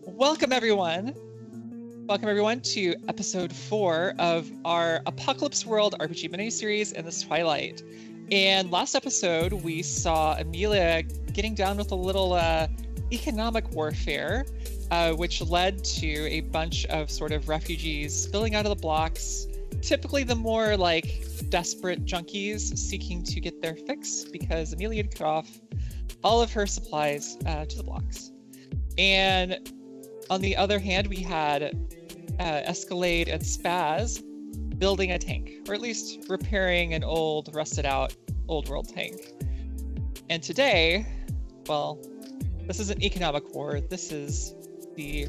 Welcome everyone. Welcome everyone to episode 4 of our Apocalypse World RPG miniseries in this Twilight. And last episode we saw Amelia getting down with a little economic warfare, which led to a bunch of sort of refugees spilling out of the blocks. Typically the more like desperate junkies seeking to get their fix because Amelia had cut off all of her supplies to the blocks. And on the other hand, we had Escalade and Spaz building a tank, or at least repairing an old, rusted out, old world tank. And today, well, this is an economic war. This is the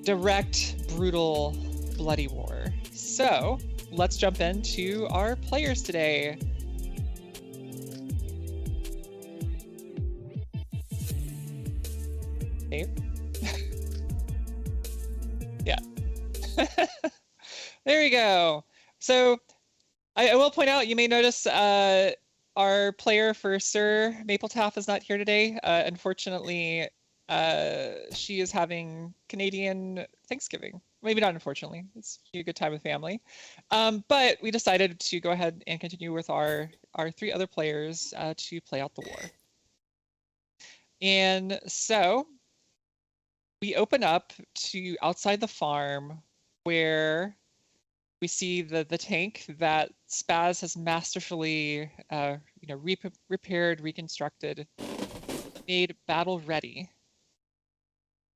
direct, brutal, bloody war. So let's jump into our players today. Dave? Yeah. There we go. So I will point out, you may notice our player for Sir Mapletaff is not here today. Unfortunately, she is having Canadian Thanksgiving. Maybe not unfortunately. It's a good time with family. But we decided to go ahead and continue with our 3 other players to play out the war. And so we open up to outside the farm where we see the tank that Spaz has masterfully repaired, reconstructed, made battle ready,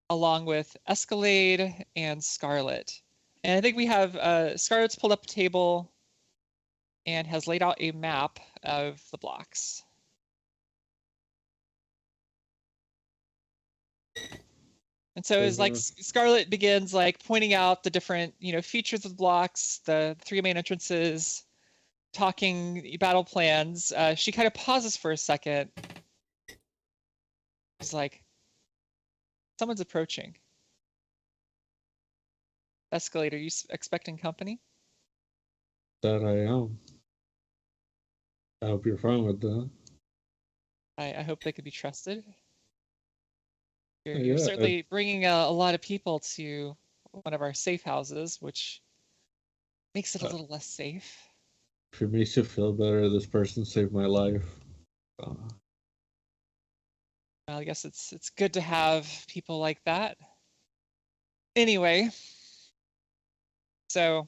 along with Escalade and Scarlet. And I think we have Scarlet's pulled up a table and has laid out a map of the blocks. And so as like Scarlet begins like pointing out the different, features of the blocks, the 3 main entrances, talking battle plans, she kind of pauses for a second. She's like, someone's approaching. Escalade, are you expecting company? That I am. I hope you're fine with that. I hope they could be trusted. You're certainly bringing a lot of people to one of our safe houses, which makes it a little less safe. If it makes you feel better, this person saved my life. Well, I guess it's good to have people like that. Anyway, so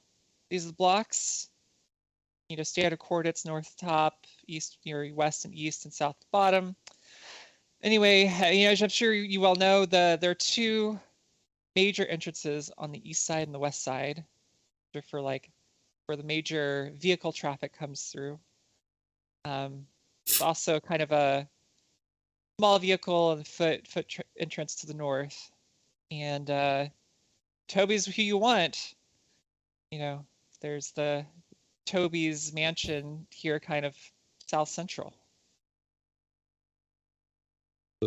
these are the blocks. Standard coordinates: north top, east, west and east, and south bottom. Anyway, as I'm sure you all know, there are 2 major entrances on the east side and the west side, for where the major vehicle traffic comes through. It's also kind of a small vehicle and foot entrance to the north. And Toby's who you want. There's the Toby's mansion here, kind of south central.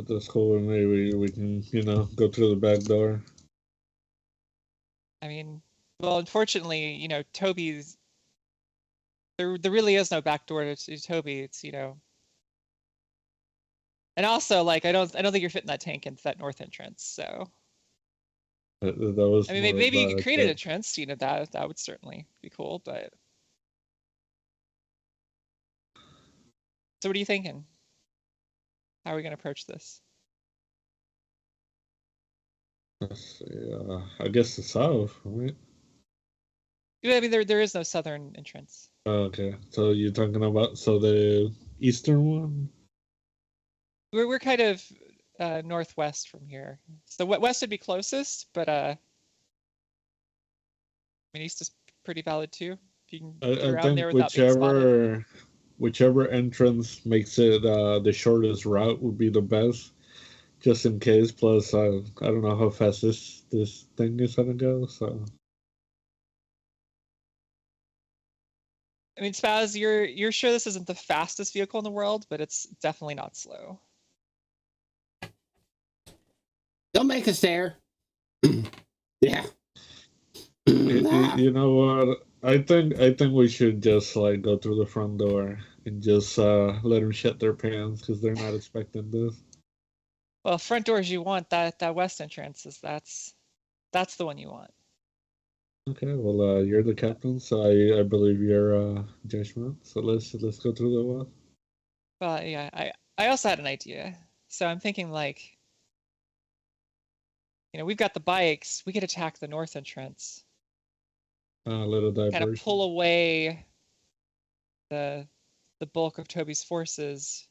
That's cool. Maybe we can, go through the back door. I mean, well, unfortunately, Toby's. There really is no back door to Toby. It's and also I don't think you're fitting that tank into that north entrance. So. That was. I mean, maybe you could create an entrance. That would certainly be cool. But. So what are you thinking? How are we going to approach this? Let's see, I guess the south, right? Yeah, I mean, there is no southern entrance. Oh, okay, so you're talking about the eastern one? We're kind of northwest from here. So west would be closest, but I mean, east is pretty valid too. If you can get around there without being spotted. Whichever entrance makes it the shortest route would be the best, just in case. Plus, I don't know how fast this thing is gonna go. So, I mean, Spaz, you're sure this isn't the fastest vehicle in the world, but it's definitely not slow. Don't make us stare. Yeah. You know what? I think we should just go through the front door and just let them shit their pants because they're not expecting this. Well, front doors you want. That west entrance is that's the one you want. Okay, well, you're the captain, so I believe your judgment. So let's go through the well. Well, yeah, I also had an idea. So I'm thinking like, we've got the bikes. We could attack the north entrance. A little Kind of diversion. pull away the bulk of Toby's forces,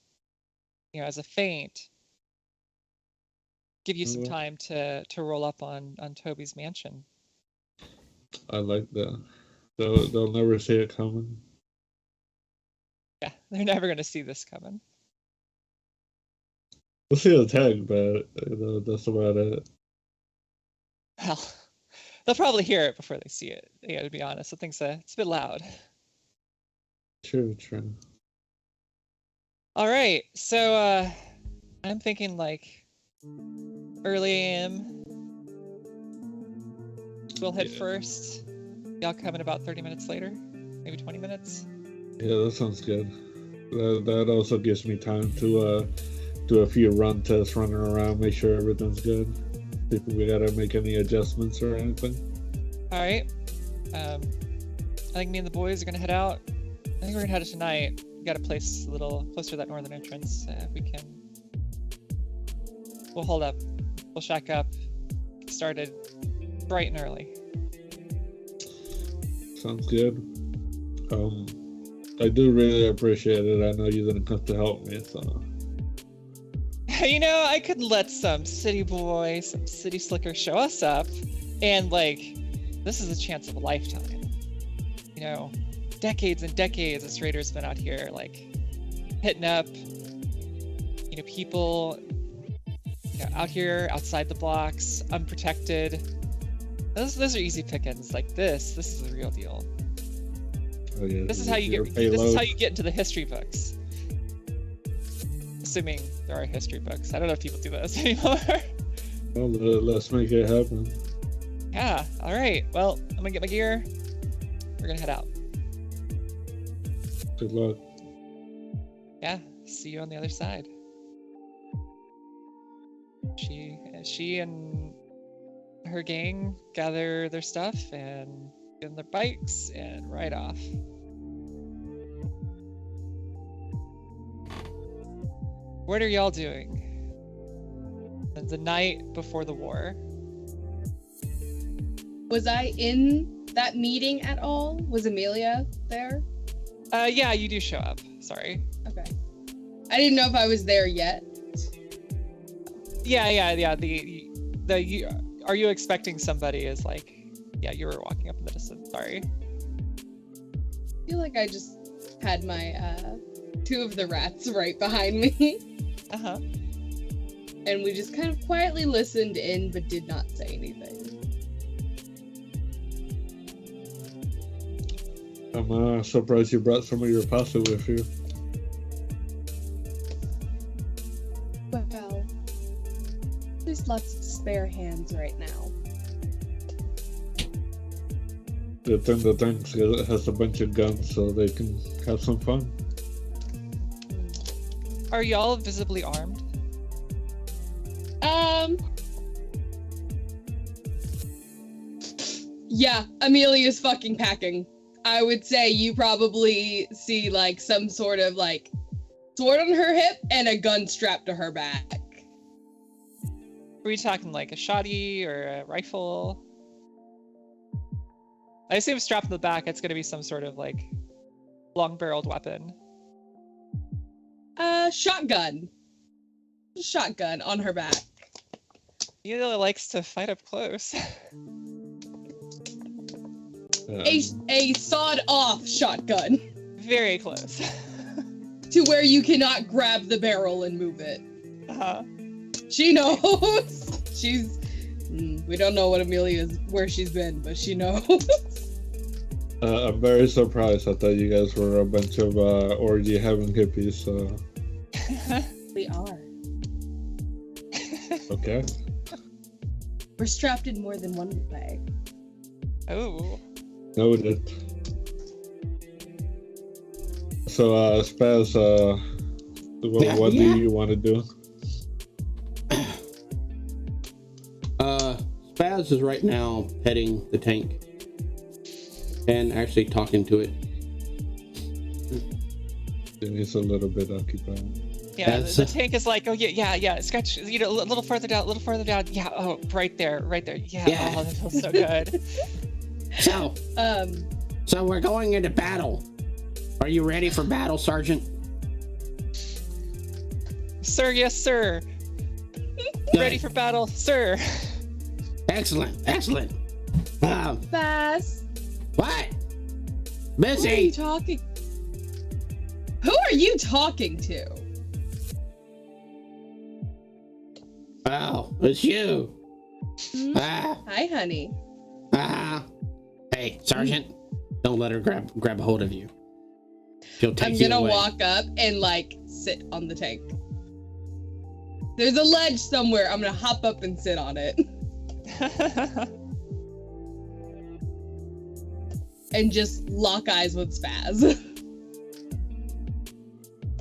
as a feint. Give you some time to roll up on Toby's mansion. I like that. They'll never see it coming. Yeah, they're never gonna see this coming. We'll see the tag, but that's about it. Well, they'll probably hear it before they see it. To be honest, I think it's a bit loud. True. All right, so I'm thinking like early AM. We'll head first. Y'all come in about 30 minutes later, maybe 20 minutes. Yeah, that sounds good. That also gives me time to do a few run tests, running around, make sure everything's good. See if we gotta make any adjustments or anything. All right. I think me and the boys are gonna head out. I think we're gonna head out tonight. We got a place a little closer to that northern entrance. We'll hold up. We'll shack up. Get started bright and early. Sounds good. I do really appreciate it. I know you didn't come to help me, so. I could let some city boy, some city slicker show us up, and this is a chance of a lifetime. Decades and decades this raider's been out here, hitting up, people out here outside the blocks, unprotected. Those are easy pickings. This is the real deal. Oh, yeah, this is how you get into the history books. Assuming there are history books. I don't know if people do those anymore. Well, let's make it happen. Yeah, all right. Well, I'm gonna get my gear. We're gonna head out. Good luck. Yeah, see you on the other side. She and her gang gather their stuff and get on their bikes and ride off. What are y'all doing the night before the war? Was I in that meeting at all? Was Amelia there? Yeah, you do show up. Sorry. Okay. I didn't know if I was there yet. Yeah. Are you expecting somebody as you were walking up in the distance. Sorry. I feel like I just had my two of the rats right behind me. Uh-huh. And we just kind of quietly listened in but did not say anything. I'm surprised you brought some of your pasta with you. Well, there's lots of spare hands right now. The thing has a bunch of guns so they can have some fun. Are y'all visibly armed? Yeah, Amelia's fucking packing. I would say you probably see some sort of sword on her hip and a gun strapped to her back. Are we talking a shotty or a rifle? I assume strapped in the back, it's gonna be some sort of long-barreled weapon. Shotgun. Shotgun on her back. Amelia likes to fight up close. A sawed-off shotgun. Very close. To where you cannot grab the barrel and move it. Uh-huh. She knows. We don't know where she's been, but she knows. I'm very surprised. I thought you guys were a bunch of orgy-having hippies, so... We are. Okay. We're strapped in more than one way. Oh. Noted. So, Spaz, what do you want to do? Spaz is right now petting the tank and actually talking to it. It's a little bit occupied. Yeah, the tank is like, oh yeah, scratch, a little further down, yeah, oh, right there, yeah. Oh, that feels so good. So we're going into battle. Are you ready for battle, Sergeant? Sir, yes, sir. Good. Ready for battle, sir. Excellent. Bass. What? Who are you Busy. talking? Who are you talking to? Oh, it's you. Hmm? Hi, honey. Hey, Sergeant, don't let her grab a hold of you. She'll take I'm you gonna away. walk up and like sit on the tank. There's a ledge somewhere. I'm gonna hop up and sit on it. And just lock eyes with Spaz.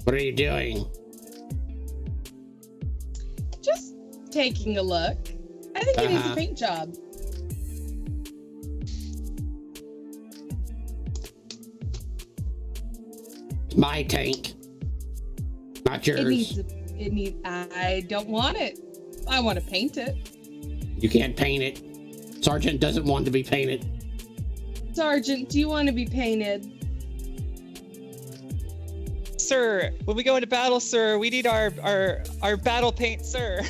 What are you doing? Just taking a look. I think it needs a paint job. It's my tank, not yours. I don't want it. I want to paint it. You can't paint it. Sergeant doesn't want to be painted. Sergeant, do you want to be painted? Sir, when we go into battle, sir, we need our battle paint, sir.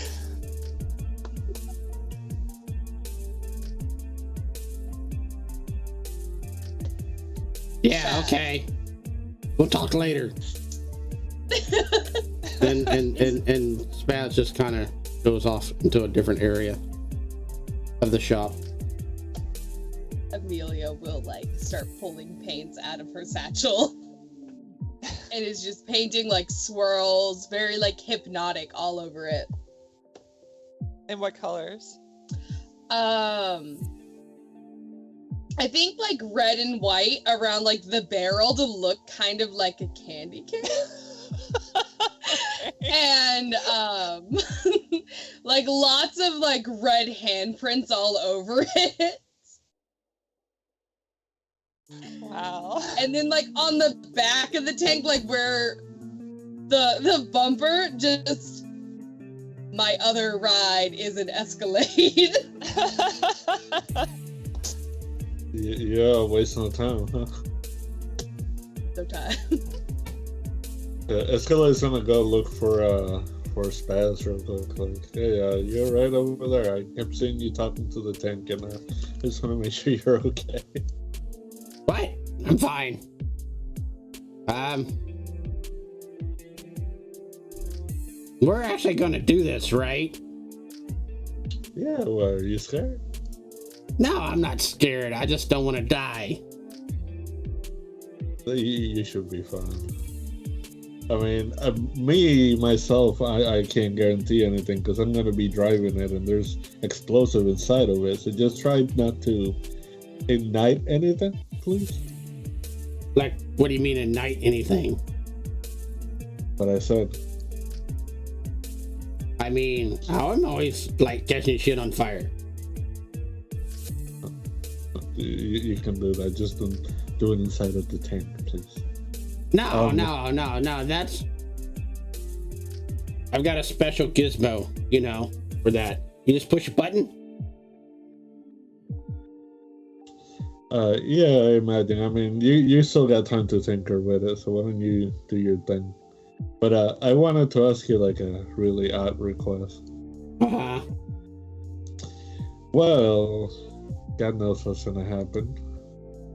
Yeah, okay. We'll talk later. and Spaz just kind of goes off into a different area of the shop. Amelia will like start pulling paints out of her satchel and is just painting like swirls, very like hypnotic all over it. In what colors? I think like red and white around like the barrel to look kind of like a candy cane. And like lots of like red handprints all over it. Wow. And then like on the back of the tank, like where the bumper, just my other ride is an Escalade. Yeah, wasting of time, huh? So tired. Escalade's gonna go look for Spaz real quick. Like, hey, you're right over there. I kept seeing you talking to the tank, and I just want to make sure you're okay. What? I'm fine. We're actually gonna do this, right? Yeah, well, are you scared? No, I'm not scared. I just don't want to die. You should be fine. I mean, myself, I can't guarantee anything because I'm gonna be driving it, and there's explosive inside of it. So just try not to ignite anything, please. Like, what do you mean ignite anything? What I said. I mean, I'm always like catching shit on fire. You can do that. Just don't do it inside of the tank, please. No. That's. I've got a special gizmo, for that. You just push a button. Yeah, I imagine. I mean, you still got time to tinker with it, so why don't you do your thing? But I wanted to ask you like a really odd request. Well, God knows what's gonna happen,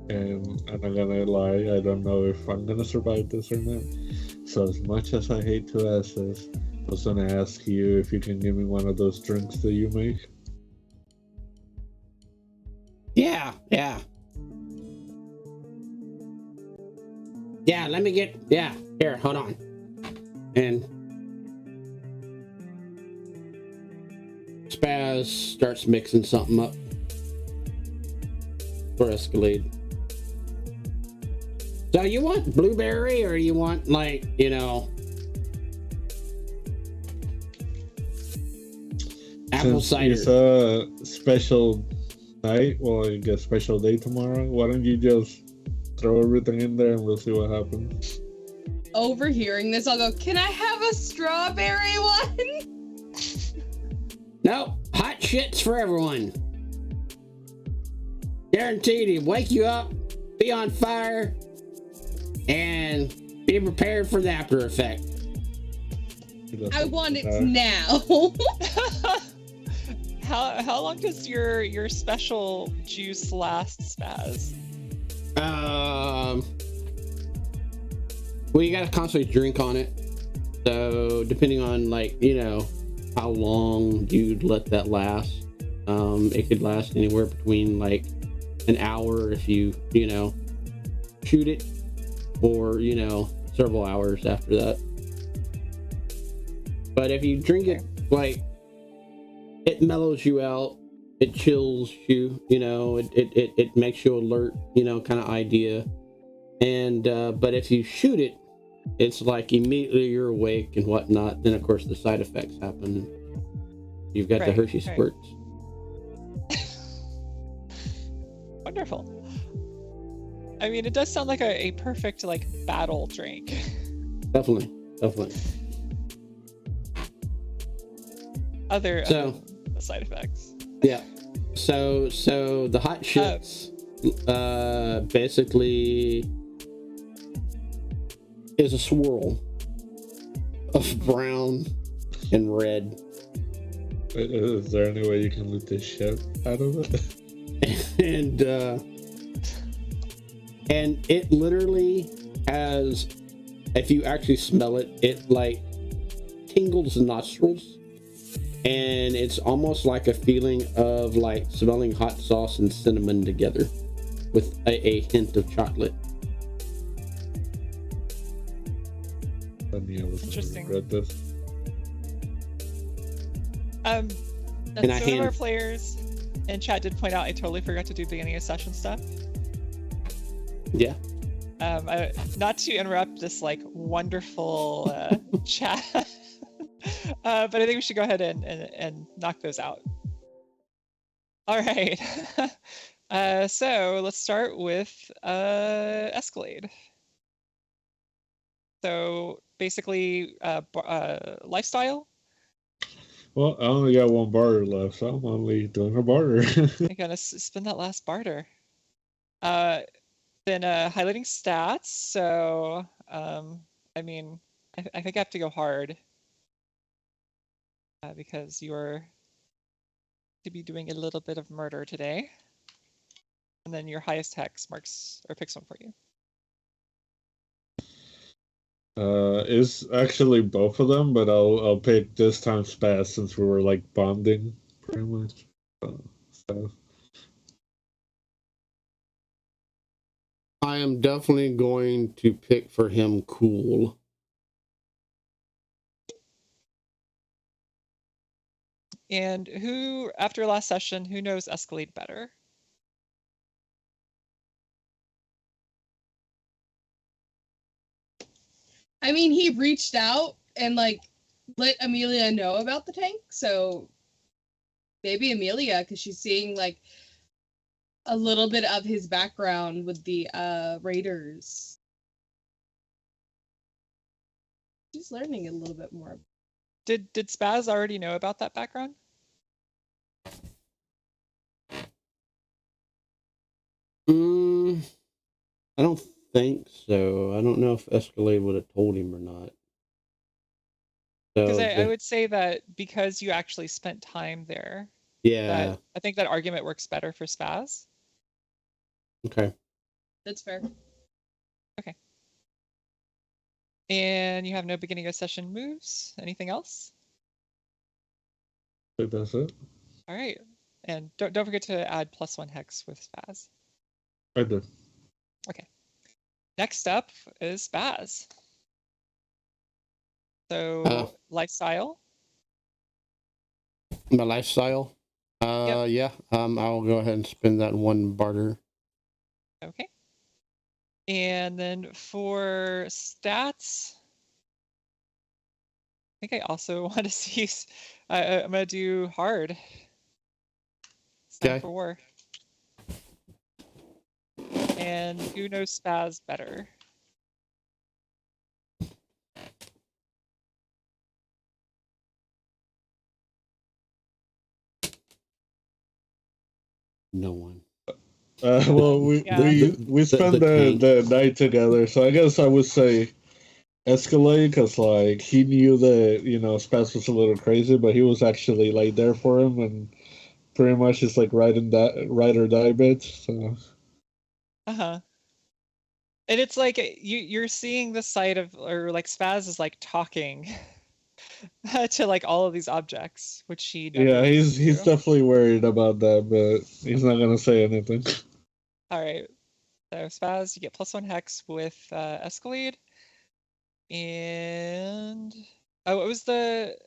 and I'm not gonna lie, I don't know if I'm gonna survive this or not. So as much as I hate to ask this, I was gonna ask you if you can give me one of those drinks that you make. Yeah. Let me get. Yeah, here, hold on. And Spaz starts mixing something up for Escalade. So you want blueberry, or you want Apple cider. It's a special night, well, I guess special day tomorrow. Why don't you just throw everything in there and we'll see what happens? Overhearing this, I'll go, can I have a strawberry one? No, hot shits for everyone. Guaranteed to wake you up, be on fire, and be prepared for the after effect. I want it now. How long does your special juice last, Spaz? Well, you gotta constantly drink on it. So depending on how long you'd let that last, it could last anywhere between like an hour if you shoot it, or several hours after that. But if you drink it, it mellows you out, it chills you, it makes you alert, kind of idea. And but if you shoot it, it's like immediately you're awake and whatnot. Then of course the side effects happen. You've got the Hershey squirts. Wonderful. I mean, it does sound like a perfect battle drink. Definitely. Other than the side effects. Yeah. So the hot shits basically is a swirl of brown and red. Is there any way you can loot this shit out of it? and it literally has, if you actually smell it, it tingles the nostrils, and it's almost like a feeling of smelling hot sauce and cinnamon together with a hint of chocolate. Interesting. Read this. Some of our players in chat did point out I totally forgot to do beginning of session stuff. Yeah. Not to interrupt this wonderful chat, but I think we should go ahead and knock those out. All right. So let's start with Escalade. So basically, lifestyle. Well, I only got one barter left, so I'm only doing a barter. I gotta spend that last barter. Then highlighting stats. So I mean, I think I have to go hard because you're to be doing a little bit of murder today. And then your highest hex marks or picks one for you. It's actually both of them, but I'll pick this time Spaz since we were bonding pretty much. So. I am definitely going to pick for him cool. And who, after last session, who knows Escalade better? I mean, he reached out and let Amelia know about the tank, so maybe Amelia, because she's seeing a little bit of his background with the raiders. She's learning a little bit more. Did Spaz already know about that background? I don't think so. I don't know if Escalade would have told him or not. Because I would say that because you actually spent time there. Yeah. I think that argument works better for Spaz. Okay. That's fair. Okay. And you have no beginning of session moves. Anything else? I think that's it. All right. And don't forget to add +1 hex with Spaz. I did. Okay. Next up is Spaz. So lifestyle. My lifestyle. Yep. Yeah. I'll go ahead and spend that one barter. Okay. And then for stats, think I also want to see. I'm gonna do hard. It's time Okay. for war. And who knows spaz better? No one. Well, we Yeah. we spent the night together, so I guess I would say Escalade, because like he knew that Spaz was a little crazy, but he was actually like there for him, and pretty much it's like ride or die bit. So Uh-huh. And it's like you're seeing the side of, or like spaz is like talking to like all of these objects, which he never yeah, used to he's do. definitely worried about that, but he's not gonna say anything. All right. So spaz, you get +1 hex with Escalade. And oh, what was the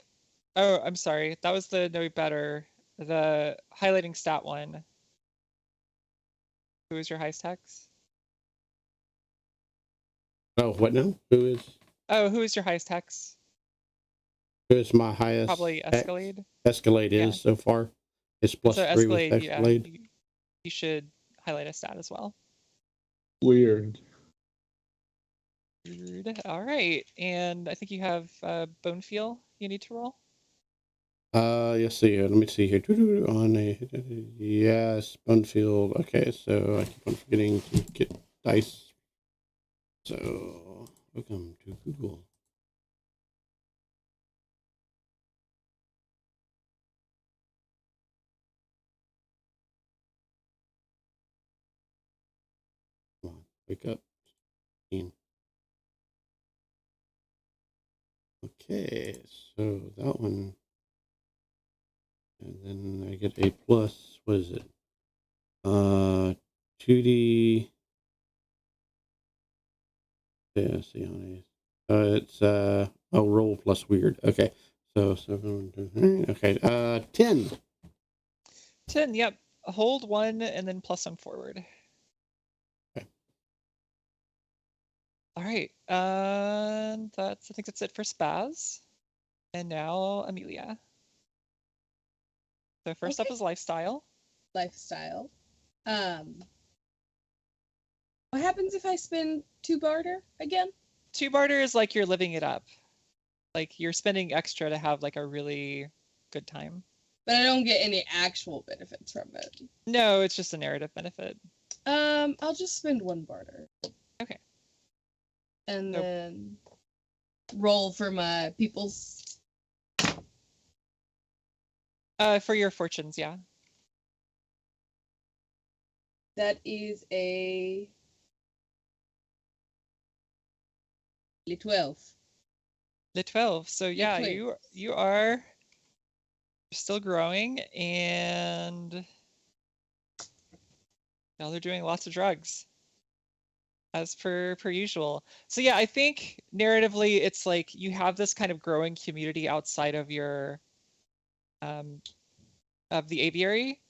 oh, I'm sorry. That was the no better. The highlighting stat one. Who was your highest hex? Oh, what now? Who Who is your highest hex? is my highest? Probably Escalade. Escalade Yeah. is so far. It's So +3 with Escalade, yeah, Escalade. you should highlight a stat as well. Weird. All right, and I think you have bone feel you need to roll. Let's see here. Let me see here. On a yes, Bunfield. Okay, so I keep on forgetting to get dice. So welcome to Google. Come on, wake up. Okay, so that one, and then I get a plus. What is it? 2D. Yeah, see on a. It's roll plus weird. Okay, so 7. Okay, 10. 10, yep. Hold 1 and then +1 forward. Okay. All right, I think that's it for Spaz. And now Amelia. So first up is lifestyle. Lifestyle. What happens if I spend 2 barter again? 2 barter is like you're living it up. Like you're spending extra to have like a really good time. But I don't get any actual benefits from it. No, it's just a narrative benefit. I'll just spend 1 barter. Okay. And then roll for my people's. For your fortunes, yeah. That is a 12. The 12. So yeah, 12. you are still growing, and now they're doing lots of drugs as per usual. So yeah, I think narratively it's like you have this kind of growing community outside of your of the aviary,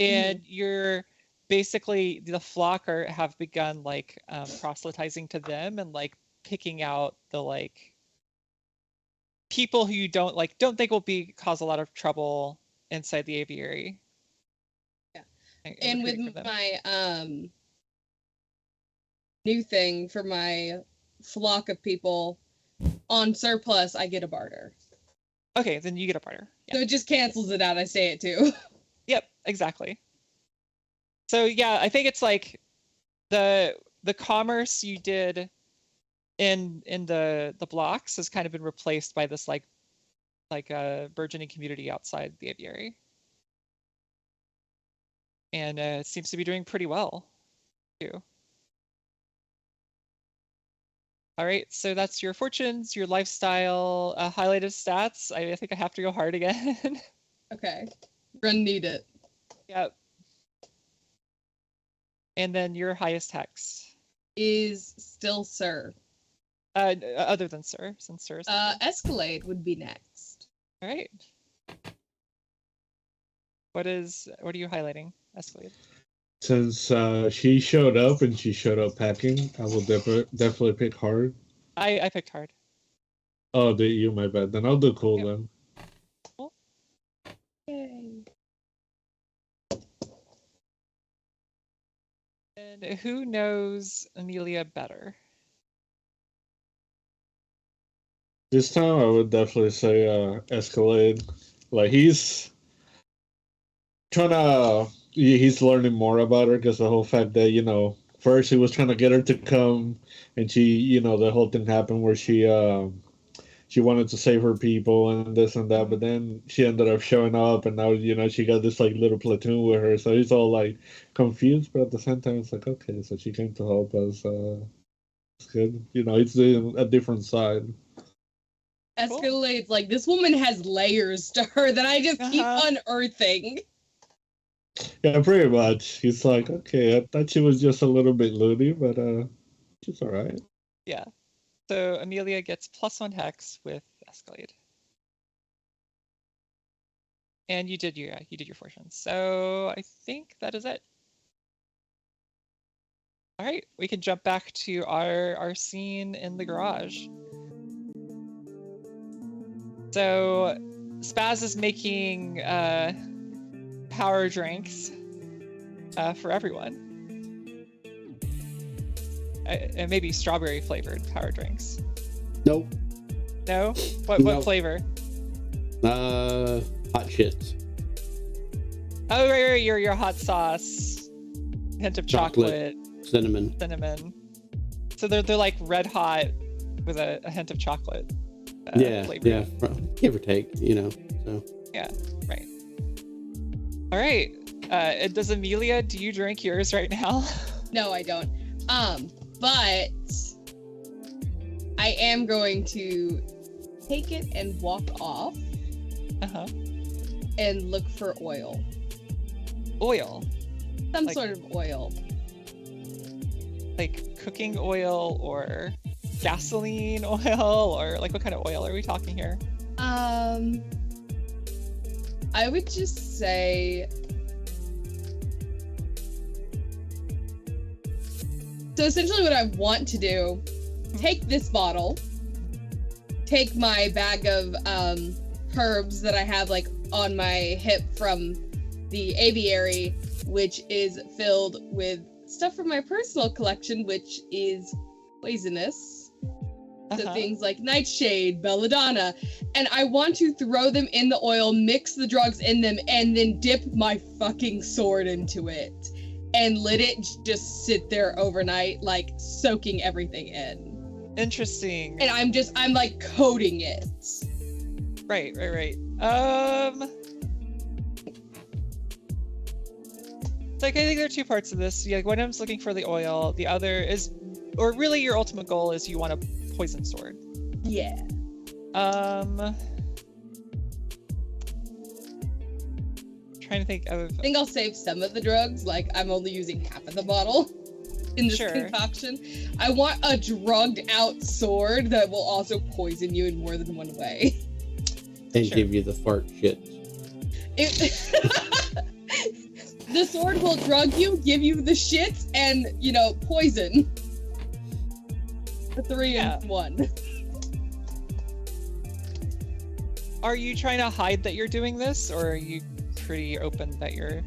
and you're basically the flock have begun like proselytizing to them and like picking out the like people who you don't think will cause a lot of trouble inside the aviary. Yeah. And with my new thing for my flock of people on surplus, I get a barter. Okay, then you get a barter. Yeah. So it just cancels it out. I say it too. Yep, exactly. So yeah, I think it's like the commerce you did in the blocks has kind of been replaced by this like a burgeoning community outside the aviary, and it seems to be doing pretty well too. All right, so that's your fortunes, your lifestyle, highlighted stats. I think I have to go hard again. Okay, gonna need it. Yep. And then your highest hex is still Sir. Other than Sir, since Sir is Escalade would be next. All right. What are you highlighting, Escalade? Since she showed up and she showed up packing, I will definitely pick hard. I picked hard. Oh, you, my bad. Then I'll do cool Yep. then. Cool. Yay. And who knows Amelia better? This time I would definitely say Escalade. Like he's trying to he's learning more about her because the whole fact that first he was trying to get her to come, and she the whole thing happened where she wanted to save her people and this and that, but then she ended up showing up, and now she got this like little platoon with her, so he's all like confused, but at the same time it's like, okay, so she came to help us. It's good, it's a different side. Escalade's like, this woman has layers to her that I just keep Uh-huh. unearthing. Yeah, pretty much. He's like, okay, I thought she was just a little bit loony, but she's all right. Yeah. So Amelia gets +1 hex with Escalade. And you did your fortune. So I think that is it. All right, we can jump back to our scene in the garage. So Spaz is making power drinks for everyone. And maybe strawberry flavored power drinks. Nope. No? What No. flavor? Hot shits. Oh, right, your hot sauce, hint of chocolate, Cinnamon. So they're like red hot with a hint of chocolate. Flavor. Yeah, give or take, So Yeah, right. All right. Does Amelia, do you drink yours right now? No, I don't. But I am going to take it and walk off Uh-huh. and look for oil. Oil. Some Like- sort of oil. Like cooking oil or gasoline oil, or like what kind of oil are we talking here? I would just say. So essentially what I want to do, take this bottle, take my bag of herbs that I have like on my hip from the aviary, which is filled with stuff from my personal collection, which is poisonous. So Uh-huh. things like nightshade, belladonna, and I want to throw them in the oil, mix the drugs in them, and then dip my fucking sword into it and let it just sit there overnight, like soaking everything in. Interesting. And I'm like coating it. Right. So like, I think there are two parts of this. Yeah, like one of them's looking for the oil. The other is, or really your ultimate goal is you want a poison sword. Yeah. Trying to think of. I think I'll save some of the drugs, like I'm only using half of the bottle in this Sure. concoction. I want a drugged out sword that will also poison you in more than one way. and Sure. give you the fart shit. The sword will drug you, give you the shits, and, poison. The 3 Yeah. in 1. Are you trying to hide that you're doing this, or are you pretty open that you're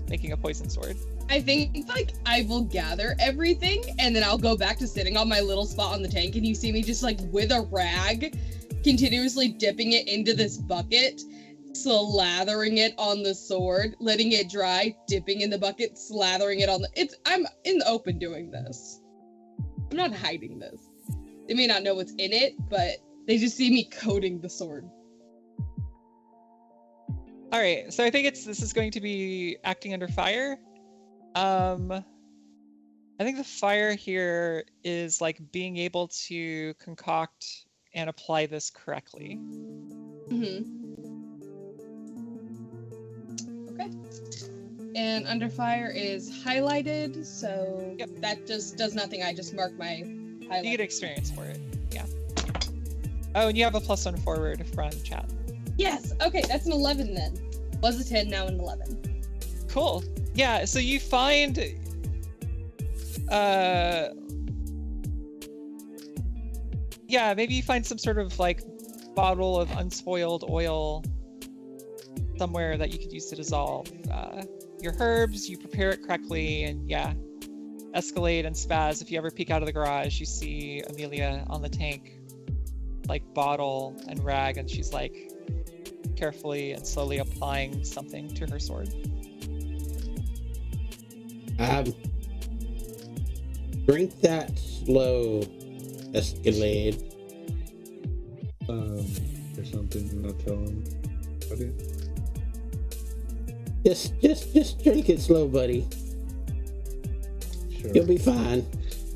making a poison sword? I think, I will gather everything, and then I'll go back to sitting on my little spot on the tank, and you see me just, with a rag, continuously dipping it into this bucket, slathering it on the sword, letting it dry, dipping in the bucket, slathering it on I'm in the open doing this. I'm not hiding this. They may not know what's in it, but they just see me coating the sword. All right, so I think this is going to be acting under fire. I think the fire here is like being able to concoct and apply this correctly. Mm-hmm. Okay. And under fire is highlighted, so Yep. that just does nothing. I just mark my highlight. You get experience for it. Yeah. Oh, and you have a +1 forward from chat. Yes. Okay, that's an 11 then. Was a 10, now an 11. Cool. Yeah, so you find yeah, maybe you find some sort of like bottle of unspoiled oil somewhere that you could use to dissolve your herbs. You prepare it correctly, and yeah, Escalade and Spaz, if you ever peek out of the garage, you see Amelia on the tank, like bottle and rag, and she's like carefully and slowly applying something to her sword. Drink that slow, Escalade. There's something you're not telling buddy. Just drink it slow, buddy. Sure. You'll be fine.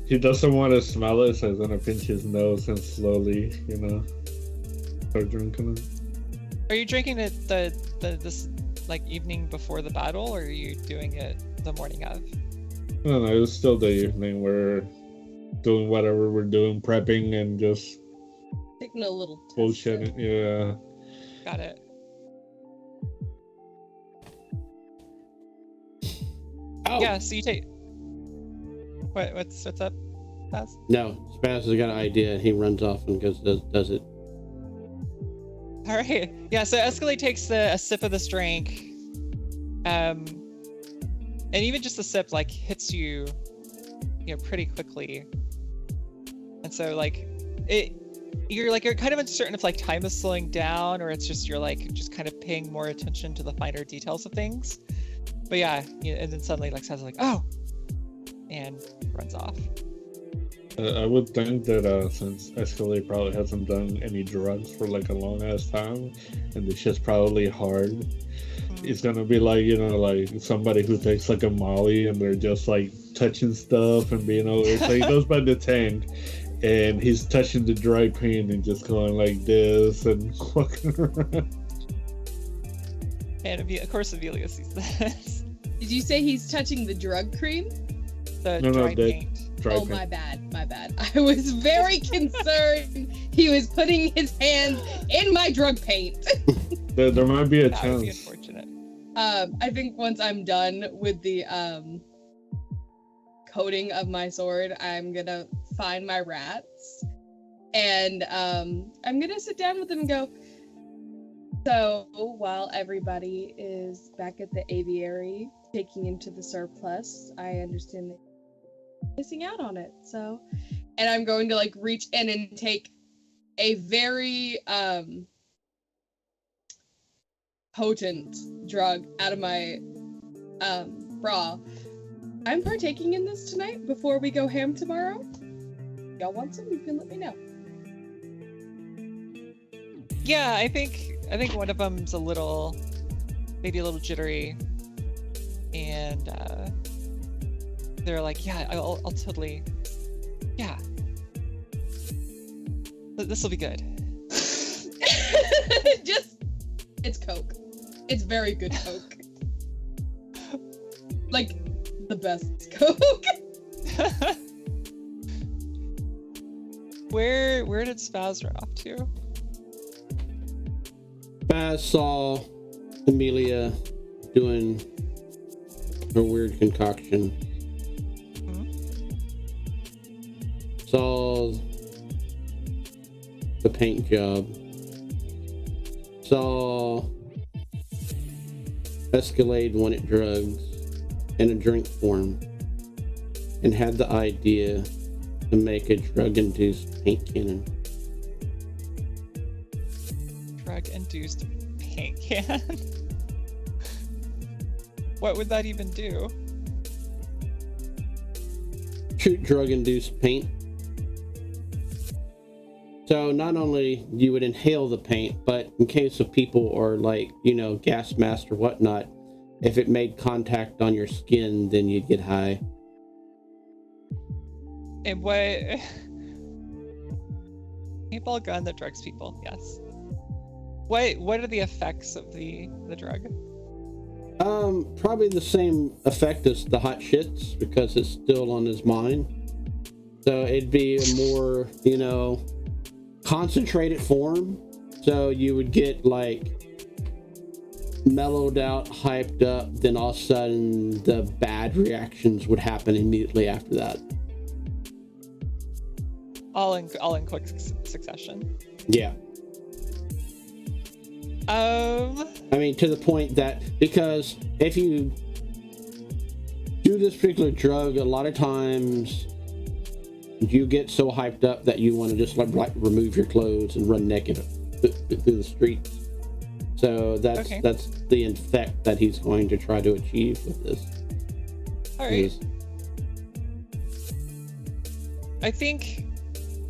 He doesn't want to smell it, so he's gonna pinch his nose and slowly, start drinking it. Are you drinking it this like evening before the battle, or are you doing it the morning of? No, it was still the evening. We're doing whatever we're doing, prepping and just Taking a little test. bullshitting. Yeah. Got it. Oh Yeah, so you take. What's up, Spaz? no, Spaz has got an idea, and he runs off and goes does it. All right. Yeah. So Escalade takes a sip of this drink, and even just the sip like hits you, pretty quickly. And so like you're kind of uncertain if like time is slowing down, or it's just you're like just kind of paying more attention to the finer details of things. But yeah, and then suddenly like Spaz is like, oh, and runs off. I would think that since Escalade probably hasn't done any drugs for like a long ass time, and this shit's probably hard, it's gonna be like like somebody who takes like a Molly and they're just like touching stuff and being over. So he goes by the tank, and he's touching the dry paint and just going like this and walking around. And of course, Amelia sees this. Did you say he's touching the drug cream? The No, dry the paint. dry Oh, paint. my bad. I was very concerned he was putting his hands in my drug paint. There might be a That would be chance. unfortunate. I think once I'm done with the coating of my sword, I'm gonna find my rats, and I'm gonna sit down with them and go, so while everybody is back at the aviary taking into the surplus, I understand that you're missing out on it. So, and I'm going to like reach in and take a very potent drug out of my bra. I'm partaking in this tonight before we go ham tomorrow. Y'all want some? You can let me know. Yeah, I think one of them's maybe a little jittery, and they're like, yeah, I'll totally, yeah, this will be good. It's Coke. It's very good Coke. Like the best Coke. Where did Spaz run off to? Spaz saw Amelia doing her weird concoction. Saw the paint job. Saw Escalade wanted drugs in a drink form, and had the idea to make a drug-induced paint cannon. Drug-induced paint can? What would that even do? Shoot drug-induced paint. So not only you would inhale the paint, but in case of people are like, gas masked or whatnot, if it made contact on your skin, then you'd get high. And what? Paintball gun that drugs people, yes. What are the effects of the drug? Probably the same effect as the hot shits, because it's still on his mind. So it'd be a more, concentrated form. So you would get like mellowed out, hyped up, then all of a sudden the bad reactions would happen immediately after that. all in quick succession. Yeah. I mean, to the point that, because if you do this particular drug, a lot of times you get so hyped up that you want to just like remove your clothes and run naked through the streets. So that's the effect that he's going to try to achieve with this. All right. I think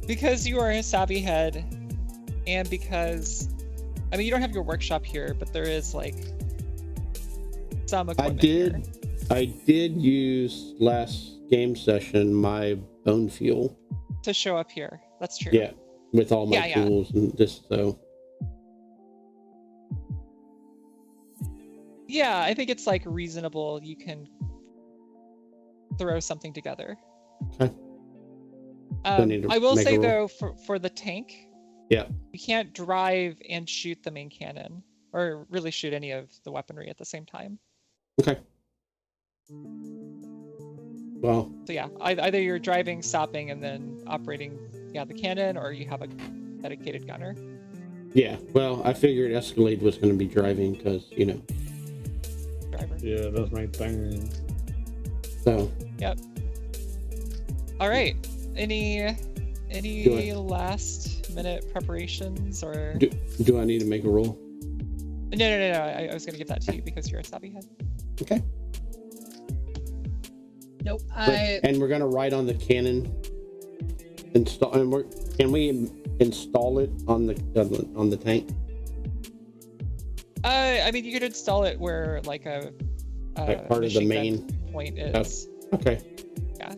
because you are a savvy head, and because, I mean, you don't have your workshop here, but there is like some equipment here. I did use last game session my bone fuel to show up here. That's true. Yeah, with all my tools and just so. Yeah, I think it's like reasonable. You can throw something together. Okay. I will say though, for the tank, yeah, you can't drive and shoot the main cannon, or really shoot any of the weaponry at the same time. Okay. Well. So yeah, either you're driving, stopping, and then operating, the cannon, or you have a dedicated gunner. Yeah. Well, I figured Escalade was going to be driving because driver. Yeah, that's my thing. So. Yep. All right. Any last minute preparations, or do I need to make a roll? No. I was gonna give that to you because you're a savvy head. Okay. Nope. And we're gonna write on the cannon. Can we install it on the tank? I mean, you could install it where like a part of the main point is. Okay. Yeah.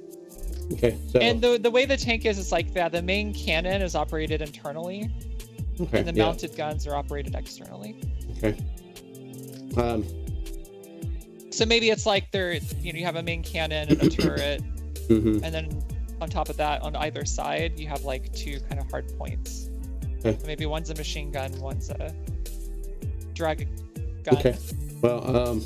Okay. So. And the way the tank is like that. The main cannon is operated internally. Okay. And the mounted guns are operated externally. Okay. So maybe it's like you have a main cannon and a turret, mm-hmm. and then on top of that, on either side, you have like two kind of hard points. Okay. So maybe one's a machine gun, one's a drag gun. Okay. Well,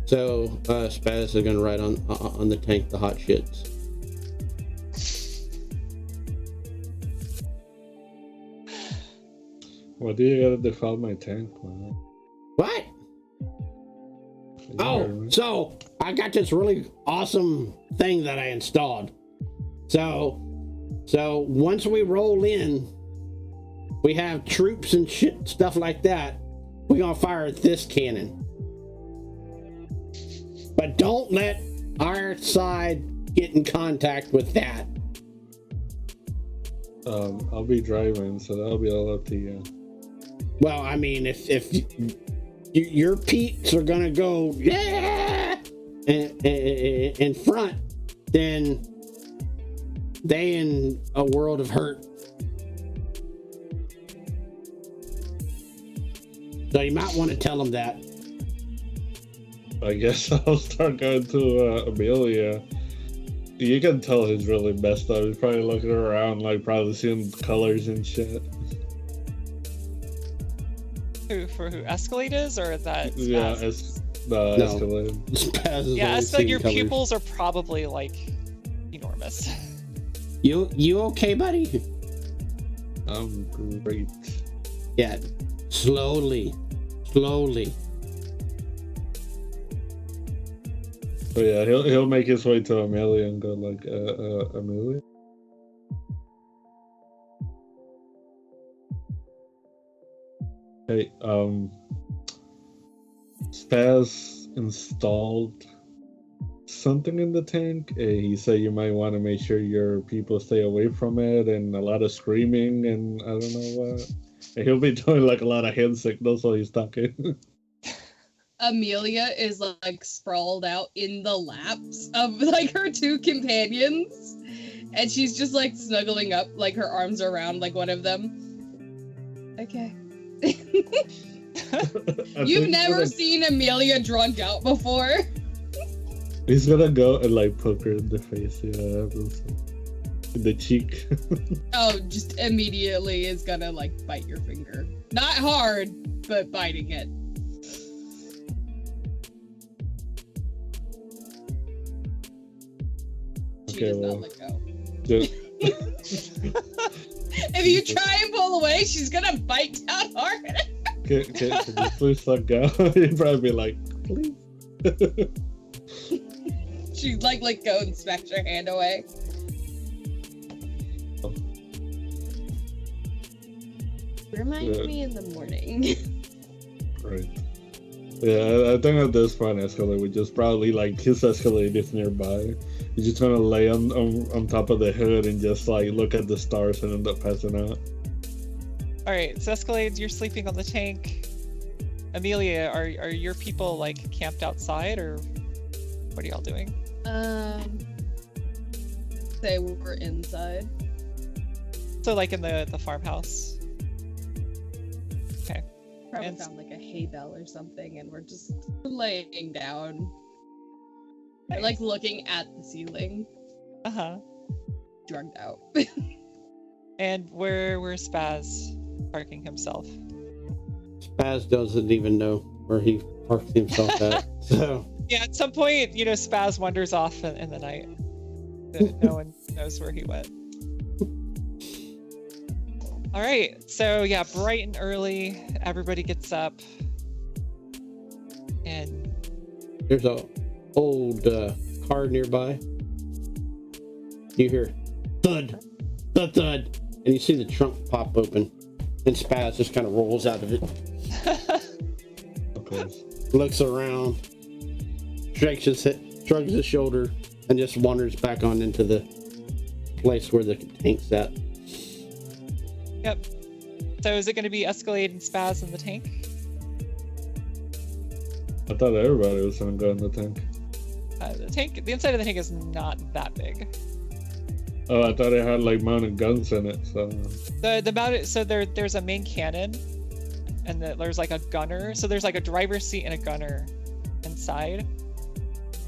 so Spaz is gonna ride on the tank the hot shits. What do you gotta defile my tank, man? What? So I got this really awesome thing that I installed. So once we roll in, we have troops and shit, stuff like that. We're gonna fire at this cannon. But don't let our side get in contact with that. I'll be driving, so that'll be all up to you. Well, I mean, if your Pete's are gonna go in front, then they in a world of hurt. So you might want to tell them that. I guess I'll start going to Amelia. You can tell he's really messed up. He's probably looking around, like probably seeing colors and shit. Who Escalade is, or that? Spaz? Yeah, No. Escalade. Yeah, Escalade. Your pupils are probably like enormous. You okay, buddy? I'm great. Yeah, slowly. So yeah, he'll make his way to Amelia and go like, Amelia? Hey, Spaz installed something in the tank. He said you might want to make sure your people stay away from it, and a lot of screaming and I don't know what. And he'll be doing like a lot of hand signals while he's talking. Amelia is like sprawled out in the laps of like her two companions, and she's just like snuggling up, like her arms around like one of them. Okay. You've never seen Amelia drunk out before. He's gonna go and like poke her in the face, in the cheek. Oh, just immediately is gonna like bite your finger. Not hard, but biting it. She Okay, does not well, let go. just, If you try and pull away, she's gonna bite down hard. can you please let go? You'd probably be like, please. She'd like let go and smash her hand away. Remind Yeah. me in the morning. Right. Yeah, I think at this point, Escalade would just probably like his Escalade is nearby. He's just gonna lay on top of the hood and just like look at the stars and end up passing out. All right, so Escalade, you're sleeping on the tank. Amelia, are your people like camped outside, or what are y'all doing? Say we're inside. So like in the farmhouse. Okay. Probably And- found like a hay bale or something, and we're just laying down. We're like looking at the ceiling, Uh-huh. drugged out. And where's Spaz parking himself? Spaz doesn't even know where he parks himself at. So Yeah, at some point, Spaz wanders off in the night. No one knows where he went. All right, so yeah, bright and early, everybody gets up, and there's a old car nearby. You hear thud, thud, thud, and you see the trunk pop open, and Spaz just kind of rolls out of it, Of course. looks around, shrugs his shoulder, and just wanders back on into the place where the tank's at. yep. So is it going to be Escalade and Spaz in the tank? I thought everybody was gonna go in the tank. The inside of the tank is not that big. Oh, I thought it had like mounted guns in it. So The mounted, so there's a main cannon, and there's like a gunner. So there's like a driver's seat and a gunner inside.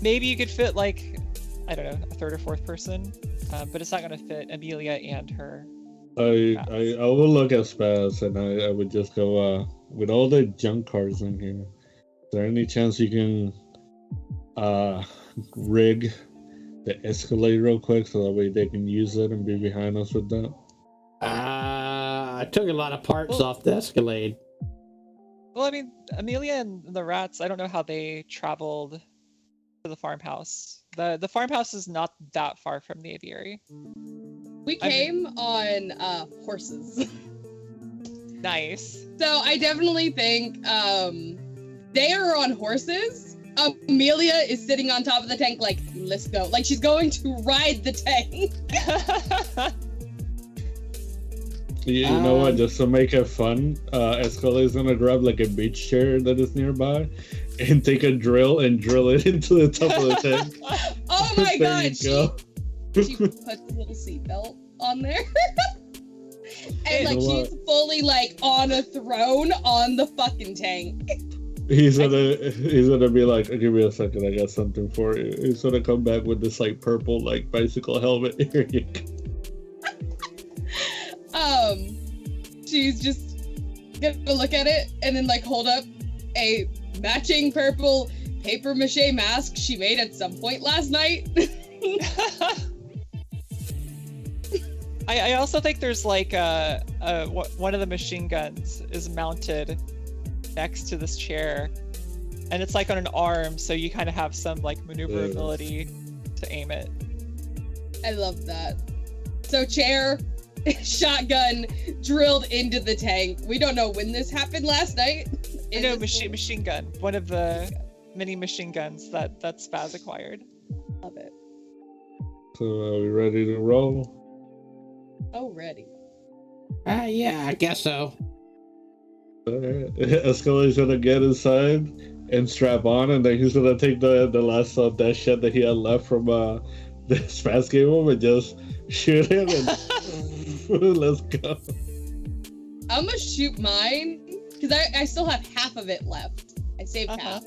Maybe you could fit like, I don't know, a third or fourth person, but it's not gonna fit Amelia and her. I will look at Spaz and I would just go with all the junk cars in here. Is there any chance you can rig the Escalade real quick so that way they can use it and be behind us with that? I took a lot of parts off the Escalade. Well, I mean, Amelia and the rats, I don't know how they traveled to the farmhouse. The farmhouse is not that far from the aviary. We came on horses. Nice. So I definitely think they are on horses. Amelia is sitting on top of the tank like, let's go. Like she's going to ride the tank. You know what? Just to make it fun, Escalade's gonna grab like a beach chair that is nearby and take a drill and drill it into the top of the tank. Oh my There god, you go. she puts a little seatbelt on there. And like You know she's fully like on a throne on the fucking tank. He's gonna be like, give me a second, I got something for you. He's gonna come back with this like purple like bicycle helmet. Here you go. She's just gonna look at it and then like hold up a matching purple paper mache mask she made at some point last night. I also think there's like one of the machine guns is mounted next to this chair, and it's like on an arm, so you kind of have some like maneuverability to aim it. I love that. So chair, shotgun drilled into the tank. We don't know when this happened last night. No, machine gun. One of the mini machine guns that Spaz acquired. Love it. So are we ready to roll? Oh, ready. Yeah, I guess so. Alright. Escalade's gonna get inside and strap on, and then he's gonna take the last of that shit that he had left from the Spaz game him and just shoot him and let's go. I'm gonna shoot mine because I still have half of it left. I saved half.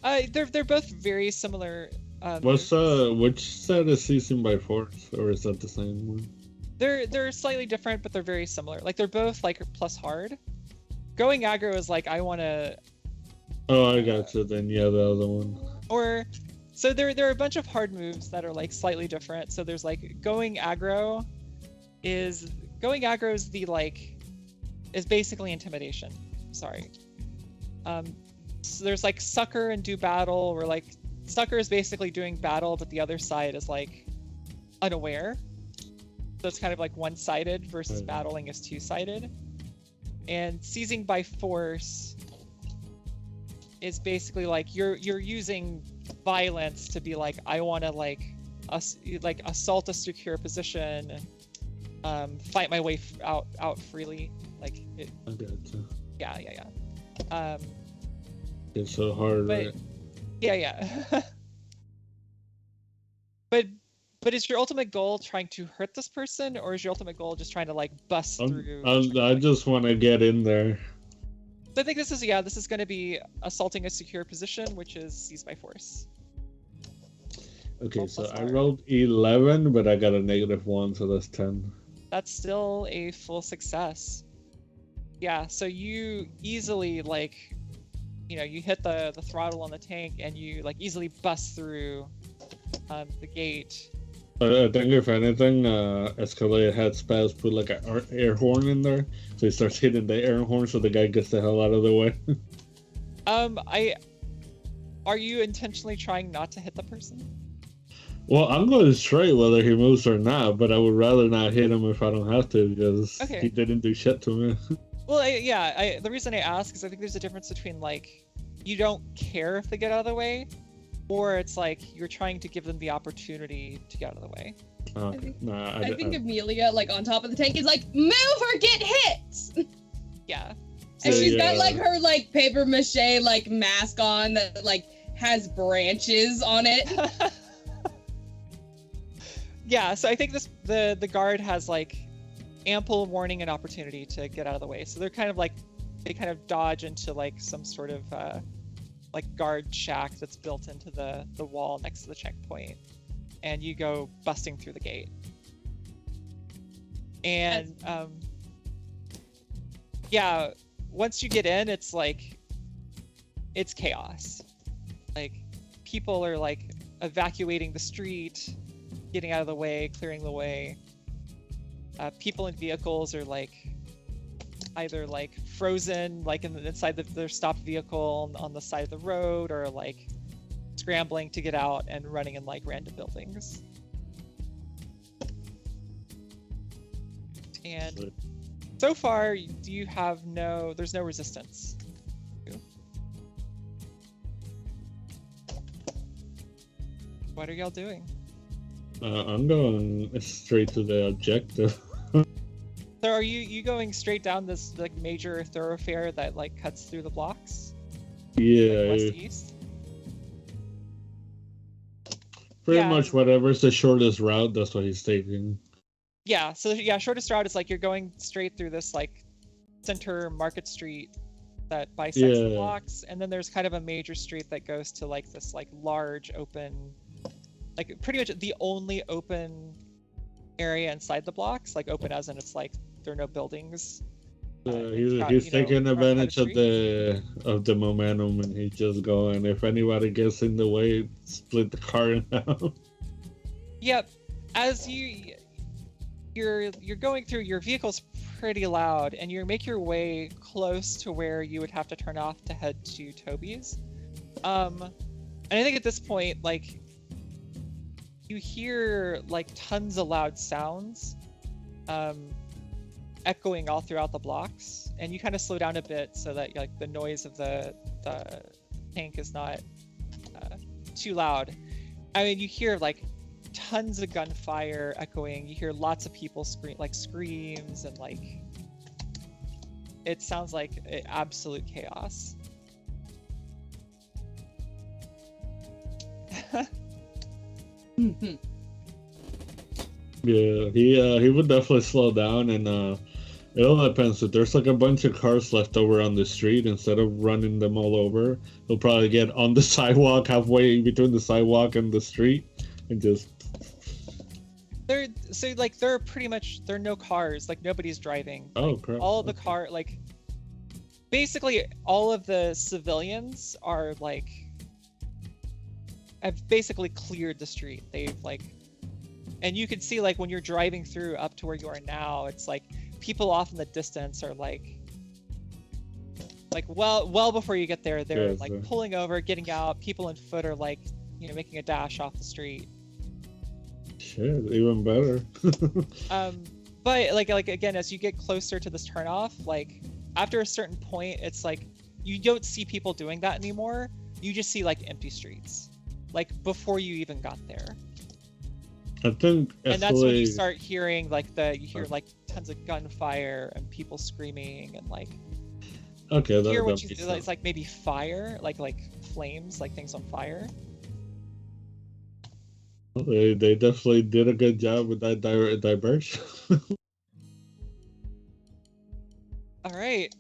They're both very similar. What's moves. which set is seizing by force, or is that the same one? They're slightly different, but they're very similar. Like they're both like plus hard. Going aggro is like I want to. Oh, I got you. Then yeah, the other one. Or so there are a bunch of hard moves that are like slightly different. So there's like going aggro is the like is basically intimidation. Sorry. So there's like sucker and do battle, where like sucker is basically doing battle, but the other side is like unaware. So it's kind of like one-sided versus Right. battling is two-sided. And seizing by force is basically like you're using violence to be like I want to like assault a secure position, fight my way out freely. Like it, I got you. yeah. It's so hard, But right? yeah. But is your ultimate goal trying to hurt this person, or is your ultimate goal just trying to like bust through? I just want to get in there. So I think this is going to be assaulting a secure position, which is seized by force. Okay, Well, so plus I hard. rolled 11, but I got a -1, so that's 10. That's still a full success. Yeah, so you easily like, you hit the throttle on the tank and you like easily bust through the gate. I think if anything, Escalade had Spaz put like an air horn in there, so he starts hitting the air horn so the guy gets the hell out of the way. Are you intentionally trying not to hit the person? Well, I'm going straight whether he moves or not, but I would rather not hit him if I don't have to, because Okay. he didn't do shit to me. Well, the reason I ask is I think there's a difference between like you don't care if they get out of the way, or it's like you're trying to give them the opportunity to get out of the way. Okay. Nah, I think Amelia, like on top of the tank, is like, move or get hit. Yeah. And So, she's got yeah. like her like paper mache like mask on that like has branches on it. Yeah, so I think the guard has like ample warning and opportunity to get out of the way. So they're kind of like they kind of dodge into like some sort of like guard shack that's built into the wall next to the checkpoint, and you go busting through the gate. And yeah, once you get in, it's like it's chaos. Like people are like evacuating the street, getting out of the way, clearing the way. People in vehicles are like either like frozen, like inside their stopped vehicle on the side of the road, or like scrambling to get out and running in like random buildings. And so far, there's no resistance. What are y'all doing? I'm going straight to the objective. So are you going straight down this like major thoroughfare that like cuts through the blocks? Yeah, Like west to east? pretty Yeah. much whatever's the shortest route, that's what he's taking. Yeah, so yeah, shortest route is like you're going straight through this like center market street that bisects the Yeah. blocks, and then there's kind of a major street that goes to like this like large open, like pretty much the only open area inside the blocks, like open as in it's like there are no buildings. He's taking advantage of the momentum, and he's just going. If anybody gets in the way, split the car in half. Yep. As you're going through, your vehicle's pretty loud, and you make your way close to where you would have to turn off to head to Toby's. And I think at this point, like, you hear like tons of loud sounds echoing all throughout the blocks, and you kind of slow down a bit so that like the noise of the tank is not too loud. I mean, you hear like tons of gunfire echoing. You hear lots of people screams, and like it sounds like absolute chaos. Yeah, he would definitely slow down, and It all depends. If there's like a bunch of cars left over on the street, instead of running them all over, they'll probably get on the sidewalk, halfway between the sidewalk and the street, and just. There are pretty much there are no cars, like nobody's driving. Oh crap! All of the car like basically all of the civilians are like have basically cleared the street. They've like, and you can see like when you're driving through up to where you are now, it's like people off in the distance are like well before you get there, they're like pulling over, getting out. People on foot are like, you know, making a dash off the street. Shit, even better. But like again, as you get closer to this turnoff, like after a certain point, it's like you don't see people doing that anymore. You just see like empty streets, like before you even got there. I think, and that's when you start hearing like you hear like tons of gunfire and people screaming and like. Okay, you hear what it's like maybe fire, like flames, like things on fire. They definitely did a good job with that diversion. All right.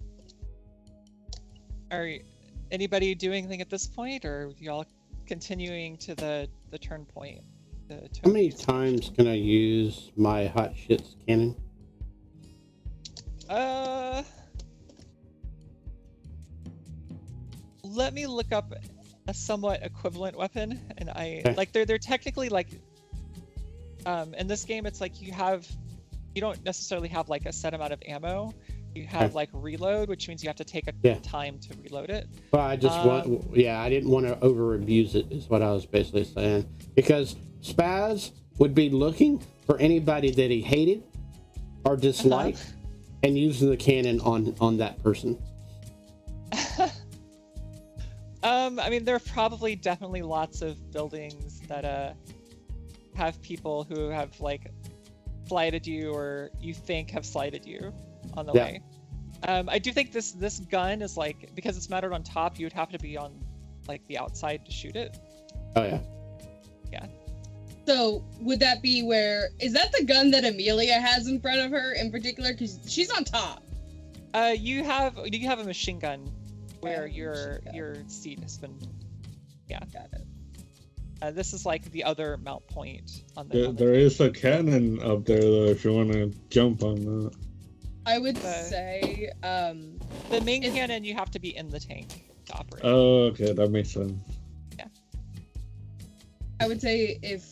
Are anybody doing anything at this point, or are y'all continuing to the turn point? How many times can I use my hot shits cannon? Let me look up a somewhat equivalent weapon, and Okay. like they're technically like in this game it's like you don't necessarily have like a set amount of ammo. You have Okay. like reload, which means you have to take a Yeah. time to reload it. Well, I just I didn't want to over abuse it, is what I was basically saying. Because Spaz would be looking for anybody that he hated or disliked and using the cannon on that person. I mean, there are probably definitely lots of buildings that have people who have like slighted you, or you think have slighted you on the way. I do think this gun is like, because it's mounted on top, you would have to be on like the outside to shoot it. Oh yeah. Yeah. So would that be is that the gun that Amelia has in front of her in particular? Because she's on top. You have a machine gun where your seat has been. Yeah. Got it. This is like the other mount point on the. There is a cannon up there though, if you want to jump on that. I would say the main cannon, you have to be in the tank to operate. Oh, okay, that makes sense. Yeah. I would say if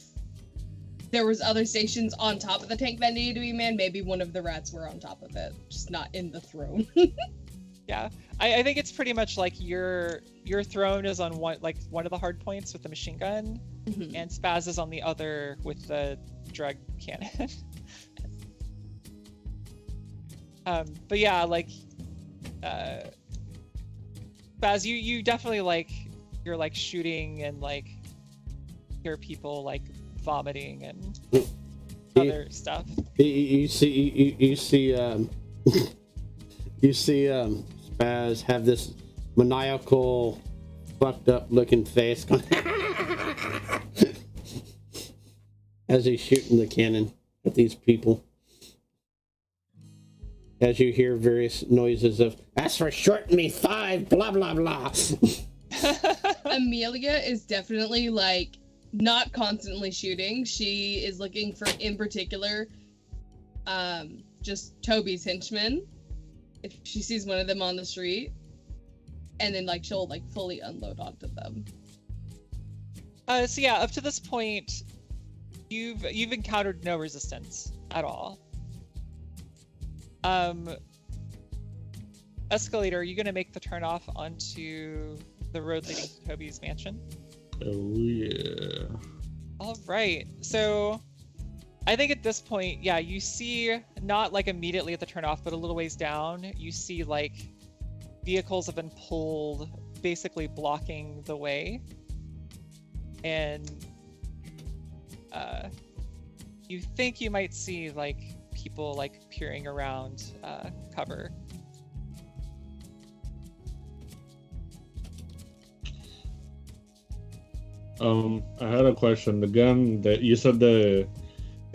there was other stations on top of the tank that needed to be manned, maybe one of the rats were on top of it, just not in the throne. Yeah, I think it's pretty much like your throne is on one of the hard points with the machine gun, Mhm. and Spaz is on the other with the drug cannon. But yeah, like Spaz, you definitely like you're like shooting and like hear people like vomiting and other stuff. You see Spaz have this maniacal, fucked up looking face as he's shooting the cannon at these people. As you hear various noises of, "That's for shorting me 5, blah blah blah." Amelia is definitely like not constantly shooting. She is looking for, in particular, just Toby's henchmen. If she sees one of them on the street, and then like she'll like fully unload onto them. So yeah, up to this point, you've encountered no resistance at all. Escalator, are you gonna make the turn off onto the road leading to Toby's mansion? Oh yeah. All right. So I think at this point, yeah, you see not like immediately at the turnoff, but a little ways down, you see like vehicles have been pulled, basically blocking the way. And you think you might see like people like peering around cover. I had a question. The gun that you said the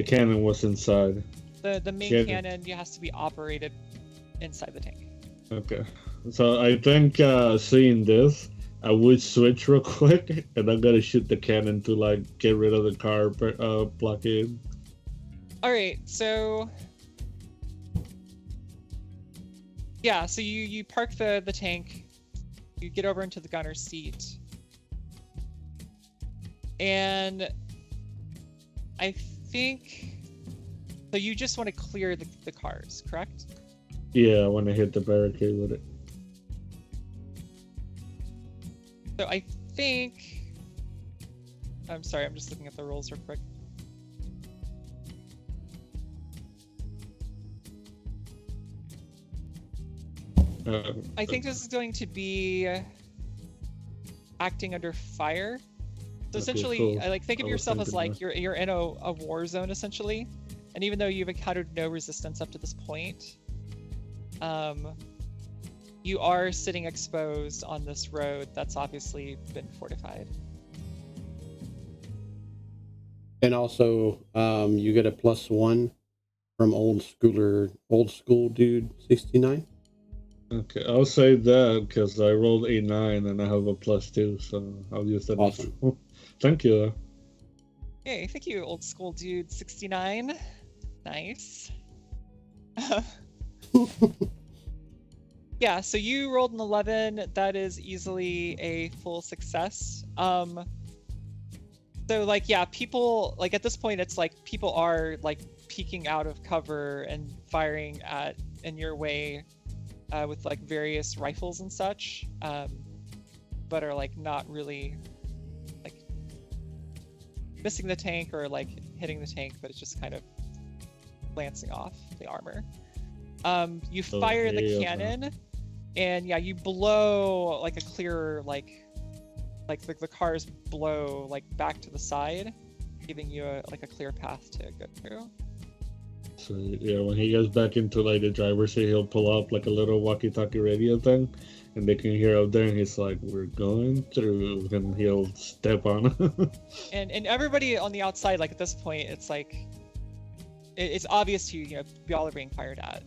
cannon was inside. The main cannon has to be operated inside the tank. Okay. So I think seeing this, I would switch real quick, and I'm gonna shoot the cannon to like get rid of the car blockade. All right, so yeah, so you park the tank, you get over into the gunner's seat, and I think so. You just want to clear the cars, correct? Yeah, I want to hit the barricade with it. So I think I'm sorry, I'm just looking at the rules real quick. I think this is going to be acting under fire. So essentially, cool. I think of I was yourself as thinking like you're in a war zone essentially, and even though you've encountered no resistance up to this point, you are sitting exposed on this road that's obviously been fortified. And also, you get a +1 from old school dude 69. Okay, I'll say that because I rolled a 9 and I have a +2, so I'll use that. Awesome. Thank you. Yay, thank you, old school dude 69. Nice. Yeah, so you rolled an 11. That is easily a full success. So like, yeah, people like at this point, it's like people are like peeking out of cover and firing in your way with like various rifles and such, but are like not really like missing the tank or like hitting the tank, but it's just kind of glancing off the armor. You fire the cannon, and yeah, you blow like a clear like the cars blow like back to the side, giving you a clear path to go through. So yeah, when he gets back into like the driver's seat, he'll pull up like a little walkie-talkie radio thing, and they can hear up there, and he's like, "We're going through," and he'll step on it. and everybody on the outside, like at this point, it's like it's obvious to you, you know, y'all are being fired at,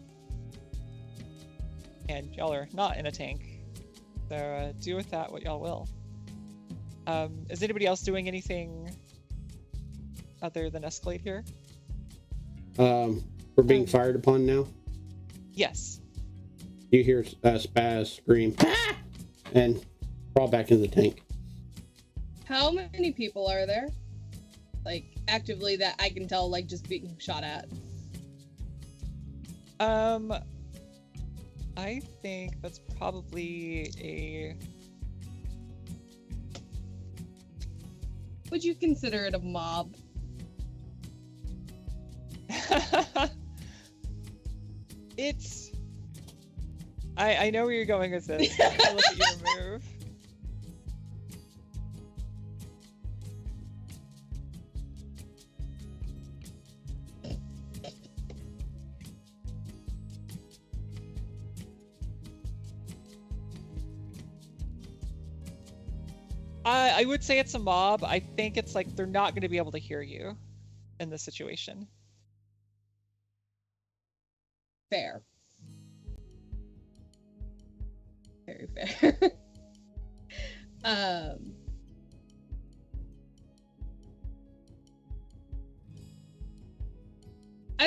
and y'all are not in a tank, so do with that what y'all will. Is anybody else doing anything other than escalate here? We're being fired upon now. Yes. You hear Spaz scream, "Ah!" and crawl back into the tank. How many people are there? Like, actively that I can tell, like, just being shot at? I think that's probably a... Would you consider it a mob? It's... I know where you're going with this. I look at your move. I would say it's a mob. I think it's like they're not going to be able to hear you in this situation. Fair. Very fair. I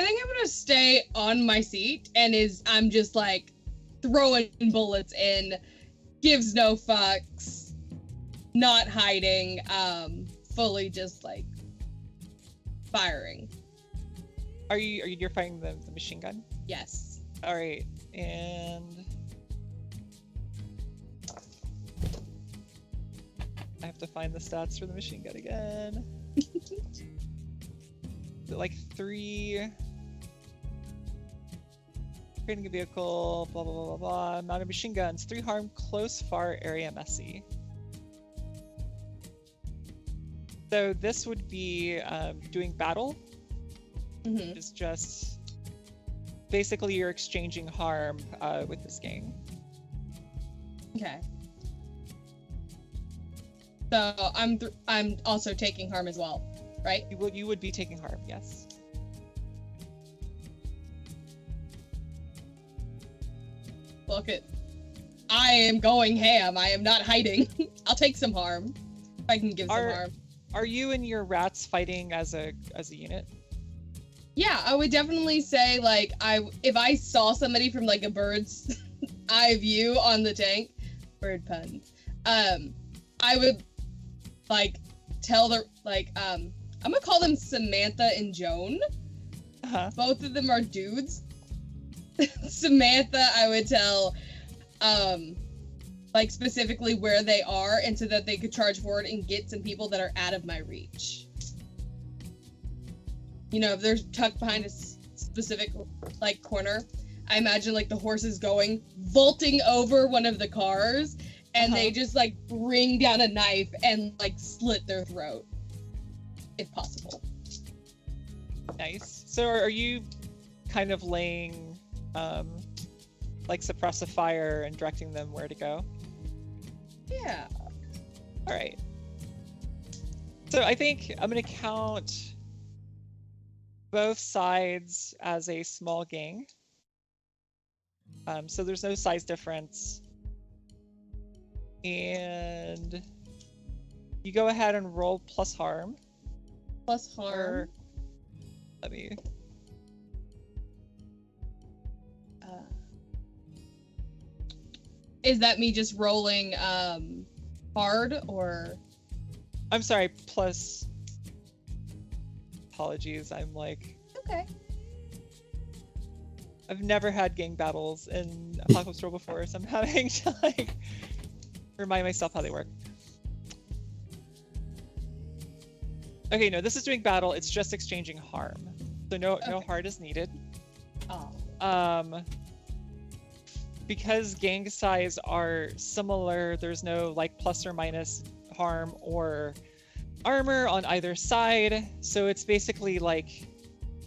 think I'm gonna stay on my seat and I'm just like throwing bullets in, gives no fucks, not hiding, fully just like firing. You're firing the machine gun? Yes. All right, and I have to find the stats for the machine gun again. Is it like 3? Creating a vehicle, blah blah blah blah blah. Mounted machine guns, 3 harm, close, far, area, messy. So this would be doing battle. Mm-hmm. It's just basically you're exchanging harm with this game. Okay. So I'm also taking harm as well, right? You would be taking harm, yes. fuck it. I am going ham. I am not hiding. I'll take some harm. If I can give some harm. Are you and your rats fighting as a unit? Yeah, I would definitely say, like, if I saw somebody from, like, a bird's eye view on the tank, bird puns, I would, like, tell the, like, I'm gonna call them Samantha and Joan. Uh-huh. Both of them are dudes. Samantha, I would tell, like, specifically where they are, and so that they could charge forward and get some people that are out of my reach. You know, if they're tucked behind a specific, like, corner, I imagine, like, the horses vaulting over one of the cars, and they just, like, bring down a knife and, like, slit their throat. If possible. Nice. So are you kind of laying, like, suppressive fire and directing them where to go? Yeah. All right. So I think I'm going to count both sides as a small gang. So there's no size difference. And you go ahead and roll plus harm. Plus harm. Let me... Is that me just rolling hard, or? I'm sorry, plus... Apologies, I'm like... Okay. I've never had gang battles in Apocalypse World before, so I'm having to, like, remind myself how they work. Okay, no, this is doing battle, it's just exchanging harm. So no hard is needed. Oh. Because gang size are similar, there's no, like, plus or minus harm or armor on either side, so it's basically like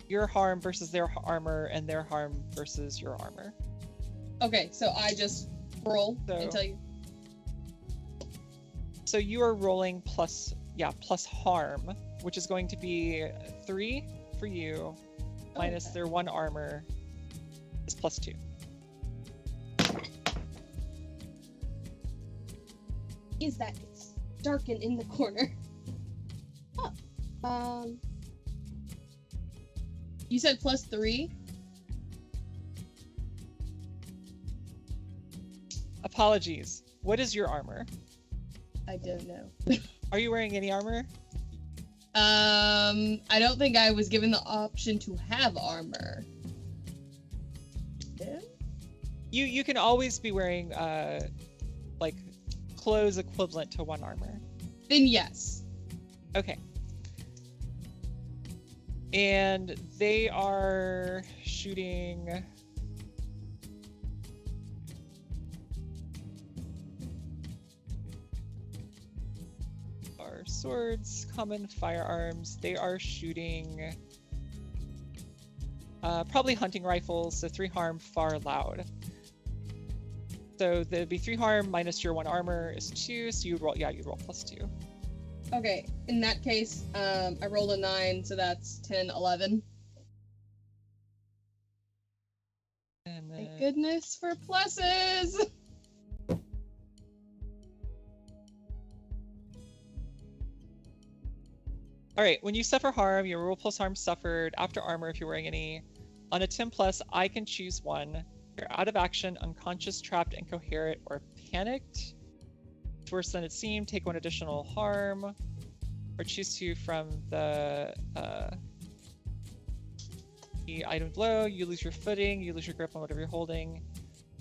your harm versus their armor and their harm versus your armor. Okay, so I just roll and tell you. So you are rolling plus harm, which is going to be 3 for you, minus their 1 armor is plus 2. Is that it's darkened in the corner? Oh. You said plus 3? Apologies. What is your armor? I don't know. Are you wearing any armor? I don't think I was given the option to have armor. Yeah? You can always be wearing like clothes equivalent to 1 armor. Then yes. Okay. And they are shooting... Our swords, common firearms. They are shooting... probably hunting rifles, so 3 harm, far loud. So there'd be 3 harm minus your 1 armor is 2, so you'd roll plus 2. Okay, in that case, I rolled a 9, so that's 10, 11. And then... Thank goodness for pluses! Alright, when you suffer harm, your roll plus harm suffered after armor if you're wearing any. On a 10 plus, I can choose 1. You're out of action, unconscious, trapped, incoherent, or panicked. It's worse than it seemed. Take 1 additional harm, or choose 2 from the item below. You lose your footing. You lose your grip on whatever you're holding.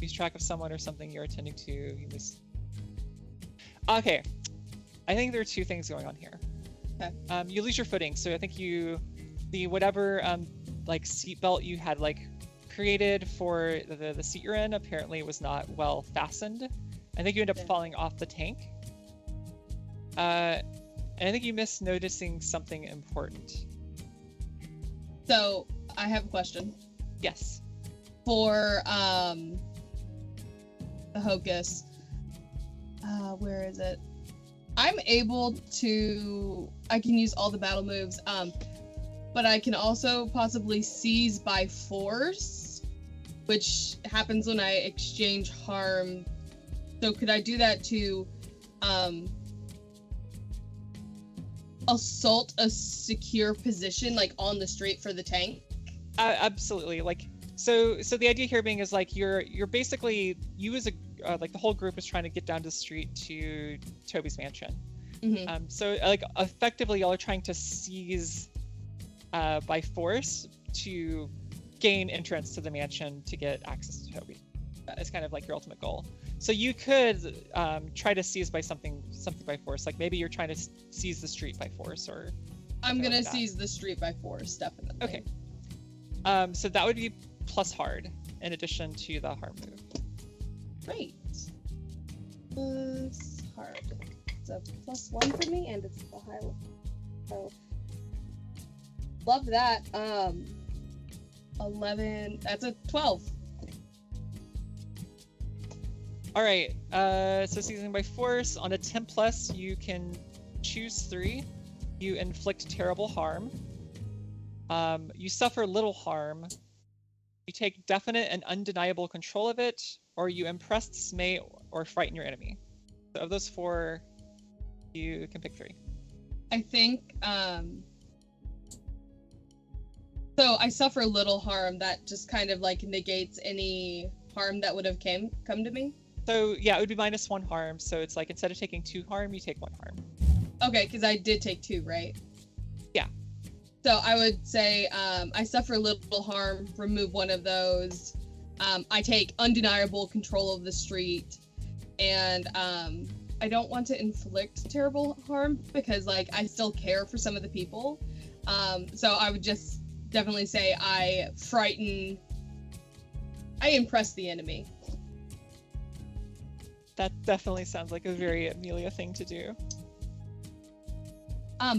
Lose track of someone or something you're attending to. You lose. Okay, I think there are 2 things going on here. Okay. You lose your footing, so I think the whatever like seat belt you had like created for the seat you're in apparently was not well fastened. I think you end up falling off the tank. And I think you missed noticing something important. So, I have a question. Yes. For, the Hocus. Where is it? I'm able to... I can use all the battle moves, but I can also possibly seize by force which happens when I exchange harm. So could I do that to assault a secure position, like on the street for the tank? Absolutely. Like, so the idea here being is like you're basically, you as a like the whole group is trying to get down to the street to Toby's mansion. Mm-hmm. So like effectively y'all are trying to seize by force to gain entrance to the mansion to get access to Toby. That is kind of like your ultimate goal. So you could try to seize by something by force. Like maybe you're trying to seize the street by force, or I'm gonna like that. seize the street by force, definitely. Okay. So that would be plus hard in addition to the harm move. Great. Plus hard. It's a +1 for me, and it's the high one. So love that. 11. That's a 12. All right. So seizing by force on a 10+, you can choose 3. You inflict terrible harm. You suffer little harm. You take definite and undeniable control of it, or you impress, dismay, or frighten your enemy. So of those 4, you can pick 3. I think. So I suffer little harm. That just kind of like negates any harm that would have come to me. So yeah, it would be -1 harm. So it's like instead of taking 2 harm, you take 1 harm. Okay, because I did take 2, right? Yeah. So I would say I suffer little harm, remove 1 of those. I take undeniable control of the street, and I don't want to inflict terrible harm because like I still care for some of the people. So I would just definitely say I impress the enemy. That definitely sounds like a very Amelia thing to do.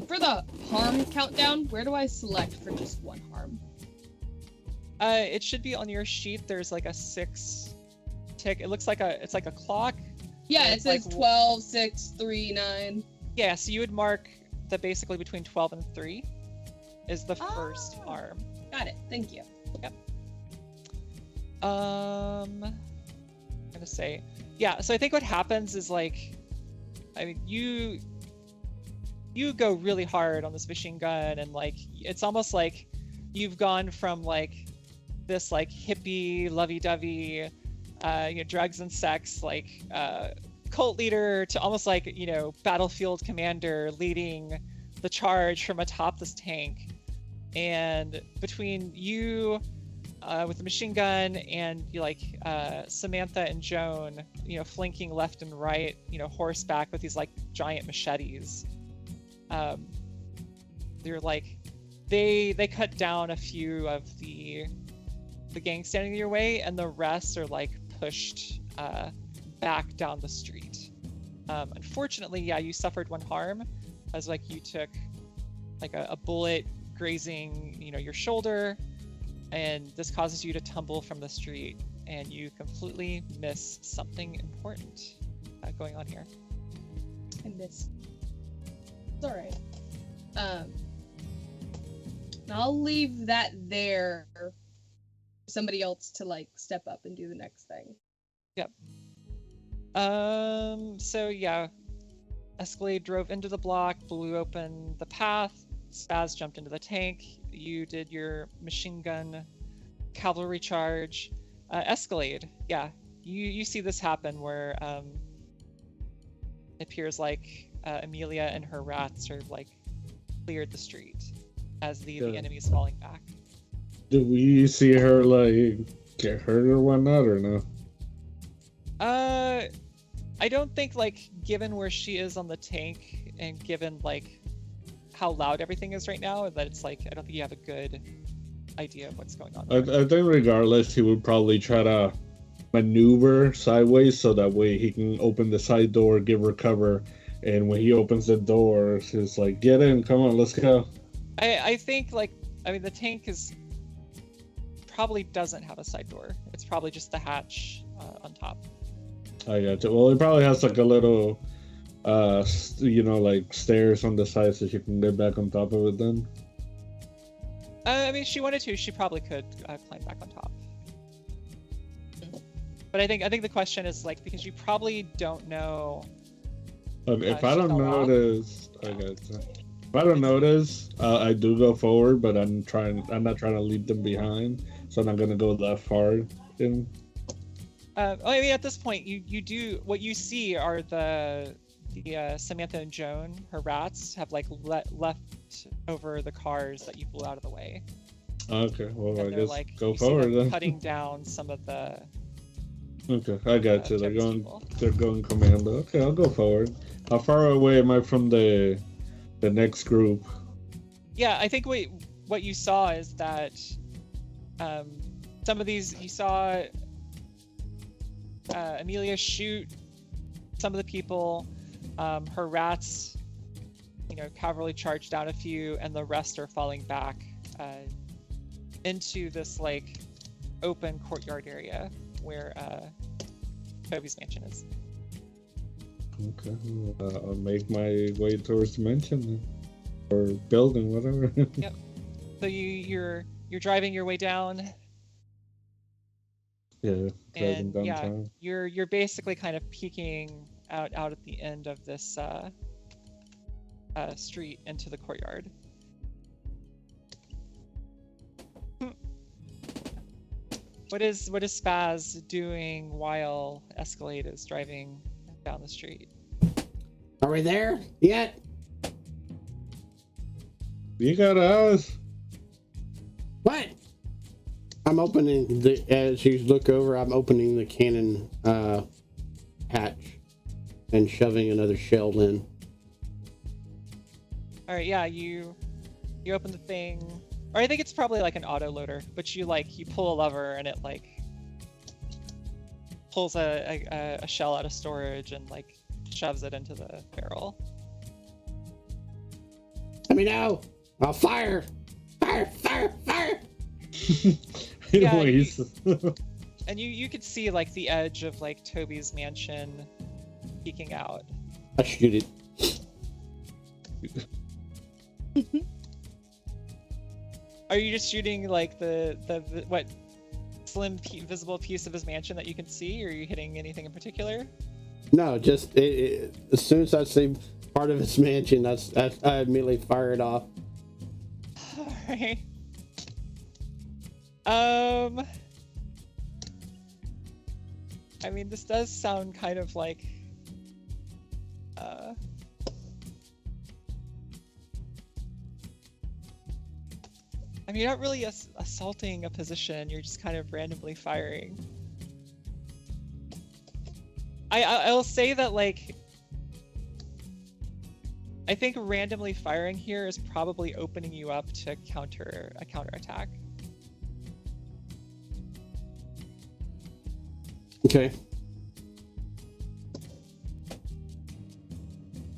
For the harm countdown, where do I select for just 1 harm? It should be on your sheet. There's like a 6 tick. It looks like it's like a clock. Yeah, it it's says like 12, 6, 3, 9. Yeah, so you would mark that basically between 12 and 3 is the first harm. Got it. Thank you. Yep. I'm gonna say, yeah. So I think what happens is like, I mean, you go really hard on this machine gun, and like it's almost like you've gone from like this like hippie lovey-dovey drugs and sex like cult leader to almost like battlefield commander leading the charge from atop this tank. And between you with the machine gun and Samantha and Joan flanking left and right horseback with these like giant machetes, they're like they cut down a few of the gang standing in your way, and the rest are like pushed back down the street. Unfortunately, yeah, you suffered 1 harm as like you took like a bullet grazing your shoulder, and this causes you to tumble from the street, and you completely miss something important going on here. I missed. It's all right. I'll leave that there for somebody else to like step up and do the next thing. Yep. So yeah, Escalade drove into the block, blew open the path. Spaz jumped into the tank. You did your machine gun cavalry charge. Escalade, yeah, you see this happen where it appears like Amelia and her rats are like cleared the street as the enemy is falling back. Did we see her like get hurt or whatnot, or no? I don't think, like, given where she is on the tank and given like how loud everything is right now, that it's like I don't think you have a good idea of what's going on. I think regardless, he would probably try to maneuver sideways so that way he can open the side door, give her cover, and when he opens the door, it's like, get in, come on, let's go. I think the tank probably doesn't have a side door. It's probably just the hatch on top. I gotcha. Well, it probably has like a little like stairs on the side so she can get back on top of it then. I mean, if she wanted to, she probably could climb back on top. But I think the question is like because you probably don't know. Okay, if I Shit don't fell off. notice, okay. If I don't notice, I do go forward, but I'm not trying to leave them behind, so I'm not gonna go that far in. I mean, at this point, you do what you see are the Samantha and Joan, her rats, have like left over the cars that you blew out of the way. Okay, well, And I they're guess like go you see forward them then. cutting down some of the. Okay, I got you. Toby's people. They're going commando. Okay, I'll go forward. How far away am I from the next group? Yeah, I think what you saw is that some of these you saw Amelia shoot some of the people. Her rats, cavalry charged down a few, and the rest are falling back into this like open courtyard area where Toby's mansion is. Okay, I'll make my way towards the mansion then. Or building, whatever. Yep. So you're driving your way down. Yeah, driving And downtown. yeah, you're basically kind of peeking out at the end of this street into the courtyard. What is Spaz doing while Escalade is driving down the street? Are we there yet? You got us. What? I'm opening as you look over, I'm opening the cannon hatch and shoving another shell in. All right, yeah, you open the thing, or I think it's probably like an auto loader, but you pull a lever and it like pulls a shell out of storage and like shoves it into the barrel. Let me know. I'll fire. Fire. Yeah, Anyways. And you could see like the edge of like Toby's mansion peeking out. I shoot it. Are you just shooting like the what slim visible piece of his mansion that you can see, or are you hitting anything in particular? No, just as soon as I see part of his mansion, I immediately fire it off. All right. I mean, this does sound kind of like I mean, you're not really assaulting a position, you're just kind of randomly firing. I'll say that, like, I think randomly firing here is probably opening you up to a counterattack. Okay.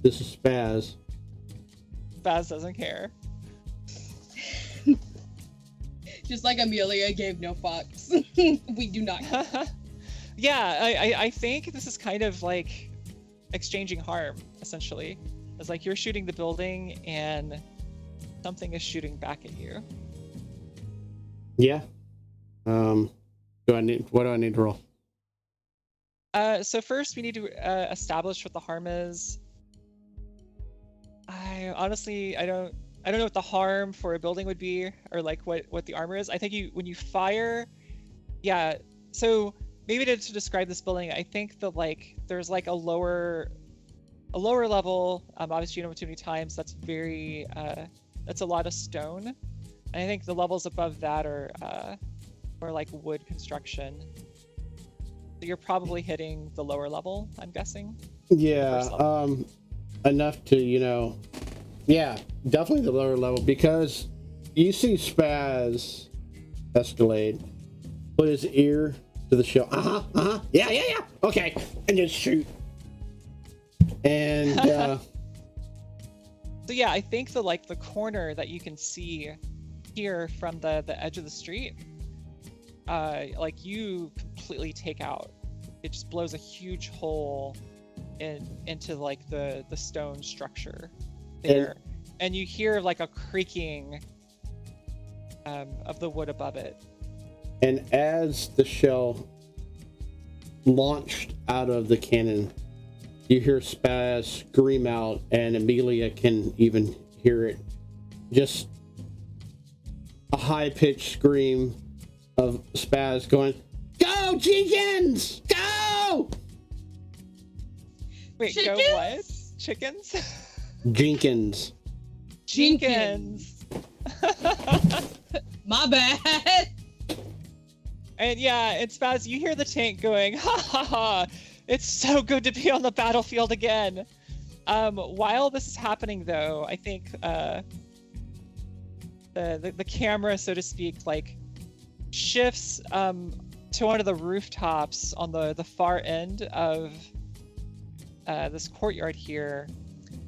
This is Spaz. Baz doesn't care. Just like Amelia gave no fucks. We do not. Yeah, I think this is kind of like exchanging harm, essentially. It's like you're shooting the building and something is shooting back at you. Yeah. What do I need to roll? So first we need to establish what the harm is. I honestly don't know what the harm for a building would be, or like what the armor is. I think when you fire, yeah. So maybe to describe this building, I think that like there's like a lower level. Obviously, you know, too many times. That's that's a lot of stone. And I think the levels above that are more like wood construction. So you're probably hitting the lower level, I'm guessing. Yeah. Enough to, yeah, definitely the lower level, because you see Spaz Escalade put his ear to the shell. Yeah. Okay, and just shoot. And So yeah, I think the corner that you can see here from the edge of the street, like you completely take out. It just blows a huge hole into like the stone structure there, and you hear like a creaking of the wood above it. And as the shell launched out of the cannon. You hear Spaz scream out, and Amelia can even hear it. Just a high-pitched scream of Spaz going, "Go, Jenkins! Go!" Wait, Chickens? go what? Chickens? Jenkins. Jenkins. My bad. And yeah, and Spaz, you hear the tank going, "Ha ha ha! It's so good to be on the battlefield again." While this is happening, though, I think the camera, so to speak, like shifts to one of the rooftops on the far end of this courtyard here,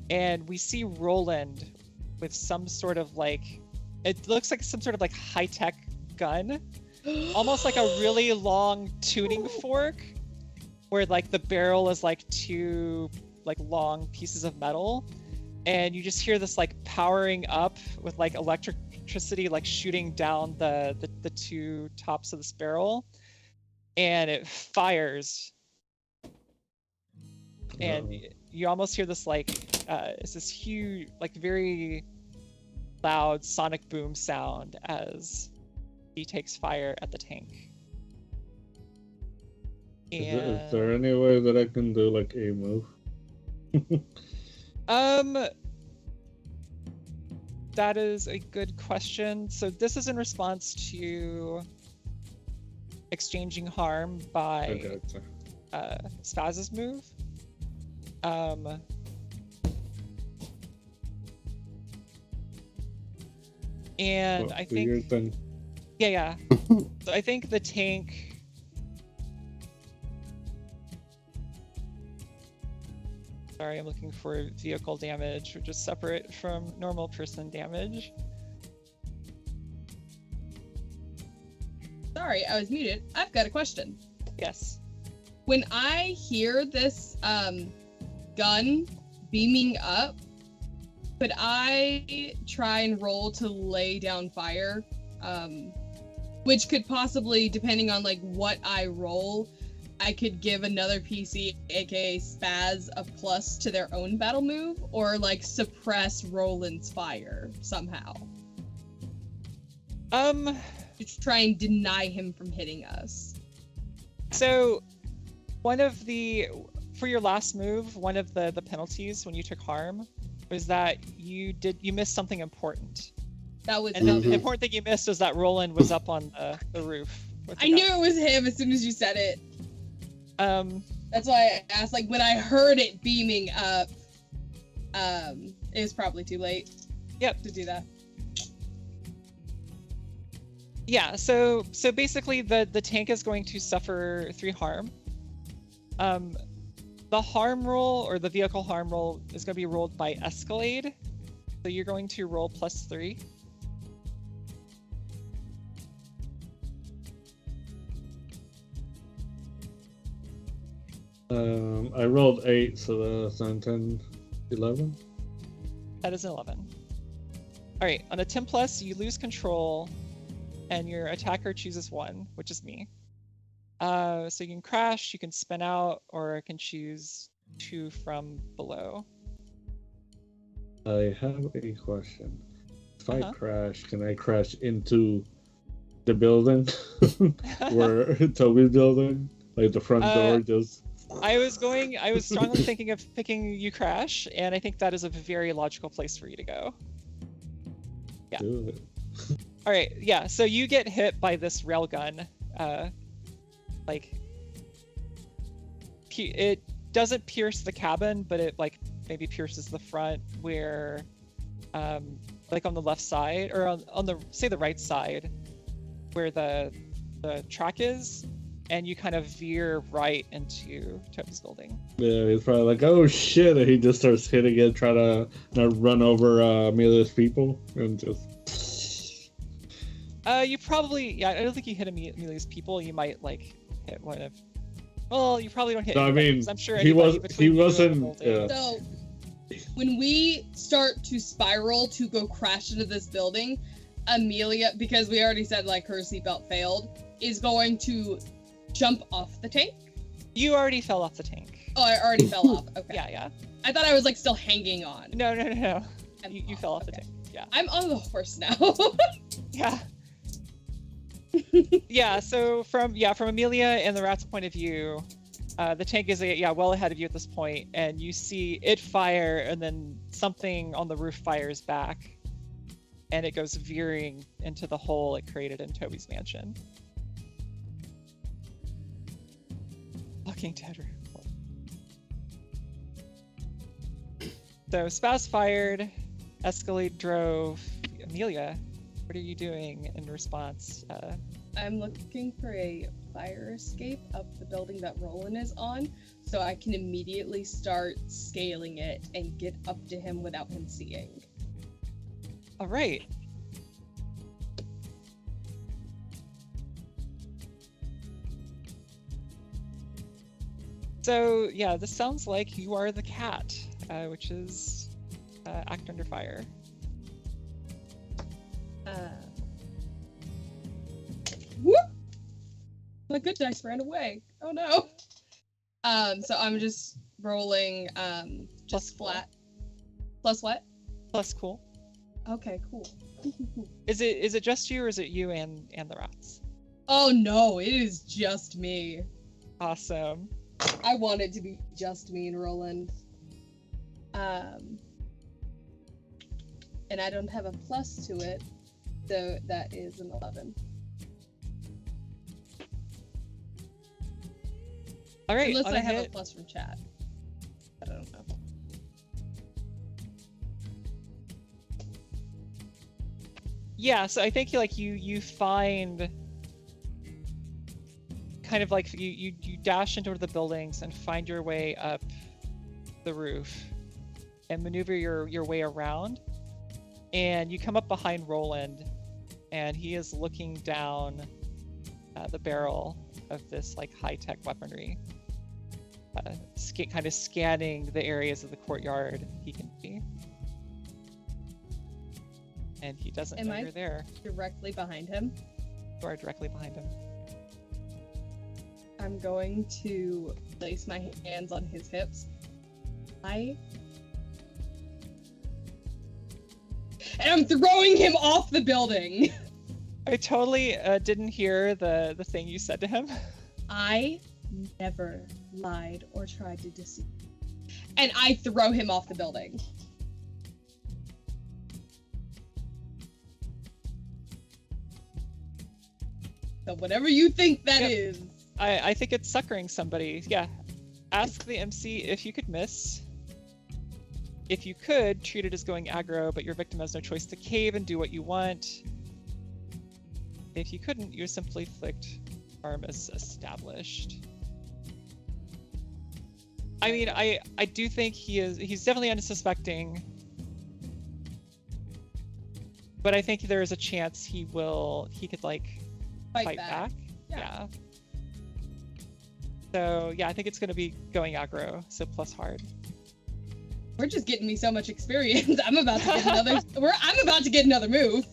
and we see Roland with some sort of like, it looks like some sort of like high-tech gun, almost like a really long tuning fork, where like the barrel is like two like long pieces of metal, and you just hear this like powering up with like electricity like shooting down the two tops of this barrel, and it fires, and you almost hear this like it's this huge like very loud sonic boom sound as he takes fire at the tank. Is there any way that I can do like a move? That is a good question. So this is in response to exchanging harm by Spaz's move. And Well, I do your think thing. yeah. So I think the tank. Sorry, I'm looking for vehicle damage, which is separate from normal person damage. Sorry, I was muted. I've got a question. Yes. When I hear this gun beaming up, could I try and roll to lay down fire? Which could possibly, depending on like what I roll, I could give another PC, aka Spaz, a plus to their own battle move, or like suppress Roland's fire somehow. To try and deny him from hitting us. So one of for your last move, one of the penalties when you took harm was that you missed something important. That was And the important thing you missed was that Roland was up on the roof. I knew it was him as soon as you said it. That's why I asked, like, when I heard it beaming up, it was probably too late. Yep. To do that. Yeah, so basically the tank is going to suffer 3 harm. The harm roll, or the vehicle harm roll, is going to be rolled by Escalade. So you're going to roll +3. I rolled 8, so that's 9, 10, 11. That is an 11. Alright, on a 10+, you lose control, and your attacker chooses 1, which is me. So you can crash, you can spin out, or I can choose 2 from below. I have a question. If I crash, can I crash into the building? Where Toby's building? Like the front door just... I was strongly thinking of picking you crash, and I think that is a very logical place for you to go. Yeah. Do it. All right, yeah, so you get hit by this railgun. Like, it doesn't pierce the cabin, but it like maybe pierces the front where, like on the left side, or on the, say the right side, where the track is, and you kind of veer right into Toby's building. Yeah, he's probably like, oh shit, and he just starts hitting it, trying to run over Amelia's people, and just... You probably, yeah, I don't think you hit Amelia's people. You might like hit one of, well, you probably don't hit. No, I mean, I'm sure he wasn't. Yeah. So, when we start to spiral to go crash into this building, Amelia, because we already said like her seatbelt failed, is going to jump off the tank You already fell off the tank. Oh, I already fell off. Okay. Yeah. I thought I was like still hanging on. No. I'm You off, fell off the okay. tank. Yeah. I'm on the horse now. Yeah. Yeah. So from Amelia and the rat's point of view, the tank is well ahead of you at this point, and you see it fire, and then something on the roof fires back, and it goes veering into the hole it created in Toby's mansion. Fucking Tedder. So Spaz fired, Escalade drove. Amelia, what are you doing in response? I'm looking for a fire escape up the building that Roland is on, so I can immediately start scaling it and get up to him without him seeing. All right. So yeah, this sounds like you are the cat, which is act under fire. Whoop! My good dice ran away. Oh no. So I'm just rolling just Plus flat. Plus what? Plus cool. Okay, cool. Is it just you, or is it you and the rats? Oh no, it is just me. Awesome. I want it to be just me and Roland. And I don't have a plus to it, so that is an 11. All right. Unless on I a have hit, a plus from chat. I don't know. yeah. So I think you find kind of like you dash into the buildings and find your way up the roof and maneuver your way around, and you come up behind Roland, and he is looking down the barrel of this like high-tech weaponry, kind of scanning the areas of the courtyard he can see, and he doesn't know you're there. Directly behind him. You are directly behind him. I'm going to place my hands on his hips. And I'm throwing him off the building. I totally didn't hear the thing you said to him. I never lied or tried to deceive. And I throw him off the building. So whatever you think that is. I think it's suckering somebody. Yeah. Ask the MC if you could miss. If you could, treat it as going aggro, but your victim has no choice to cave and do what you want. If you couldn't, you simply flicked harm as established. I mean, I do think he's definitely unsuspecting, but I think there is a chance he could like fight back. Yeah. So yeah, I think it's gonna be going aggro, so plus hard. We're just getting me so much experience. I'm about to get another move.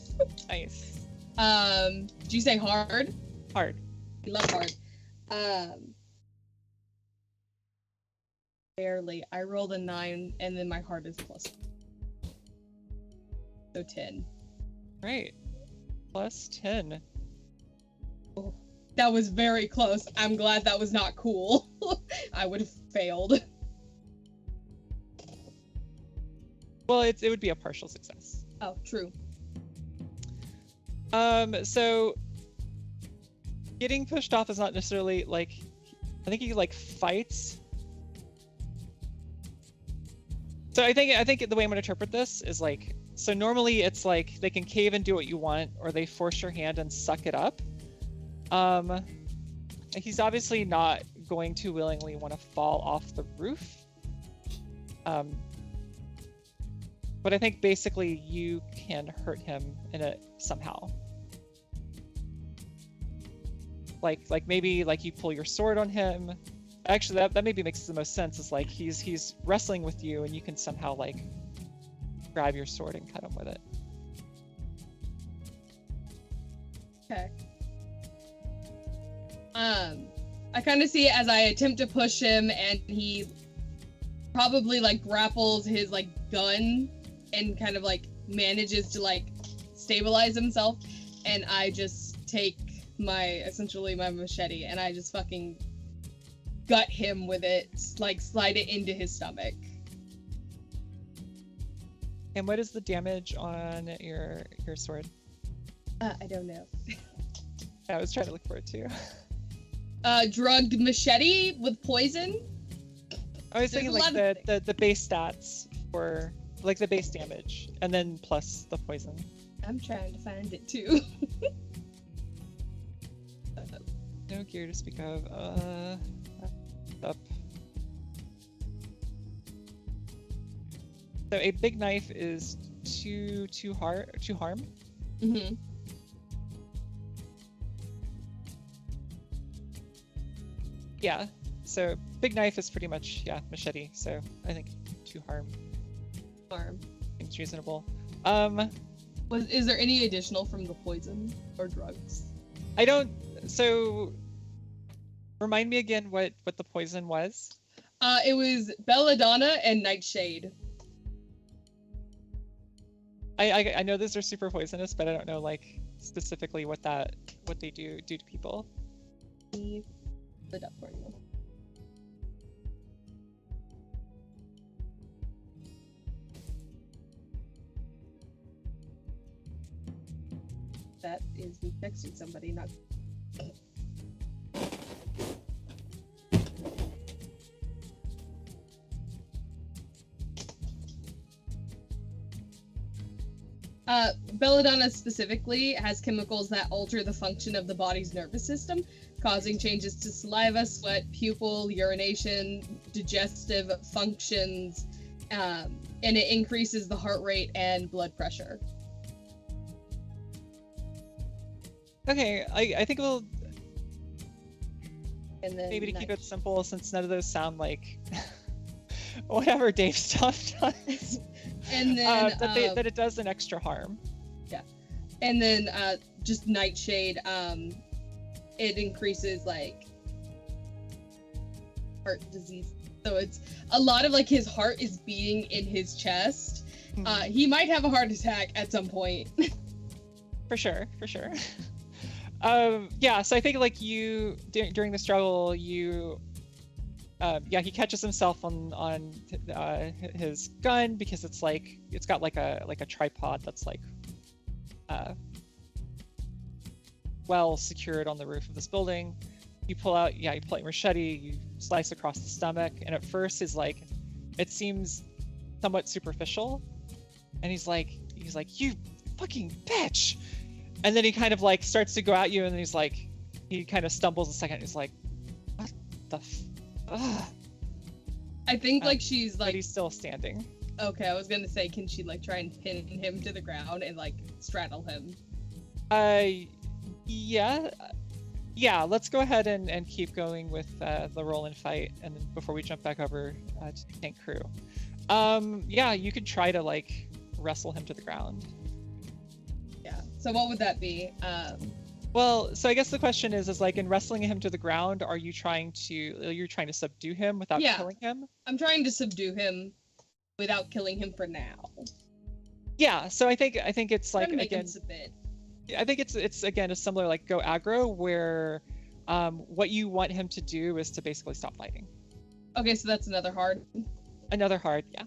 Nice. Did you say hard? Hard. I love hard. Barely. I rolled a 9, and then my hard is plus. So 10. Right. Plus 10. Oh, that was very close. I'm glad that was not cool. I would have failed. Well, it would be a partial success. Oh, true. So getting pushed off is not necessarily like, I think he like fights. So I think the way I'm gonna interpret this is like, so normally it's like they can cave and do what you want, or they force your hand and suck it up. He's obviously not going to willingly want to fall off the roof. But I think basically you can hurt him in it somehow. Like maybe like you pull your sword on him. Actually, that maybe makes the most sense. Is like he's wrestling with you, and you can somehow like grab your sword and cut him with it. Okay. I kind of see it as I attempt to push him, and he probably like grapples his like gun and kind of like manages to like stabilize himself, and I just take my machete and I just fucking gut him with it, like slide it into his stomach. And what is the damage on your sword? I don't know. I was trying to look for it too. Drugged machete with poison. I was There's thinking a like lot of the base stats for like the base damage, and then plus the poison. I'm trying to find it too. No gear to speak of. Up. So a big knife is two harm. Mm-hmm. Yeah. So big knife is pretty much machete. So I think 2 harm Harm. seems reasonable. Is there any additional from the poison or drugs? I don't. So remind me again what the poison was. It was belladonna and nightshade. I know those are super poisonous, but I don't know like specifically what they do to people. Let me put it up for you. That is me texting somebody, not. Belladonna specifically has chemicals that alter the function of the body's nervous system, causing changes to saliva, sweat, pupil, urination, digestive functions, and it increases the heart rate and blood pressure. Okay, I think we'll And then maybe to keep it simple, since none of those sound like whatever Dave stuff does. And then that it does an extra harm. Yeah, and then just nightshade. It increases like heart disease. So it's a lot of like his heart is beating in his chest. He might have a heart attack at some point. For sure. Yeah, so I think like you during the struggle, he catches himself on his gun because it's got like a tripod that's like well secured on the roof of this building. You pull out your machete, you slice across the stomach, and at first it seems somewhat superficial, and he's like, you fucking bitch. And then he kind of like starts to go at you, and then he kind of stumbles a second. He's like, what the I think like she's like. But he's still standing. Okay, I was gonna say, can she like try and pin him to the ground and like straddle him? Yeah. Let's go ahead and keep going with the roll and fight, and then before we jump back over to the tank crew. You could try to like wrestle him to the ground. Yeah. So what would that be? Well, so I guess the question is like in wrestling him to the ground, you're trying to subdue him without killing him? I'm trying to subdue him without killing him for now. Yeah, so I think it's like again submit. I think it's again a similar like go aggro where what you want him to do is to basically stop fighting. Okay, so that's another hard. Another hard, yeah.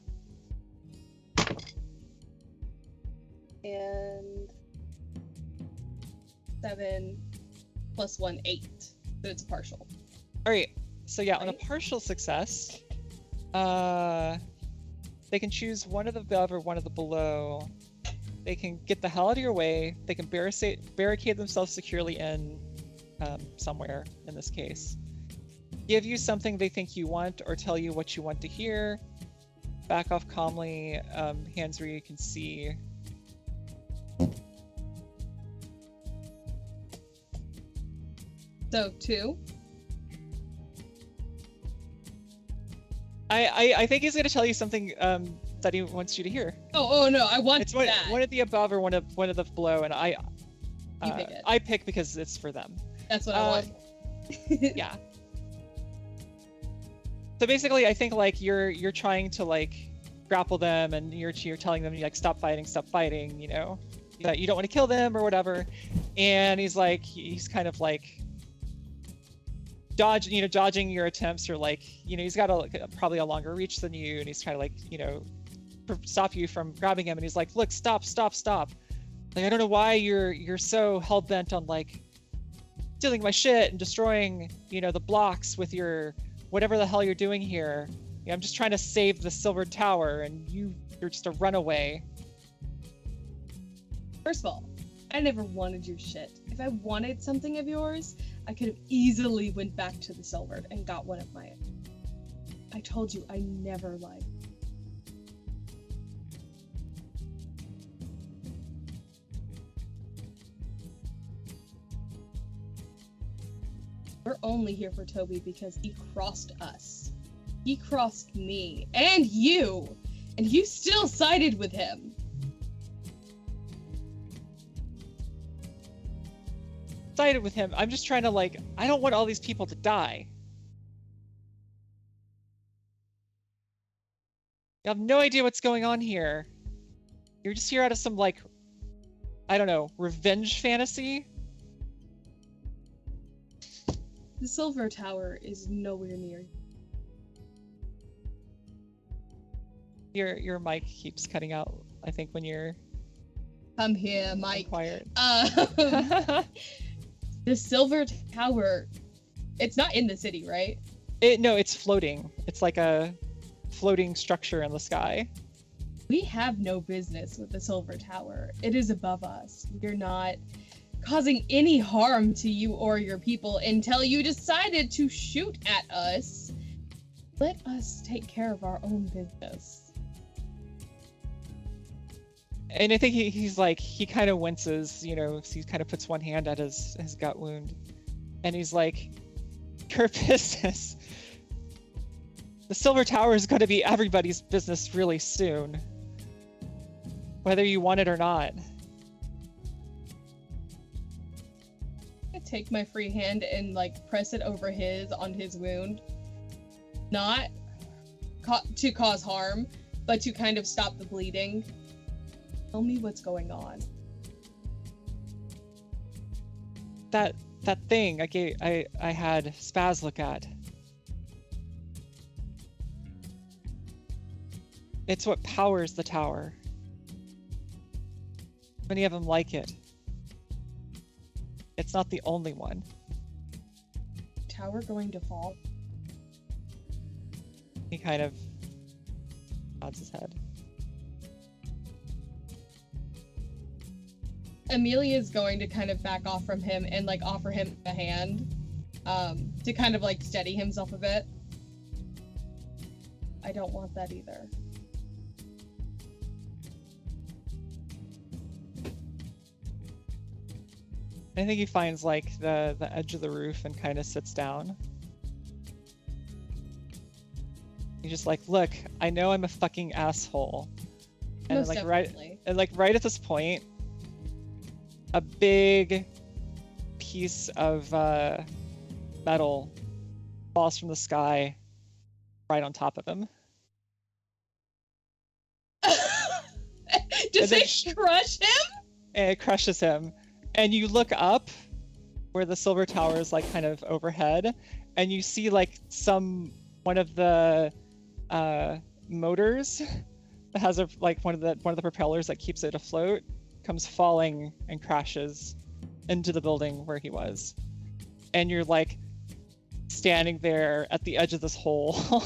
And 7 + 1, 8. So it's a partial. All right. So yeah, on a partial success, they can choose one of the above or one of the below. They can get the hell out of your way. They can barricade themselves securely in somewhere, in this case. Give you something they think you want or tell you what you want to hear. Back off calmly, hands where you can see. So 2. I think he's gonna tell you something that he wants you to hear. Oh no, I want It's that. one of the above or one of the below, and You pick it. I pick because it's for them. That's what I want. Yeah. So basically, I think like you're trying to like grapple them, and you're telling them like stop fighting, you know, that you don't want to kill them or whatever. And he's kind of like dodging your attempts, or like, you know, he's got probably a longer reach than you, and he's trying to like, you know, stop you from grabbing him. And he's like, look, stop. Like, I don't know why you're so hell bent on like stealing my shit and destroying, you know, the blocks with your whatever the hell you're doing here. You know, I'm just trying to save the Silver Tower, and you're just a runaway. First of all, I never wanted your shit. If I wanted something of yours, I could have easily went back to the Silver and got one of my own. I told you I never lied. We're only here for Toby because he crossed us. He crossed me and you still sided with him. Sided with him. I'm just trying to like, I don't want all these people to die. You have no idea what's going on here. You're just here out of some like, I don't know, revenge fantasy. The Silver Tower is nowhere near. Your mic keeps cutting out, I think, when you're Come here, Mike. quiet. The Silver Tower, it's not in the city, right? No, it's floating. It's like a floating structure in the sky. We have no business with the Silver Tower. It is above us. We're not causing any harm to you or your people until you decided to shoot at us. Let us take care of our own business. And I think he's like, he kind of winces, you know, he kind of puts one hand at his gut wound. And he's like, your business. The Silver Tower is going to be everybody's business really soon. Whether you want it or not. I take my free hand and like press it over on his wound. Not to cause harm, but to kind of stop the bleeding. Tell me what's going on. That thing I had Spaz look at. It's what powers the tower. Many of them like it. It's not the only one. Tower going to fall? He kind of nods his head. Amelia's going to kind of back off from him and like offer him a hand to kind of like steady himself a bit. I don't want that either. I think he finds like the edge of the roof and kind of sits down. He's just like, look, I know I'm a fucking asshole. And Most like definitely. right at this point, a big piece of metal falls from the sky right on top of him. Does And it crush him? And it crushes him. And you look up where the Silver Tower is like kind of overhead, and you see like one of the motors that has one of the propellers that keeps it afloat comes falling and crashes into the building where he was. And you're like standing there at the edge of this hole.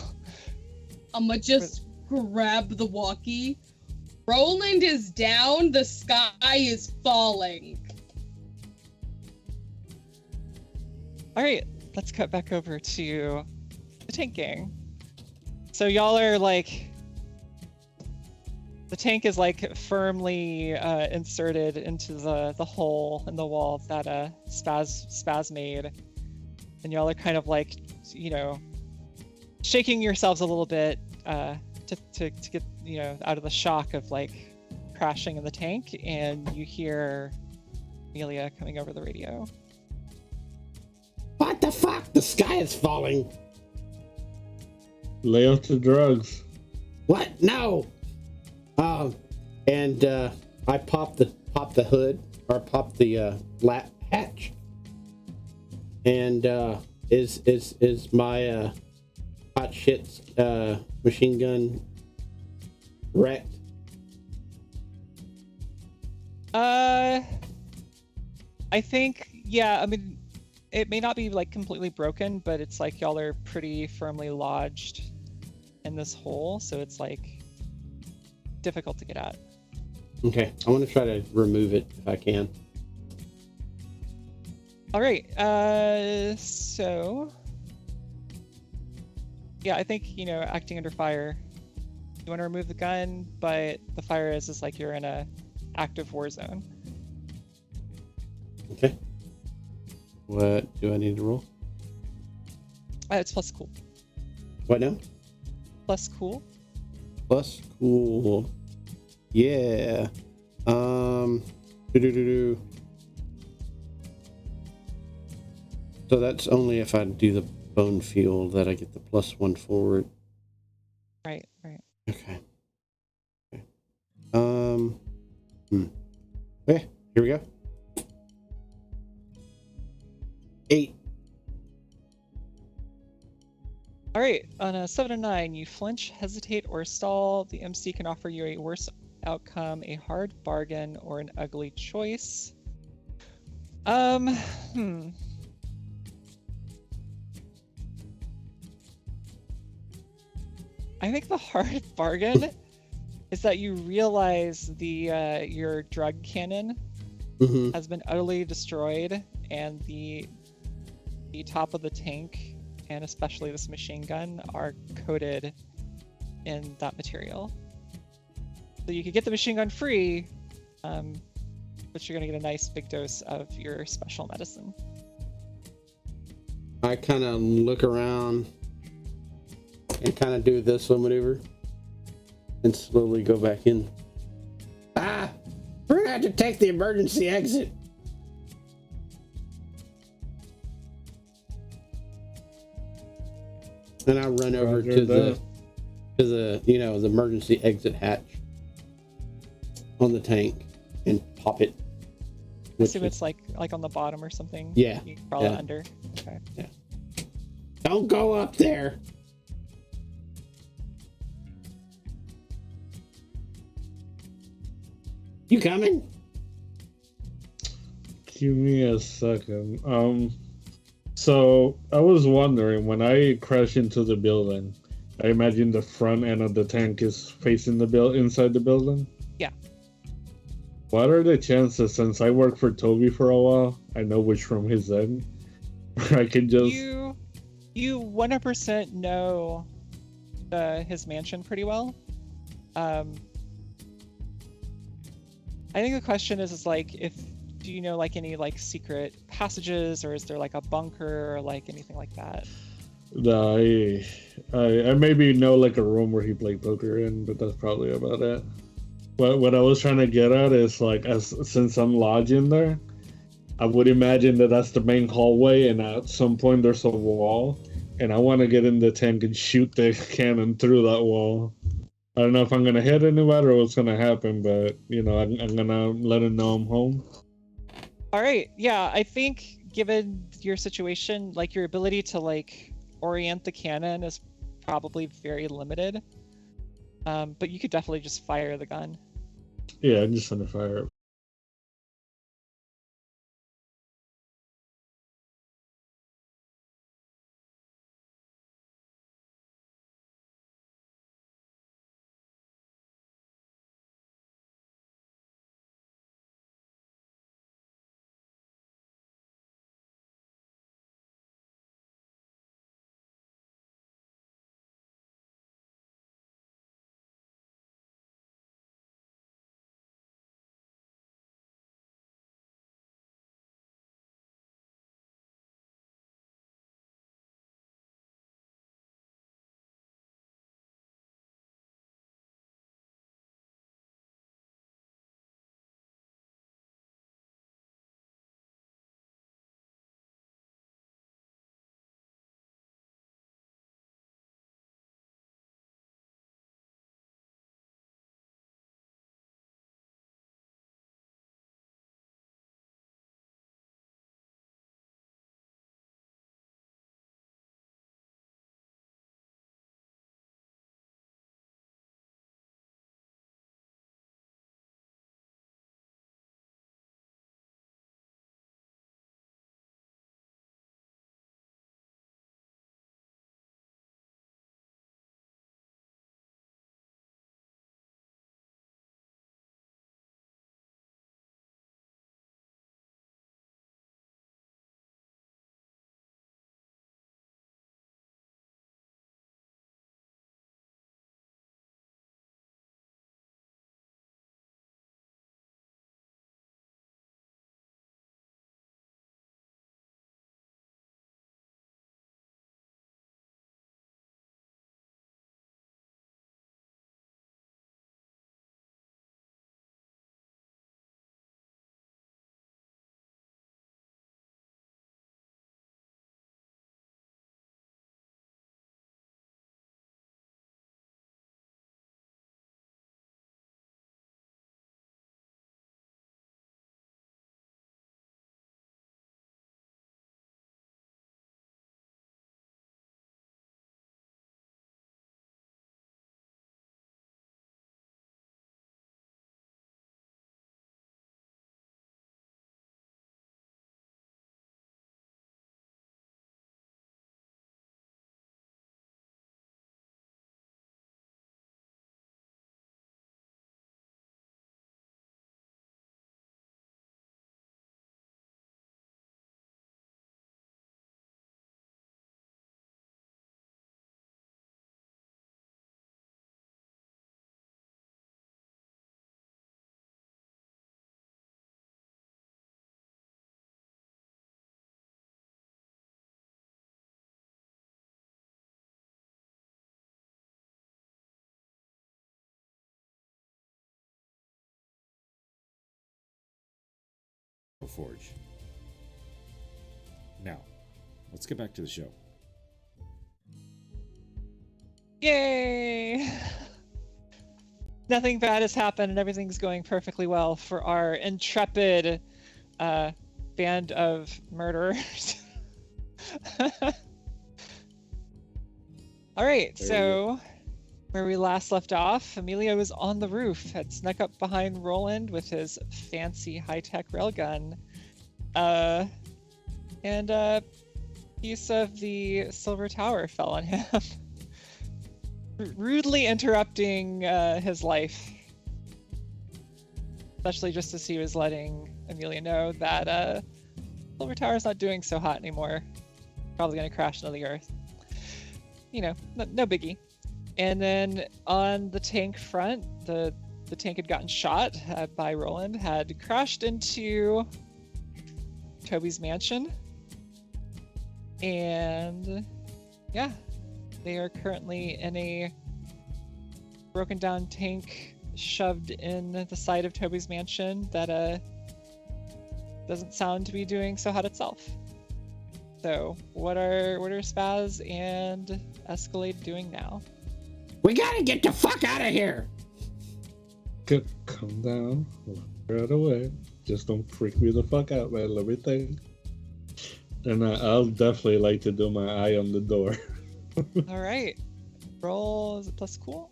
I'ma just grab the walkie. Roland is down, the sky is falling. All right, let's cut back over to the tank gang. So y'all are like, the tank is like firmly inserted into the hole in the wall that Spaz made, and y'all are kind of like, you know, shaking yourselves a little bit to get, you know, out of the shock of like crashing in the tank, and you hear Amelia coming over the radio. What the fuck? The sky is falling. Lay off the drugs. What? No. And I pop the hood, or pop the hatch. And is my hot shit's machine gun wrecked? I think, yeah, I mean, it may not be like completely broken, but it's like y'all are pretty firmly lodged in this hole, so it's like difficult to get at. Okay, I want to try to remove it if I can. All right, so yeah, I think, you know, acting under fire, you want to remove the gun, but the fire is like you're in a active war zone. Okay. What do I need to roll? It's plus cool. What now? Plus cool. Plus cool. Yeah. Do. So that's only if I do the bone fuel that I get the +1 forward. Right. Okay. Okay, here we go. 8. All right, on a 7 and 9, you flinch, hesitate, or stall. The MC can offer you a worse outcome, a hard bargain, or an ugly choice. I think the hard bargain is that you realize the your drug cannon has been utterly destroyed, and the top of the tank, and especially this machine gun, are coated in that material. So you could get the machine gun free, but you're gonna get a nice big dose of your special medicine. I kind of look around and kind of do this little maneuver and slowly go back in. We're gonna have to take the emergency exit. And I run over to the the emergency exit hatch on the tank and pop it. I assume it's like on the bottom or something. Yeah. You can crawl it under. Okay. Yeah. Don't go up there. You coming? Give me a second. So I was wondering, when I crash into the building, I imagine the front end of the tank is facing the inside the building? Yeah. What are the chances, since I worked for Toby for a while, I know which room he's in, I can just... You 100% know his mansion pretty well. I think the question is like, do you know like any like secret passages, or is there like a bunker or like anything like that? I maybe know like a room where he played poker in, but that's probably about it. What I was trying to get at is like, since I'm lodging there, I would imagine that that's the main hallway, and at some point there's a wall, and I want to get in the tank and shoot the cannon through that wall. I don't know if I'm gonna hit anybody or what's gonna happen, but I'm gonna let him know I'm home. All right, yeah, I think given your situation, like your ability to like orient the cannon is probably very limited. But you could definitely just fire the gun. Yeah, I'm just gonna fire it. Forge. Now, let's get back to the show. Yay! Nothing bad has happened and everything's going perfectly well for our intrepid band of murderers. All right, so where we last left off, Emilio was on the roof, had snuck up behind Roland with his fancy high-tech railgun, and a piece of the silver tower fell on him, rudely interrupting his life, especially just as he was letting Amelia know that silver tower's not doing so hot anymore, probably going to crash into the earth. You know, no biggie. And then on the tank front, the tank had gotten shot by Roland, had crashed into Toby's mansion. And yeah, they are currently in a broken down tank shoved in the side of Toby's mansion that doesn't sound to be doing so hot itself. So what are Spaz and Escalade doing now? We gotta get the fuck out of here. Good, calm down. Right away. Just don't freak me the fuck out, man. Let me think. And I'll definitely like to do my eye on the door. All right. Roll, is it plus cool?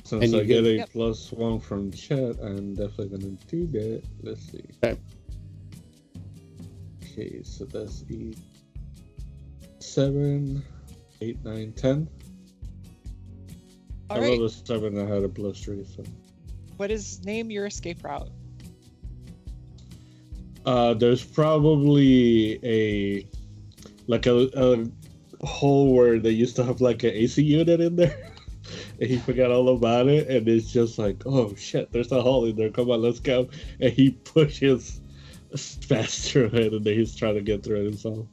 Since And you I get a Yep. +1 from chat, I'm definitely gonna do that. Let's see. Okay, so that's 7, 8, 9, 10. All I right. rolled a 7. I had a +3. So What is name your escape route? there's probably a hole where they used to have like an AC unit in there. And he forgot all about it, and it's just like, oh shit, there's a hole in there. Come on, let's go. And he pushes Spaz through it, and then he's trying to get through it himself.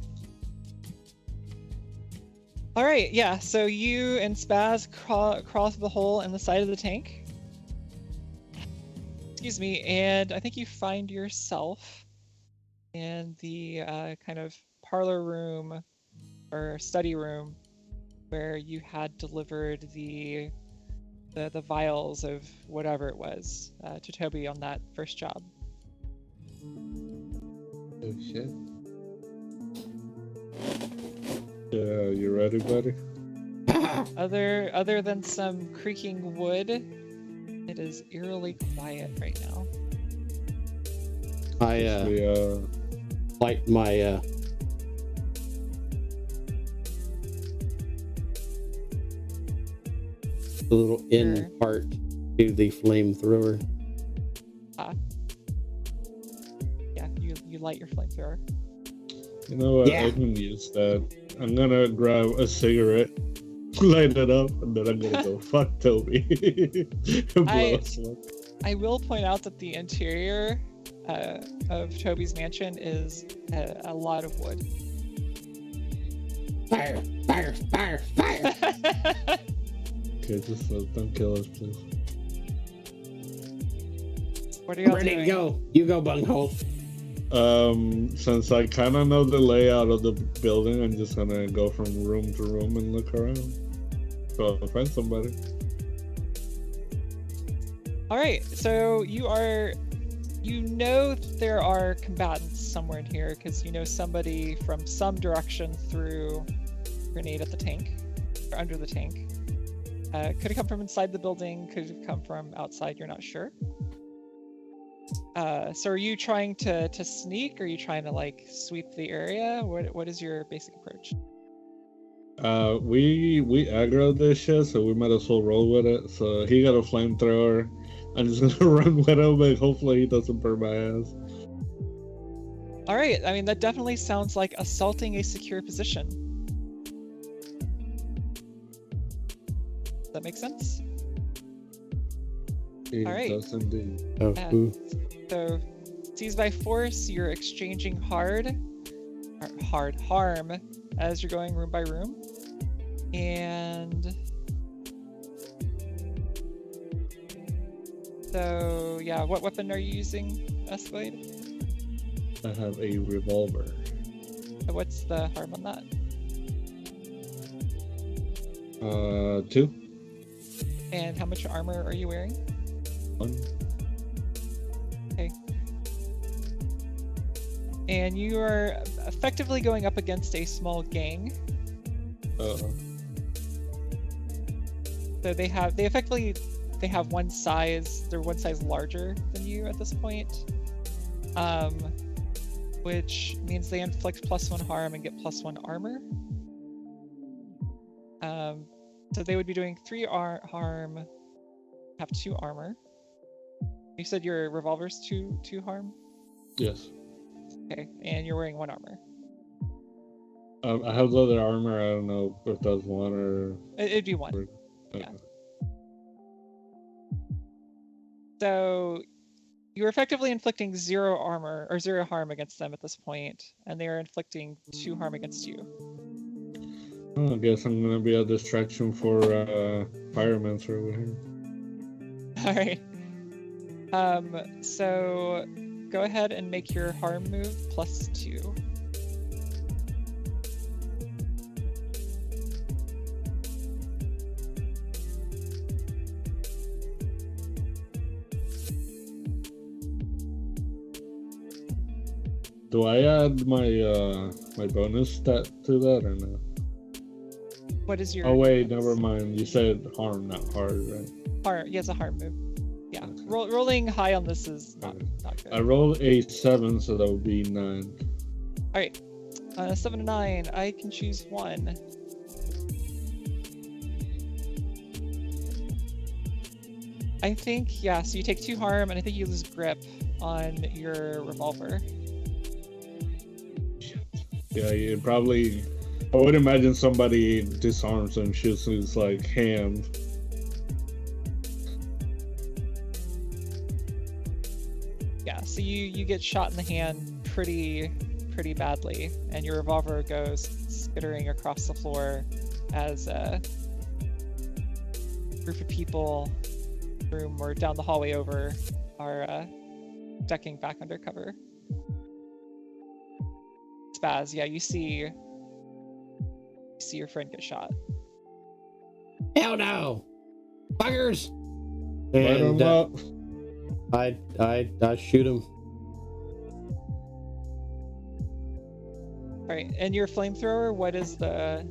All right, yeah. So you and Spaz crawl through the hole in the side of the tank. Excuse me, and I think you find yourself in the kind of parlor room or study room where you had delivered the vials of whatever it was to Toby on that first job. Oh shit. Yeah, you ready, buddy? Other than some creaking wood, it is eerily quiet right now. I light my the little end Sure. part to the flamethrower. Yeah, you light your flamethrower. You know what? Yeah. I can use that. I'm gonna grab a cigarette, light it up, and then I'm gonna go fuck Toby. Blow a smoke. I will point out that the interior of Toby's mansion is a lot of wood. Fire! Fire! Fire! Fire! Okay, just don't kill us, please. What are y'all Ready doing? to go. You go, bunghole. Since I kind of know the layout of the building, I'm just gonna go from room to room and look around. So I'll find somebody. All right, so you know there are combatants somewhere in here because you know somebody from some direction threw a grenade at the tank, or under the tank. Could have come from inside the building, could have come from outside, you're not sure. So are you trying to sneak, or are you trying to like sweep the area? What is your basic approach? We aggroed this shit, so we might as well roll with it. So he got a flamethrower. I'm just gonna run with him, and hopefully he doesn't burn my ass. All right, I mean, that definitely sounds like assaulting a secure position. Does that make sense? It All right. does indeed. Oh, Yeah. ooh. So, seized by force, you're exchanging harm as you're going room by room. And So yeah, what weapon are you using, Escalade? I have a revolver. What's the harm on that? 2. And how much armor are you wearing? 1. Okay. And you are effectively going up against a small gang. So they have one size. They're one size larger than you at this point, which means they inflict +1 harm and get +1 armor. So they would be doing 3 harm, have 2 armor. You said your revolver's 2 harm? Yes. Okay, and you're wearing 1 armor. I have leather armor. I don't know if that's 1 or. It'd be 1. Okay. Yeah. So you're effectively inflicting 0 armor or 0 harm against them at this point, and they are inflicting 2 harm against you. Oh, I guess I'm gonna be a distraction for Pyromancer over here. All right. So go ahead and make your harm move +2. Do I add my my bonus stat to that or no? What is your? Oh wait, never mind. You said harm, not hard, right? Harm. Yes, a harm move. Yeah. Okay. Rolling high on this is not Okay. not good. I rolled a 7, so that would be 9. All right. 7 to 9. I can choose one. I think, yeah, so you take 2 harm, and I think you lose grip on your revolver. Yeah, you probably. I would imagine somebody disarms and shoots his like hand. Yeah, so you get shot in the hand pretty badly, and your revolver goes skittering across the floor as a group of people, room or down the hallway over, are ducking back under cover. Spaz, yeah, you see your friend get shot. Hell no, buggers! Light him And up. I shoot him. All right, and your flamethrower, what is the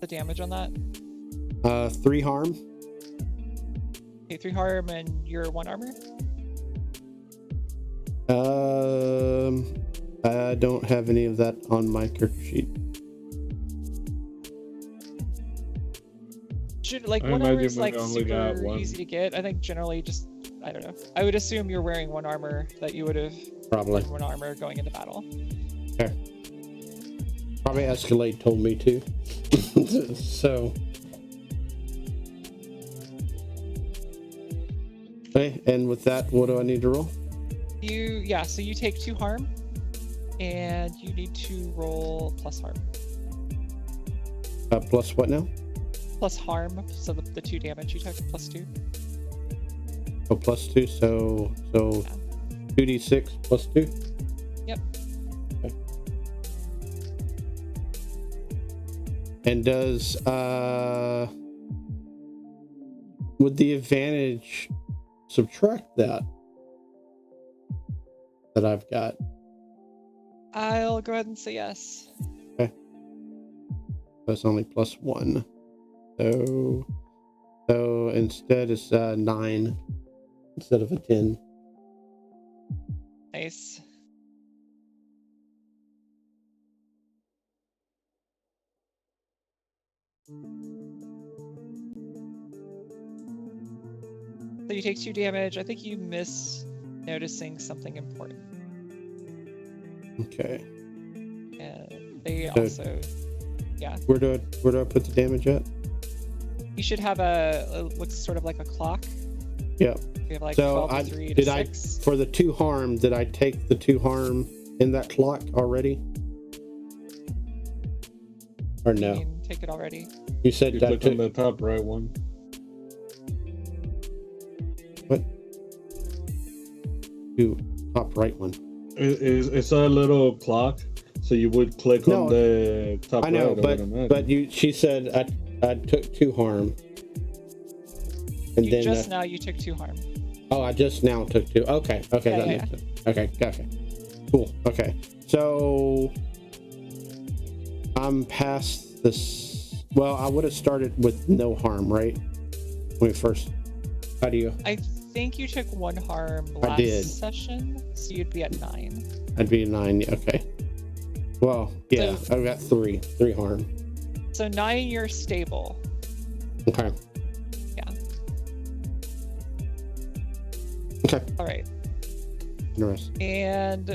damage on that? 3 harm. Okay, 3 harm and your 1 armor. I don't have any of that on my character sheet. Should like I 1 armor imagine is we like only got super 1. easy to get. I think generally just I don't know. I would assume you're wearing 1 armor that you would have Probably. 1 armor going into battle. Okay. Probably Escalade told me to. So. Okay, and with that, what do I need to roll? So you take 2 harm, and you need to roll plus harm. Plus what now? Plus harm, so the 2 damage you took, +2. Oh, plus 2, so 2d6 plus 2? Yep. Okay. And does, would the advantage subtract that I've got? I'll go ahead and say yes. Okay. That's only +1. So instead it's 9 instead of a 10. Nice. So you take 2 damage. I think you miss noticing something important. Okay. And they So- also, yeah. Where do I put the damage at? You should have it looks sort of like a clock. Yeah. You have like So 12 to 3 to 6. for the 2 harm, did I take the 2 harm in that clock already? Or You no? mean, take it already. You said You that click on the top right one. What? Ooh, top right one. It's a little clock, so you would click on the top I know, right. but she said I took 2 harm. And You then just now you took 2 harm. Oh, I just now took 2. Okay, that makes sense. Okay, gotcha. Cool. Okay, so I'm past this. Well, I would have started with no harm, right? When we first. How do you? I think you took 1 harm last session, so you'd be at 9. I'd be 9. Okay. Well, yeah, So, I've got 3 harm. So 9, you're stable. Okay. Yeah. Okay. All right. Interesting. And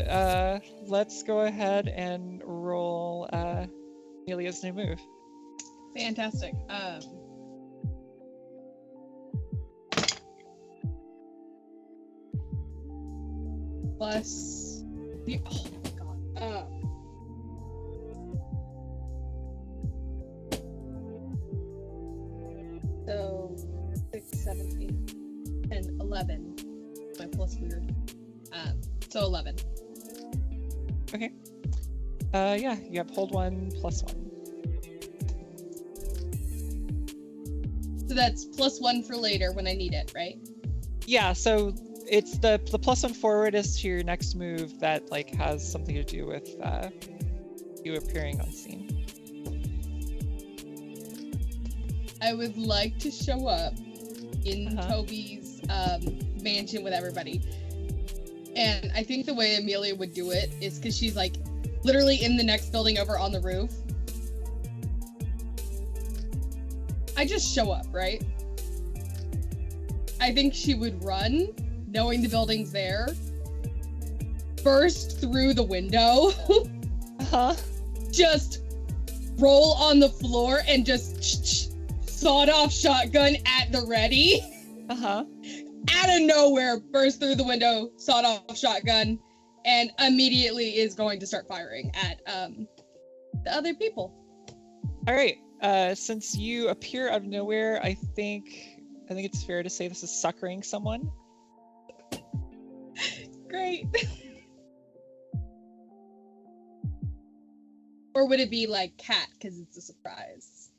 let's go ahead and roll Amelia's new move. Fantastic. Plus the oh my god. So 6, 7, 8, and 11. My plus weird. So 11. Okay. Yeah, you have hold 1 plus 1. So that's plus 1 for later when I need it, right? Yeah, so it's the plus 1 forward is to your next move that like has something to do with you appearing on scene. I would like to show up in Toby's mansion with everybody. And I think the way Amelia would do it is because she's like literally in the next building over on the roof. I just show up, right? I think she would run, knowing the building's there, burst through the window, just roll on the floor and just sawed-off shotgun at the ready. Out of nowhere, burst through the window, sawed-off shotgun, and immediately is going to start firing at the other people. All right. Since you appear out of nowhere, I think it's fair to say this is succoring someone. Great. Or would it be like Cat because it's a surprise?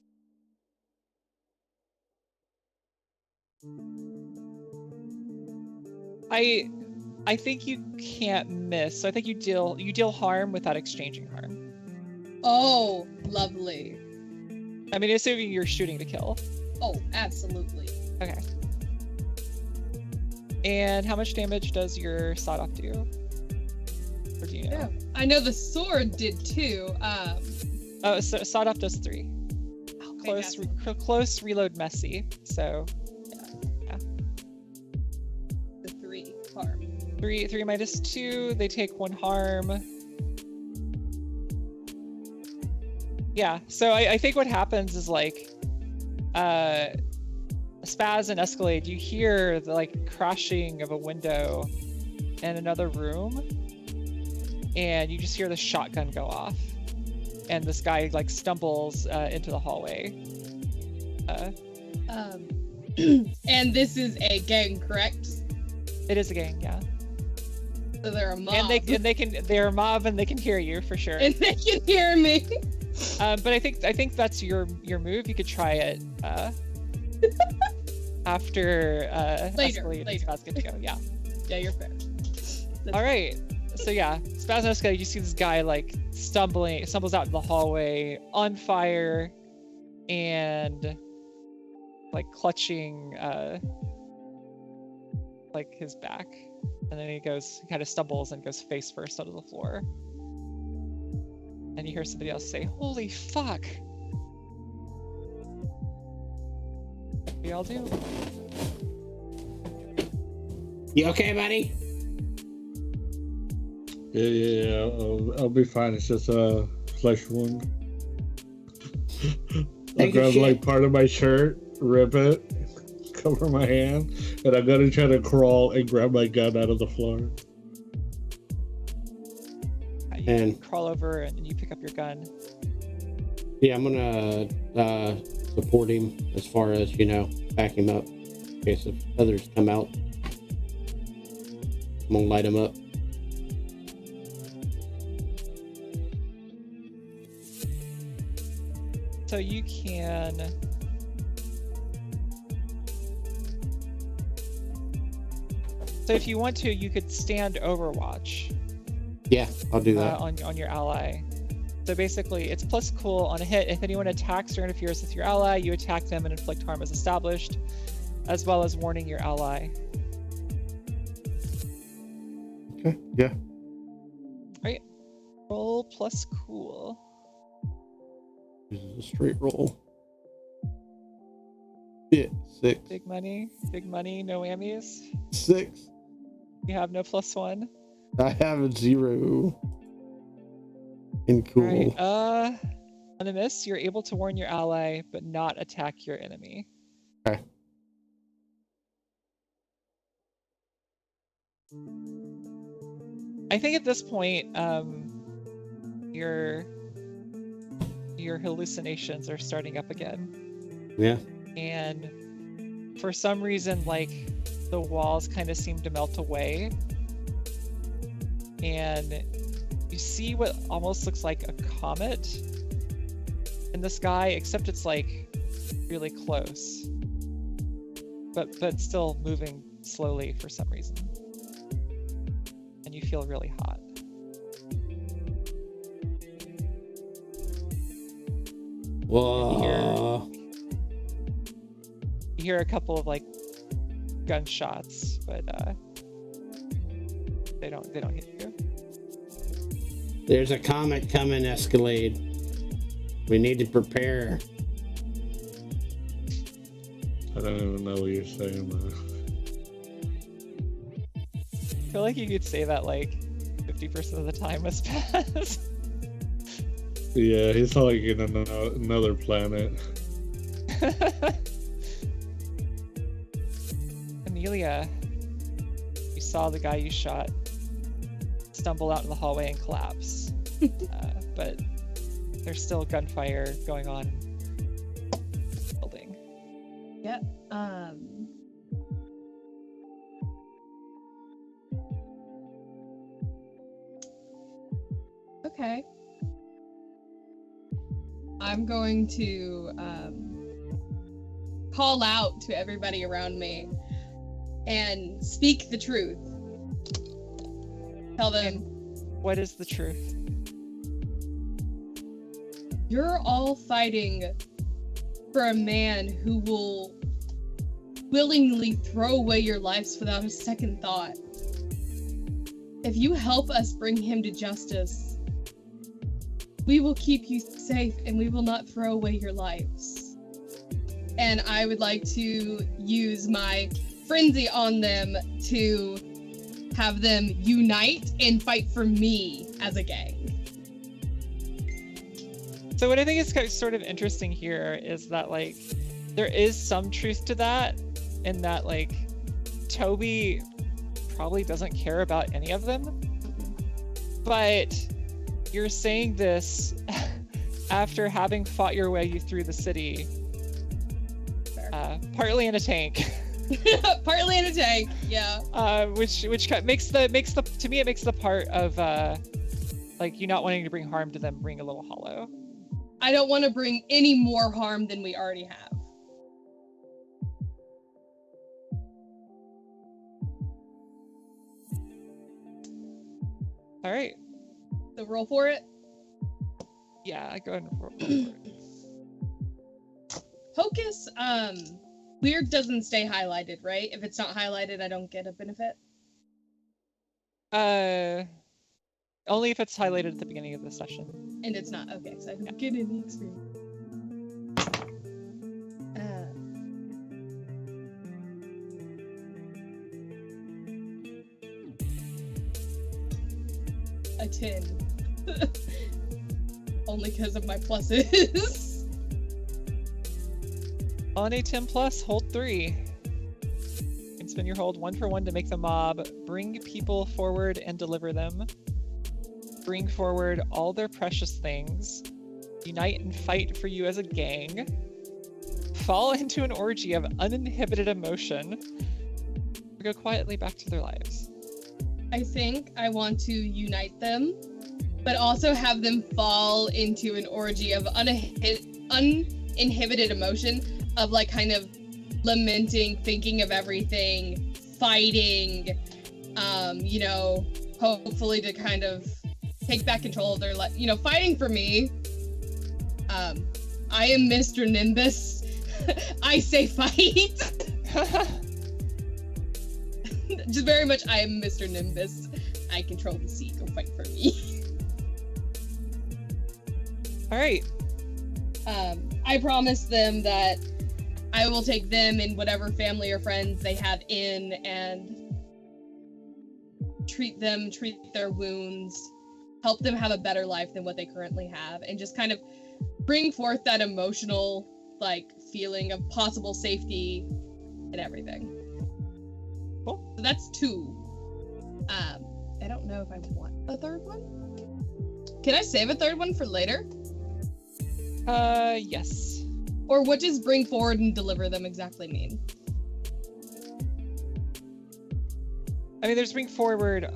I think you can't miss. So I think you deal harm without exchanging harm. Oh, lovely. I mean, assuming you're shooting to kill. Oh, absolutely. Okay. And how much damage does your sawed-off do? Or do you know? Yeah. I know the sword did 2. Oh, so sawed-off does 3. Oh, Close, reload, messy. So, yeah. The 3 harm. 3 minus 2. They take 1 harm. Yeah. So I think what happens is like, Spaz and Escalade, you hear the like crashing of a window in another room, and you just hear the shotgun go off, and this guy like stumbles into the hallway. And this is a gang, correct? It is a gang, yeah. So they're a mob. And they're a mob, and they can hear you for sure. And they can hear me. But I think that's your move. You could try it after Escalade and Spaz get to go. Yeah. Yeah, you're fair. All right. So yeah, Spaz and Escalade, you see this guy like stumbles out in the hallway on fire, and like clutching like his back, and then he kind of stumbles and goes face first onto the floor. And you hear somebody else say, "Holy fuck!" What do y'all do? You okay, buddy? Yeah. I'll be fine. It's just a flesh wound. I'll grab like part of my shirt, rip it, cover my hand, and I'm gonna try to crawl and grab my gun out of the floor. You crawl over and you pick up your gun. Yeah, I'm gonna support him as far as, back him up in case of others come out. I'm gonna light them up. So you can. So if you want to, you could stand Overwatch Yeah, I'll do that. on your ally. So basically, it's plus cool on a hit. If anyone attacks or interferes with your ally, you attack them and inflict harm as established, as well as warning your ally. Okay, yeah. Right. Roll plus cool. This is a straight roll. Yeah, 6. Big money, no whammies. 6. You have no +1. I have a 0. And cool. Right. On a miss, you're able to warn your ally, but not attack your enemy. Okay. I think at this point, your hallucinations are starting up again. Yeah. And for some reason, like, the walls kind of seem to melt away. And you see what almost looks like a comet in the sky, except it's like really close. But still moving slowly for some reason. And you feel really hot. Whoa. You hear a couple of like gunshots, but they don't hit you. There's a comet coming, Escalade. We need to prepare. I don't even know what you're saying, man. I feel like you could say that like 50% of the time has passed. Yeah, he's like in another planet. Amelia, you saw the guy you shot stumble out in the hallway and collapse. But there's still gunfire going on in the building. Yep. Okay. I'm going to call out to everybody around me and speak the truth. Tell them, What is the truth? you're all fighting for a man who will willingly throw away your lives without a second thought. If you help us bring him to justice, we will keep you safe and we will not throw away your lives. And I would like to use my frenzy on them to have them unite and fight for me as a gang. So what I think is kind of sort of interesting here is that like there is some truth to that, in that like Toby probably doesn't care about any of them, but you're saying this after having fought your way through the city, partly in a tank. Partly in a tank, yeah. Which makes the to me it makes the part of like you not wanting to bring harm to them ring a little hollow. I don't want to bring any more harm than we already have. All right. So roll for it. Yeah, go ahead and roll for it. Hocus, weird doesn't stay highlighted, right? If it's not highlighted, I don't get a benefit. Only if it's highlighted at the beginning of the session. And it's not. Okay, so I don't get any experience. A 10. Only because of my pluses. On a 10 plus, hold 3. You can spend your hold 1 for 1 to make the mob, bring people forward and deliver them. Bring forward all their precious things. Unite and fight for you as a gang. Fall into an orgy of uninhibited emotion. Or go quietly back to their lives. I think I want to unite them, but also have them fall into an orgy of uninhibited emotion of like kind of lamenting, thinking of everything, fighting, hopefully to kind of take back control of their life, fighting for me. I am Mr. Nimbus. I say fight. Just very much, I am Mr. Nimbus. I control the sea. Go fight for me. All right. I promise them that I will take them and whatever family or friends they have in and treat their wounds, help them have a better life than what they currently have, and just kind of bring forth that emotional, like, feeling of possible safety and everything. Cool. So that's 2. I don't know if I want a third one. Can I save a third one for later? Yes. Or what does bring forward and deliver them exactly mean? I mean, there's bring forward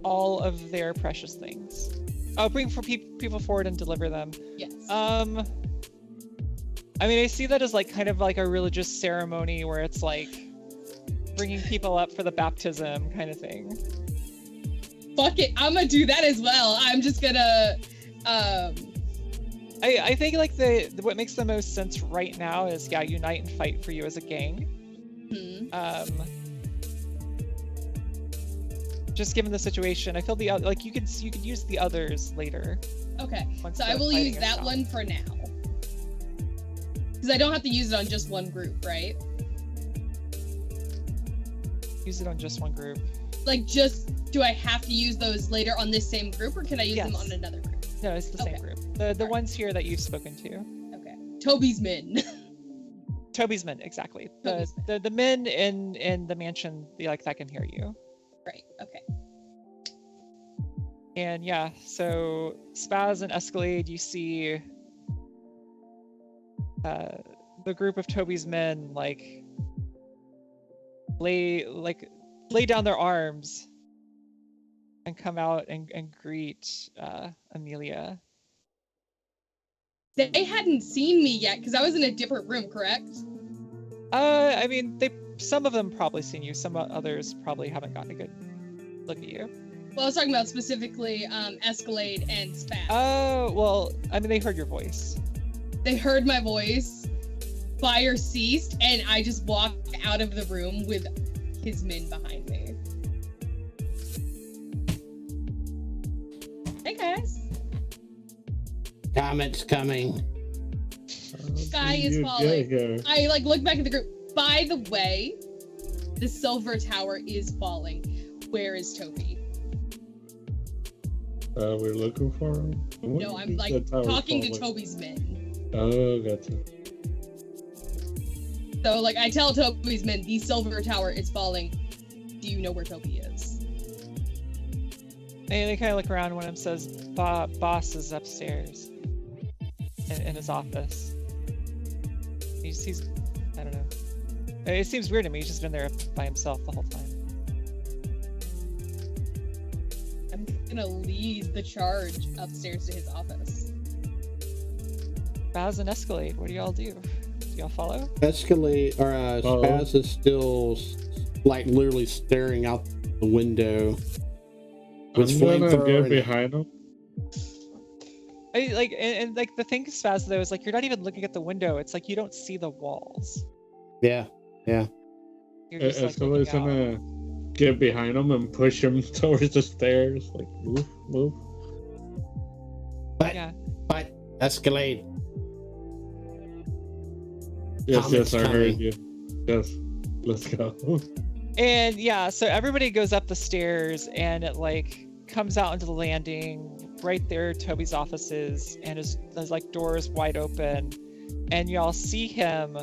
all of their precious things. Oh, bring for people forward and deliver them. Yes. I mean, I see that as like kind of like a religious ceremony where it's like bringing people up for the baptism kind of thing. Fuck it, I'm gonna do that as well. I'm just gonna, I think like what makes the most sense right now is unite and fight for you as a gang. Just given the situation, I feel like you could use the others later. Okay, so I will use that one for now. Because I don't have to use it on just one group, right? Use it on just one group. Like, do I have to use those later on this same group, or can I use them on another group? No, it's the same group. The ones here that you've spoken to. Okay. Toby's men. Toby's men, exactly. Toby's the men in the mansion, that can hear you. Right, okay. And yeah, so Spaz and Escalade, you see the group of Toby's men lay down their arms and come out and greet Amelia. They hadn't seen me yet because I was in a different room, correct? I mean, some of them probably seen you. Some others probably haven't gotten a good look at you. Well, I was talking about specifically Escalade and Spaz. Oh, well, I mean, they heard your voice. They heard my voice, fire ceased, and I just walked out of the room with his men behind me. Hey, guys. Comet's coming. Sky is falling. I look back at the group. By the way, the silver tower is falling. Where is Toby? We're looking for him. No, I'm talking to Toby's men. Oh, gotcha. So I tell Toby's men, the silver tower is falling. Do you know where Toby is? And they kind of look around when him says, "Boss is upstairs in his office." He's I don't know. It seems weird to me. He's just been there by himself the whole time. I'm gonna lead the charge upstairs to his office. Spaz and Escalade, what do y'all do? Do y'all follow? Escalade, or Spaz is still literally staring out the window. I'm gonna get behind him. And the thing, Spaz, though, is you're not even looking at the window. It's you don't see the walls. Yeah. You're just Escalade's gonna get behind him and push him towards the stairs. Move. But Escalade. Yes, I heard you. Yes, let's go. And yeah, so everybody goes up the stairs, and it comes out into the landing. Right there, Toby's office is, and his doors wide open, and y'all see him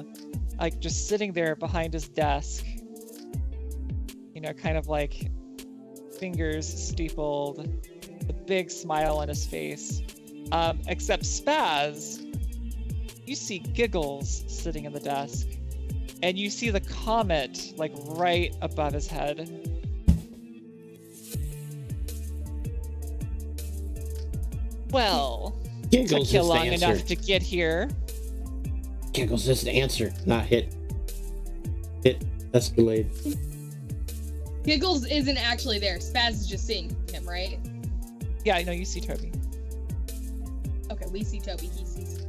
just sitting there behind his desk. Kind of fingers steepled, a big smile on his face. Except Spaz, you see Giggles sitting in the desk, and you see the comet right above his head. Well, Giggles took you is the long answer. enough to get here. Giggles is the answer, not hit. Hit Escalade. Giggles isn't actually there. Spaz is just seeing him, right? Yeah, I know you see Toby. Okay, we see Toby. He sees.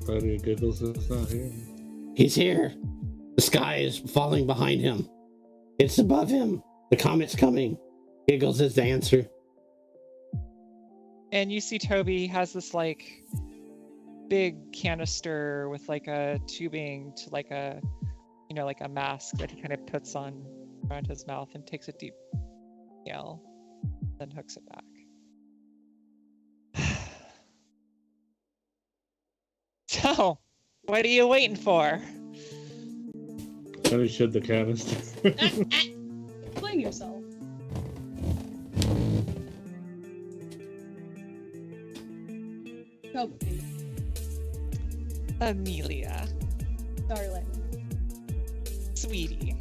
Buddy Giggles is not here. He's here. The sky is falling behind him. It's above him. The comet's coming. Giggles is the answer. And you see Toby has this like big canister with like a tubing to like a, like a mask that he kind of puts on around his mouth and takes a deep inhale, then hooks it back. So, what are you waiting for? Honey shed the canister. Explain yourself. Toby, Amelia, darling. sweetie.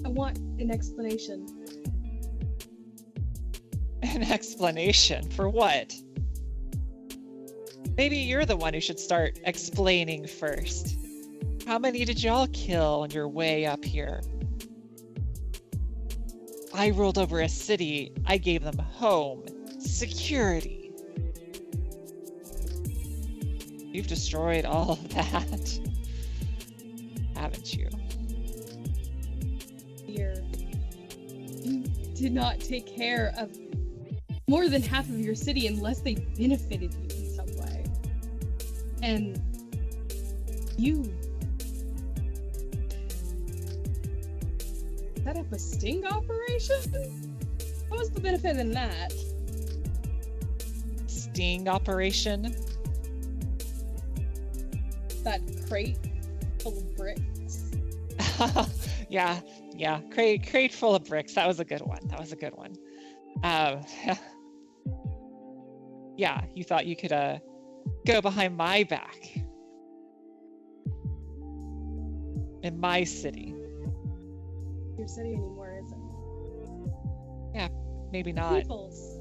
I want an explanation. An explanation for what? Maybe you're the one who should start explaining first. How many did y'all kill on your way up here? I ruled over a city. I gave them home, security. You've destroyed all of that, haven't you? Here, you did not take care of more than half of your city unless they benefited you in some way. And you set up a sting operation? What was the benefit in that? Sting operation? That crate full of bricks? yeah, crate full of bricks. That was a good one. Yeah, you thought you could go behind my back in my city. Your city anymore, is it? Yeah, maybe not. People's.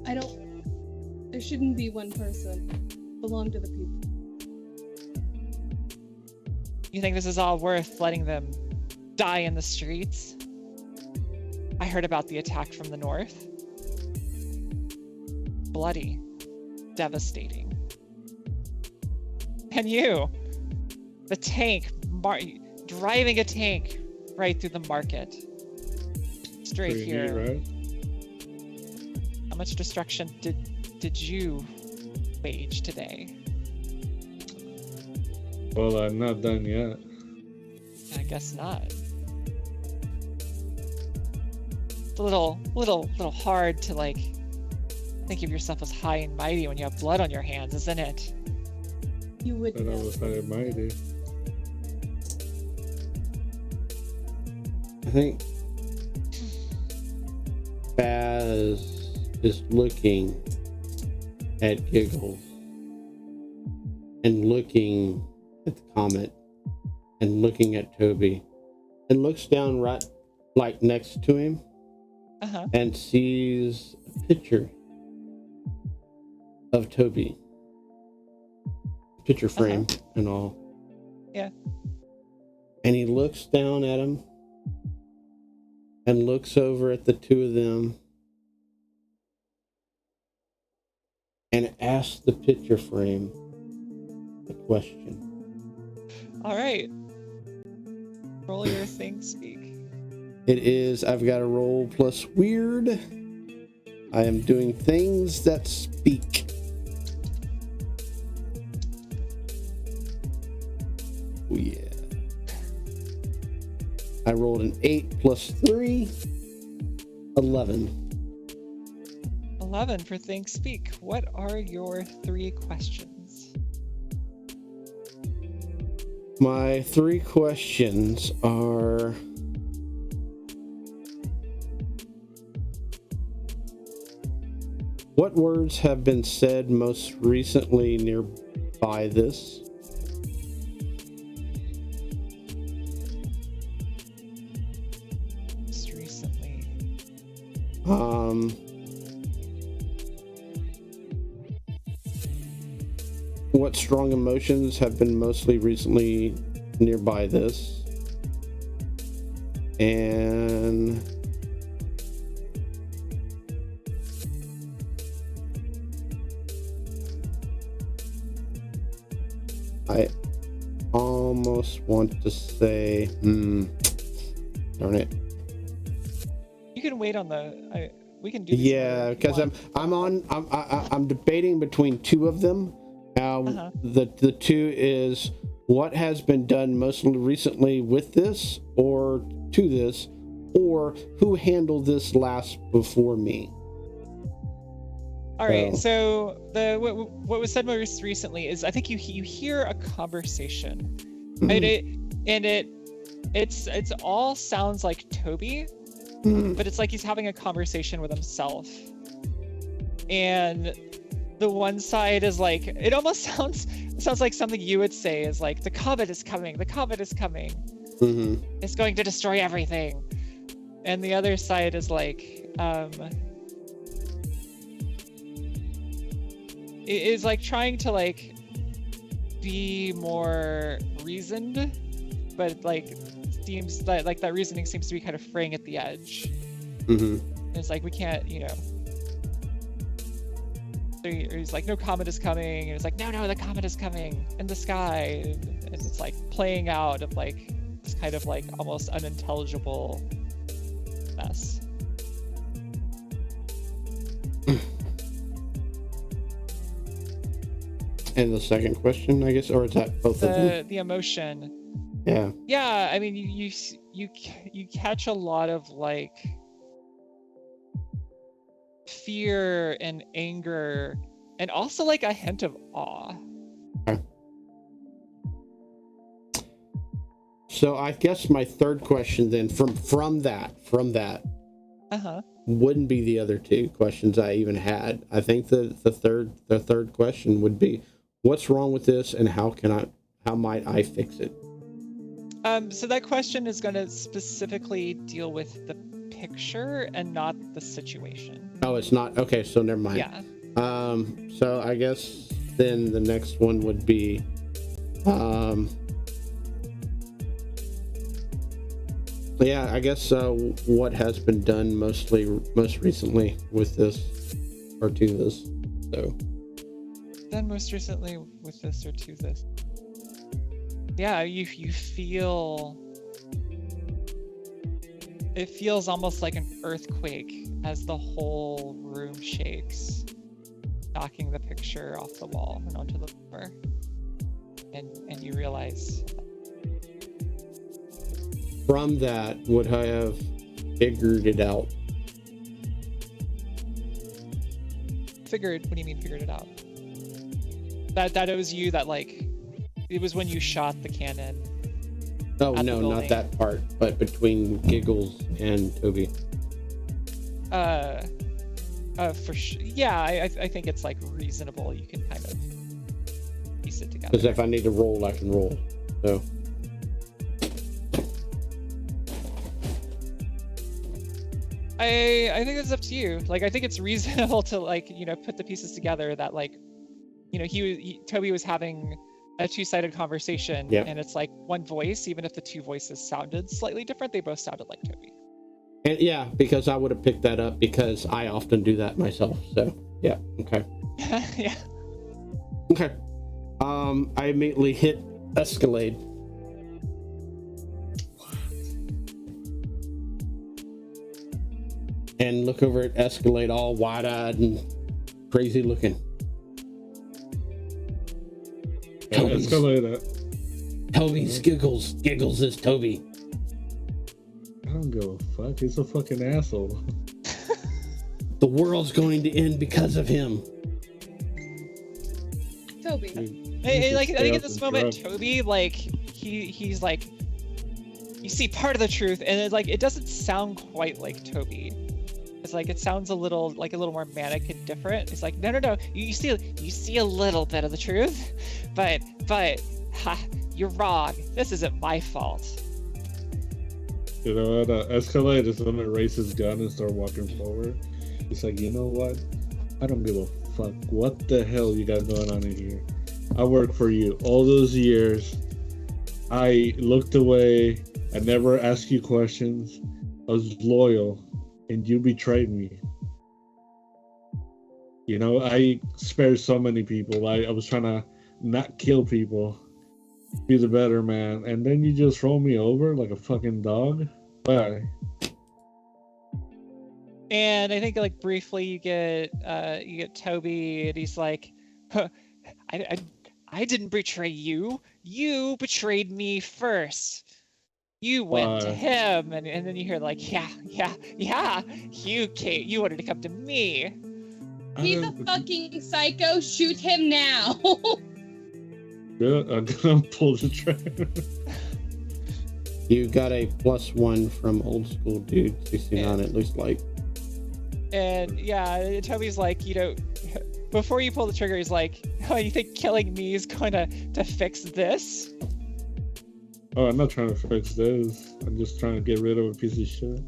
There shouldn't be one person. Belong to the people. You think this is all worth letting them die in the streets? I heard about the attack from the north. Bloody, devastating. And you, the tank, driving a tank right through the market. Straight Pretty here. neat, right? How much destruction did you wage today? Well, I'm not done yet. I guess not. It's a little hard to like think of yourself as high and mighty when you have blood on your hands, isn't it? You would But I know. was high and mighty. I think Baz is looking at Giggles and looking at the comet and looking at Toby and looks down right like next to him Uh-huh. and sees a picture of Toby. Picture frame and all. Yeah. And he looks down at him and looks over at the two of them and asks the picture frame a question. All right. Roll your thing, speak. It is, I've got a roll plus weird. I am doing things that speak. Oh yeah. I rolled an 8 plus 3, 11. 11 for Think Speak. What are your 3 questions? My 3 questions are: what words have been said most recently nearby this? what strong emotions have been mostly recently nearby this? And I almost want to say, darn it. You can wait on the. We can do. This Yeah, because I'm debating between two of them. The two is what has been done most recently with this, or to this, or who handled this last before me. All right. So what was said most recently is I think you hear a conversation, and it's all sounds like Toby, but it's like he's having a conversation with himself, and the one side is like it almost sounds like something you would say is like the comet is coming, it's going to destroy everything, and the other side is like is like trying to like be more reasoned, but like seems that like that reasoning seems to be kind of fraying at the edge. It's like we can't, he's like, no comet is coming, and it's like, no, the comet is coming in the sky, and it's like playing out of like this kind of like almost unintelligible mess. And the second question, I guess, or is that both of them? The emotion. Yeah. I mean, you catch a lot of like fear and anger, and also like a hint of awe. Okay. So I guess my third question then, from that, wouldn't be the other two questions I even had. I think the third question would be, what's wrong with this, and how might I fix it? So that question is going to specifically deal with the picture and not the situation. Oh, it's not? Okay, so never mind. Yeah. So I guess then the next one would be, yeah, I guess what has been done most recently with this, or to this, so. Done most recently with this or to this. Yeah, you feel, it feels almost like an earthquake as the whole room shakes, knocking the picture off the wall and onto the floor. And you realize. From that, would I have figured it out? Figured? What do you mean figured it out? That it was you that like, it was when you shot the cannon. Oh no, not that part, but between Giggles and Toby. For sure. Yeah, I think it's like reasonable. You can kind of piece it together. Because if I need to roll, I can roll. So. I think it's up to you. Like, I think it's reasonable to like, put the pieces together that like, Toby was having a two-sided conversation, and it's like one voice, even if the two voices sounded slightly different, they both sounded like Toby. And yeah, because I would have picked that up because I often do that myself. So yeah, okay. Yeah. Okay. I immediately hit Escalade. And look over at Escalade all wide-eyed and crazy looking. Toby's Giggles. Giggles is Toby. I don't give a fuck. He's a fucking asshole. The world's going to end because of him. Toby. I think at this moment, Toby, like, he's like, you see part of the truth, and it's like, it doesn't sound quite like Toby. It's like, it sounds a little more manic and different. It's like, no, you see a little bit of the truth, but you're wrong. This isn't my fault. You know what? Escalade is gonna raise his gun and start walking forward. He's like, you know what? I don't give a fuck what the hell you got going on in here. I worked for you all those years. I looked away. I never asked you questions. I was loyal, and you betrayed me. You know, I spared so many people. I was trying to not kill people, be the better man, and then you just roll me over like a fucking dog? Why? And I think like briefly you get Toby, and he's like, huh, I didn't betray you. You betrayed me first. You went to Why? him, and then you hear like, yeah. You wanted to come to me. He's a fucking psycho. Shoot him now. Good. I'm gonna pull the trigger. You got a +1 from old school dude 69. It looks like. And yeah, Toby's like, before you pull the trigger, he's like, oh, you think killing me is going to fix this? Oh, I'm not trying to fix this. I'm just trying to get rid of a piece of shit.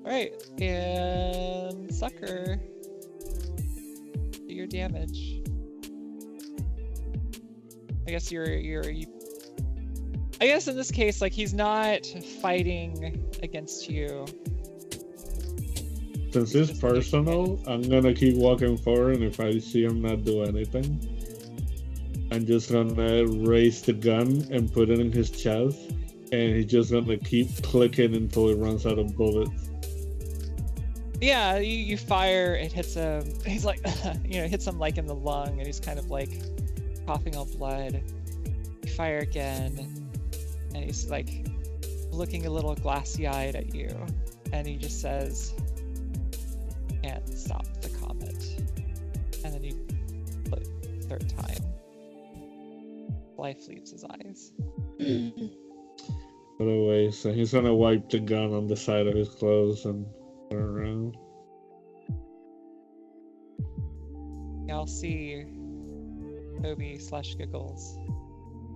All right, and sucker, do your damage. I guess I guess in this case, like, he's not fighting against you. Since it's personal, I'm gonna keep walking forward, and if I see him not do anything, I'm just gonna raise the gun and put it in his chest, and he's just gonna keep clicking until it runs out of bullets. Yeah, you fire, it hits him. He's like, hits him like in the lung, and he's kind of like coughing up blood. You fire again, and he's like looking a little glassy-eyed at you, and he just says, "And stop the comet." And then you look third time. Life leaves his eyes. Put away, so he's gonna wipe the gun on the side of his clothes and turn around. Y'all see Toby/Giggles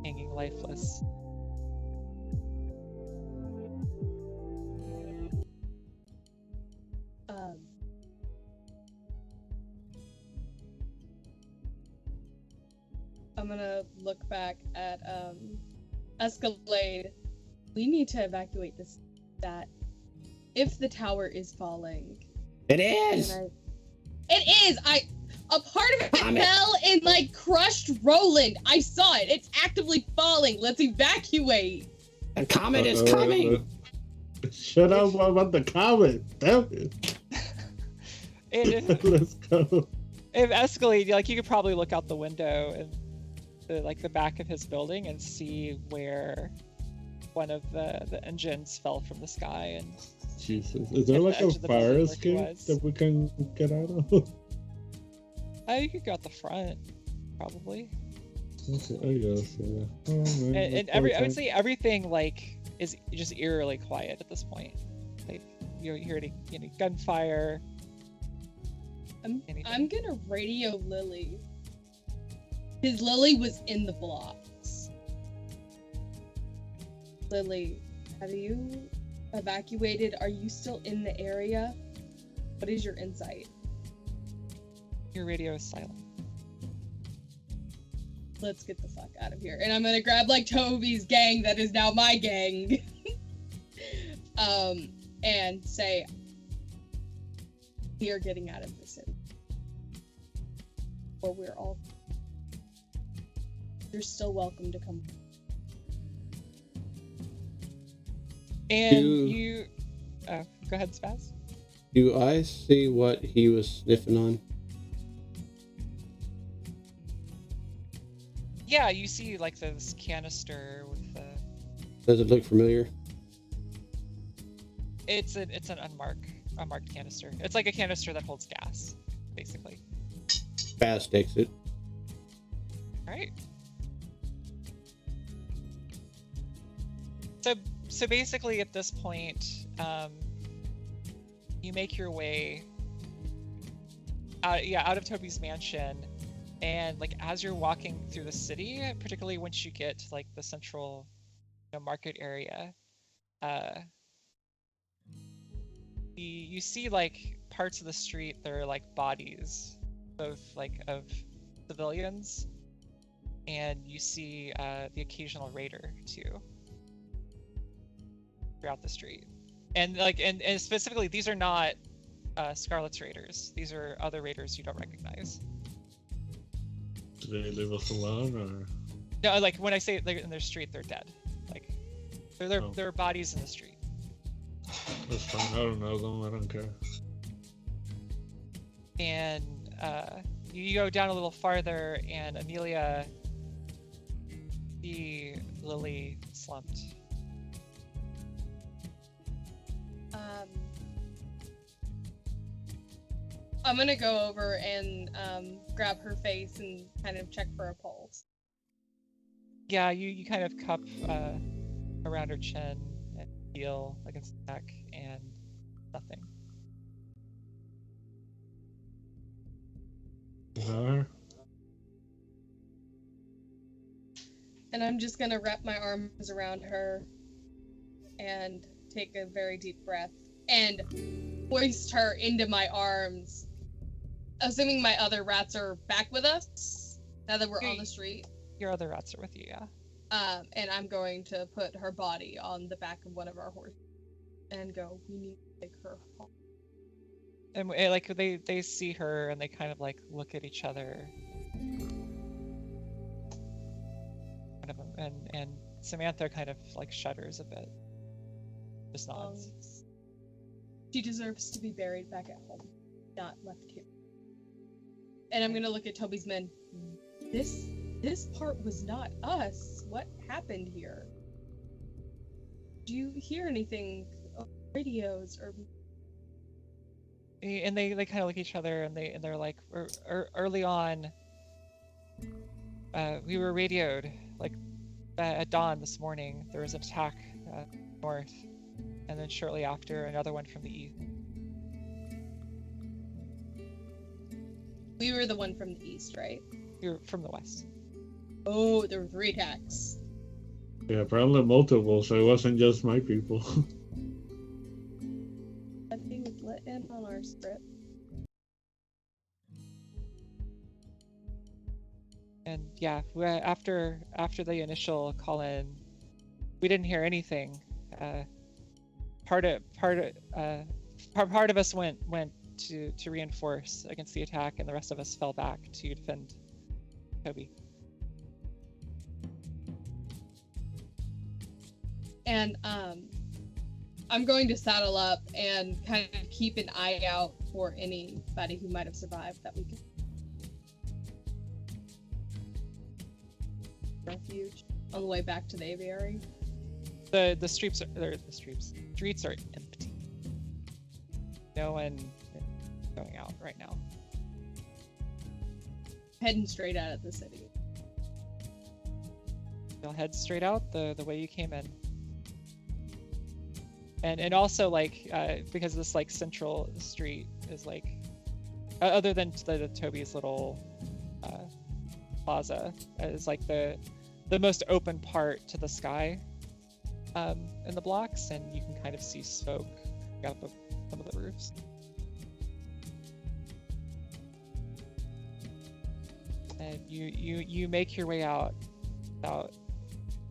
hanging lifeless. I'm gonna look back at Escalade. We need to evacuate this. That if the tower is falling, It is. It is. A part of it Damn it. fell and like crushed Roland. I saw it. It's actively falling. Let's evacuate. The comet is coming. Shut up about the comet. Damn it. And Let's go. if Escalade, like, you could probably look out the window and the back of his building and see where one of the engines fell from the sky, and Jesus. Is there At like the edge a of the fire building where he escape was. that we can get out of? you could go out the front, probably. Okay, I guess, yeah. Oh, man, And that's I would okay. say everything like is just eerily quiet at this point. Like, you don't hear any gunfire. Anything. I'm gonna radio Lily. Because Lily was in the blocks. Lily, have you evacuated? Are you still in the area? What is your insight? Your radio is silent. Let's get the fuck out of here. And I'm gonna grab like Toby's gang that is now my gang. And say, we are getting out of this city. Or we're all. You're still welcome to come. And Do- go ahead, Spaz. Do I see what he was sniffing on? Yeah, you see like this canister with the. Does it look familiar? It's an unmarked canister. It's like a canister that holds gas, basically. Fast exit. All right. So basically, at this point, you make your way out of Toby's mansion, and like as you're walking through the city, particularly once you get to like the central market area, you see like parts of the street that are like bodies of civilians, and you see the occasional raider too throughout the street. And and specifically, these are not Scarlet's raiders. These are other raiders you don't recognize. Do they leave us alone, or? No, like when I say they're in their street, they're dead. Like they're bodies in the street. That's fine. I don't know them. I don't care. And you go down a little farther, and Amelia, see Lily slumped. I'm gonna go over and grab her face and kind of check for a pulse. Yeah, you kind of cup around her chin and feel against the neck, and nothing. Her? And I'm just gonna wrap my arms around her and take a very deep breath and hoist her into my arms. Assuming my other rats are back with us now that we're on the street. Your other rats are with you, yeah. And I'm going to put her body on the back of one of our horses and go, we need to take her home. And like they see her and they kind of like look at each other. Kind of, and Samantha kind of like shudders a bit. Just nods. She deserves to be buried back at home, not left here. And I'm gonna look at Toby's men. This part was not us. What happened here? Do you hear anything? Radios or? And they kind of look at each other and they're like, early on, we were radioed like at dawn this morning. There was an attack north, and then shortly after another one from the east. We were the one from the east, right? You're from the west. Oh, there were 3 attacks. Yeah, probably multiple, so it wasn't just my people. I think it's let in on our script. And yeah, after the initial call in, we didn't hear anything. Part of us went to reinforce against the attack, and the rest of us fell back to defend Toby. And I'm going to saddle up and kind of keep an eye out for anybody who might have survived that we can refuge on the way back to the aviary. The streets are empty. No one going out right now. Heading straight out of the city. You'll head straight out the way you came in. And also like because this like central street is like other than the Toby's little plaza is like the most open part to the sky in the blocks, and you can kind of see smoke up of some of the roofs. And you make your way out without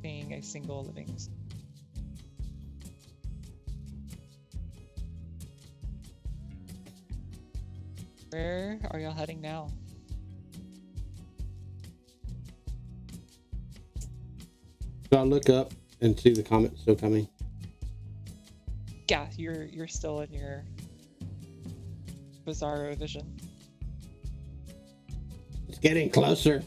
seeing a single living soul. Where are y'all heading now? So I look up and see the comet still coming. Yeah, you're still in your bizarro vision. It's getting closer.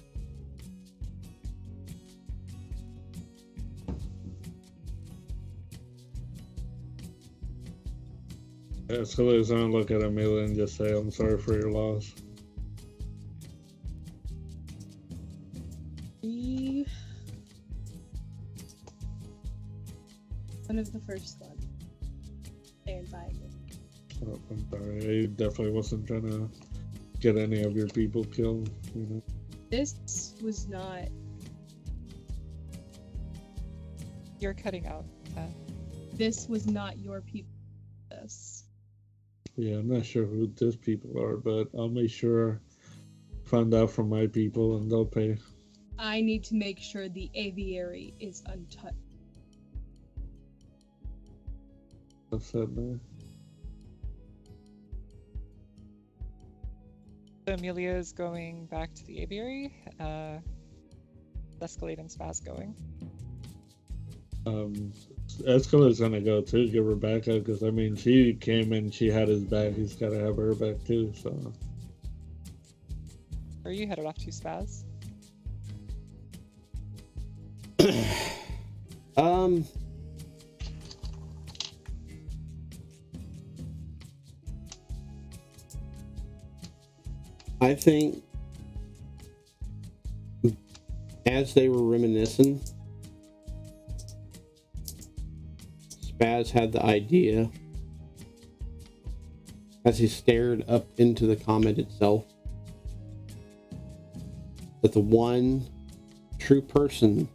Yeah, so there's on look at Amelia and just say, I'm sorry for your loss. One of the first ones. Stand by me. Oh, I'm sorry. I definitely wasn't trying to get any of your people killed, you know. This was not. You're cutting out. This was not your people. This. Yeah, I'm not sure who these people are, but I'll make sure find out from my people and they'll pay. I need to make sure the aviary is untouched. What's that there? So Amelia is going back to the aviary. Escalade and Spaz going. Escalade's gonna go too, give her back up, because I mean, she came in, she had his back, he's gotta have her back too, so. Where are you headed off to, Spaz? I think as they were reminiscing, Spaz had the idea as he stared up into the comet itself that the one true person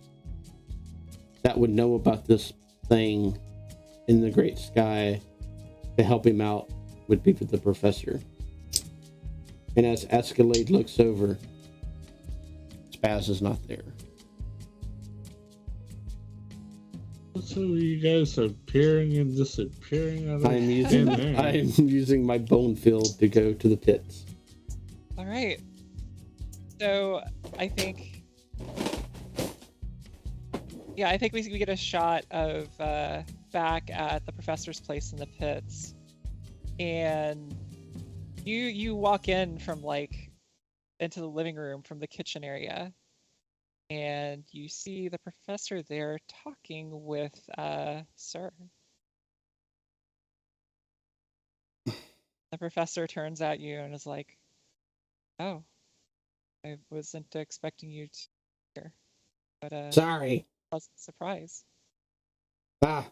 that would know about this thing in the great sky to help him out would be the professor. And as Escalade looks over, Spaz is not there. So you guys are appearing and disappearing out of I'm using my bone field to go to the pits. All right. So I think we get a shot of back at the professor's place in the pits, and you walk in from like into the living room from the kitchen area, and you see the professor there talking with Sir. The professor turns at you and is like, "Oh, I wasn't expecting you to be here, but Sorry. pleasant surprise. Ah,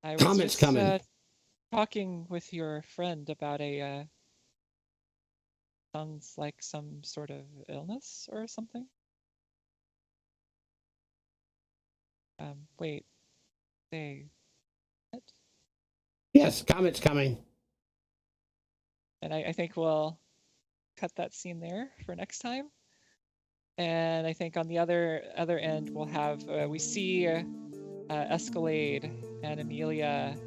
I was Comet's just coming. talking with your friend about a sounds like some sort of illness or something. Wait, they what?" Yes, Comet's coming. And I think we'll cut that scene there for next time. And I think on the other end we'll have we see Escalade and Amelia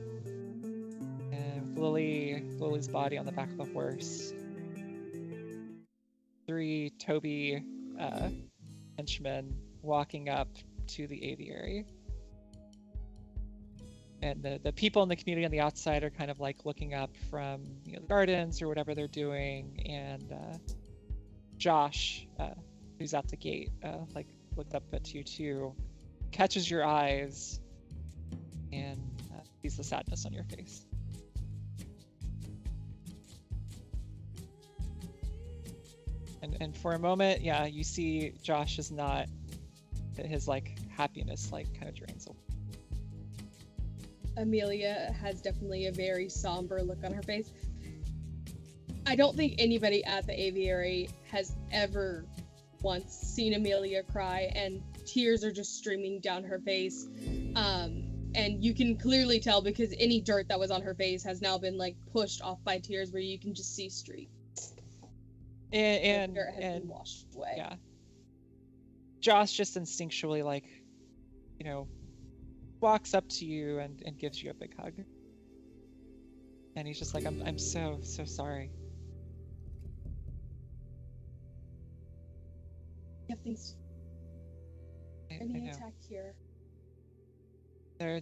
and Lily's body on the back of the horse. 3 Toby henchmen walking up to the aviary. And the people in the community on the outside are kind of like looking up from the gardens or whatever they're doing. And Josh, who's at the gate, like looked up at you too, catches your eyes and sees the sadness on your face. And for a moment, yeah, you see Josh is not, his like happiness like kind of drains away. Amelia has definitely a very somber look on her face. I don't think anybody at the aviary has ever once seen Amelia cry, and tears are just streaming down her face. And you can clearly tell because any dirt that was on her face has now been like pushed off by tears, where you can just see streaks. And dirt has been washed away. Yeah. Josh just instinctually like, walks up to you and gives you a big hug. And he's just like, I'm so sorry. You have things. Any attack here?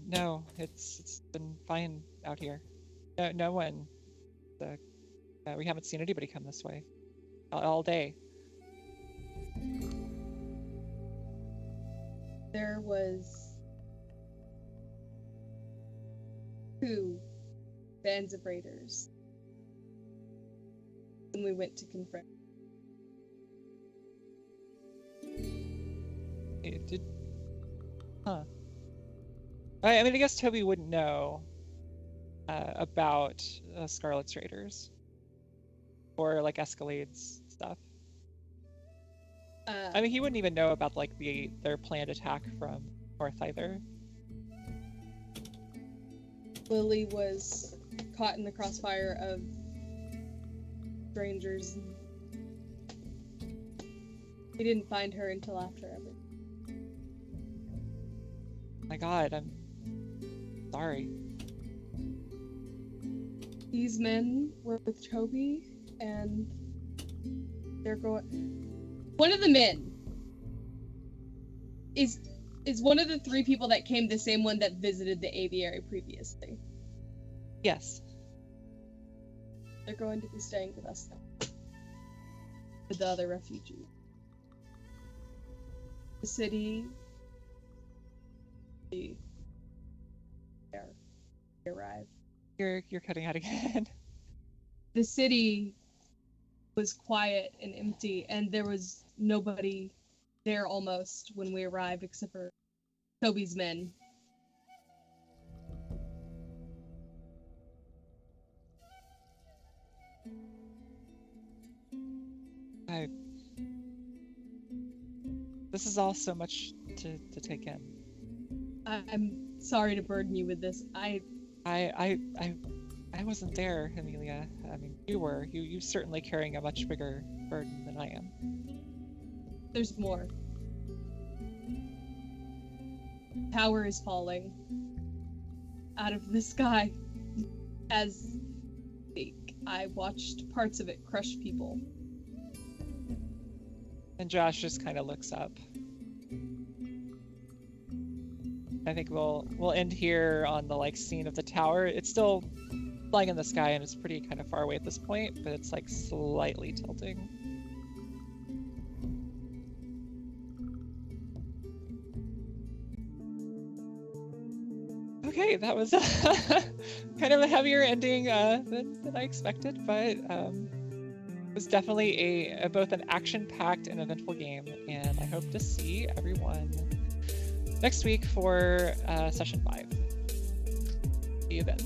No, it's been fine out here. No one. We haven't seen anybody come this way all day. There was 2 bands of raiders when we went to confront. It did. Huh. I mean, I guess Toby wouldn't know about Scarlet's Raiders or like Escalade's stuff. I mean, he wouldn't even know about like their planned attack from north either. Lily was caught in the crossfire of strangers. We didn't find her until after everything. My God, I'm sorry. These men were with Toby, and they're going. One of the men is one of the 3 people that came, the same one that visited the aviary previously. Yes. They're going to be staying with us now. With the other refugees. The city. There. They arrived. You're cutting out again. The city was quiet and empty, and there was nobody there almost when we arrived except for Toby's men. This is all so much to take in. I'm sorry to burden you with this. I wasn't there, Amelia. I mean, you were. You certainly carrying a much bigger burden than I am. There's more. Tower is falling out of the sky as I watched parts of it crush people. And Josh just kind of looks up. I think we'll end here on the scene of the tower. It's still flying in the sky and it's pretty kind of far away at this point, but it's slightly tilting. Okay, that was kind of a heavier ending than I expected, but it was definitely a both an action-packed and eventful game, and I hope to see everyone next week for session 5. See you then.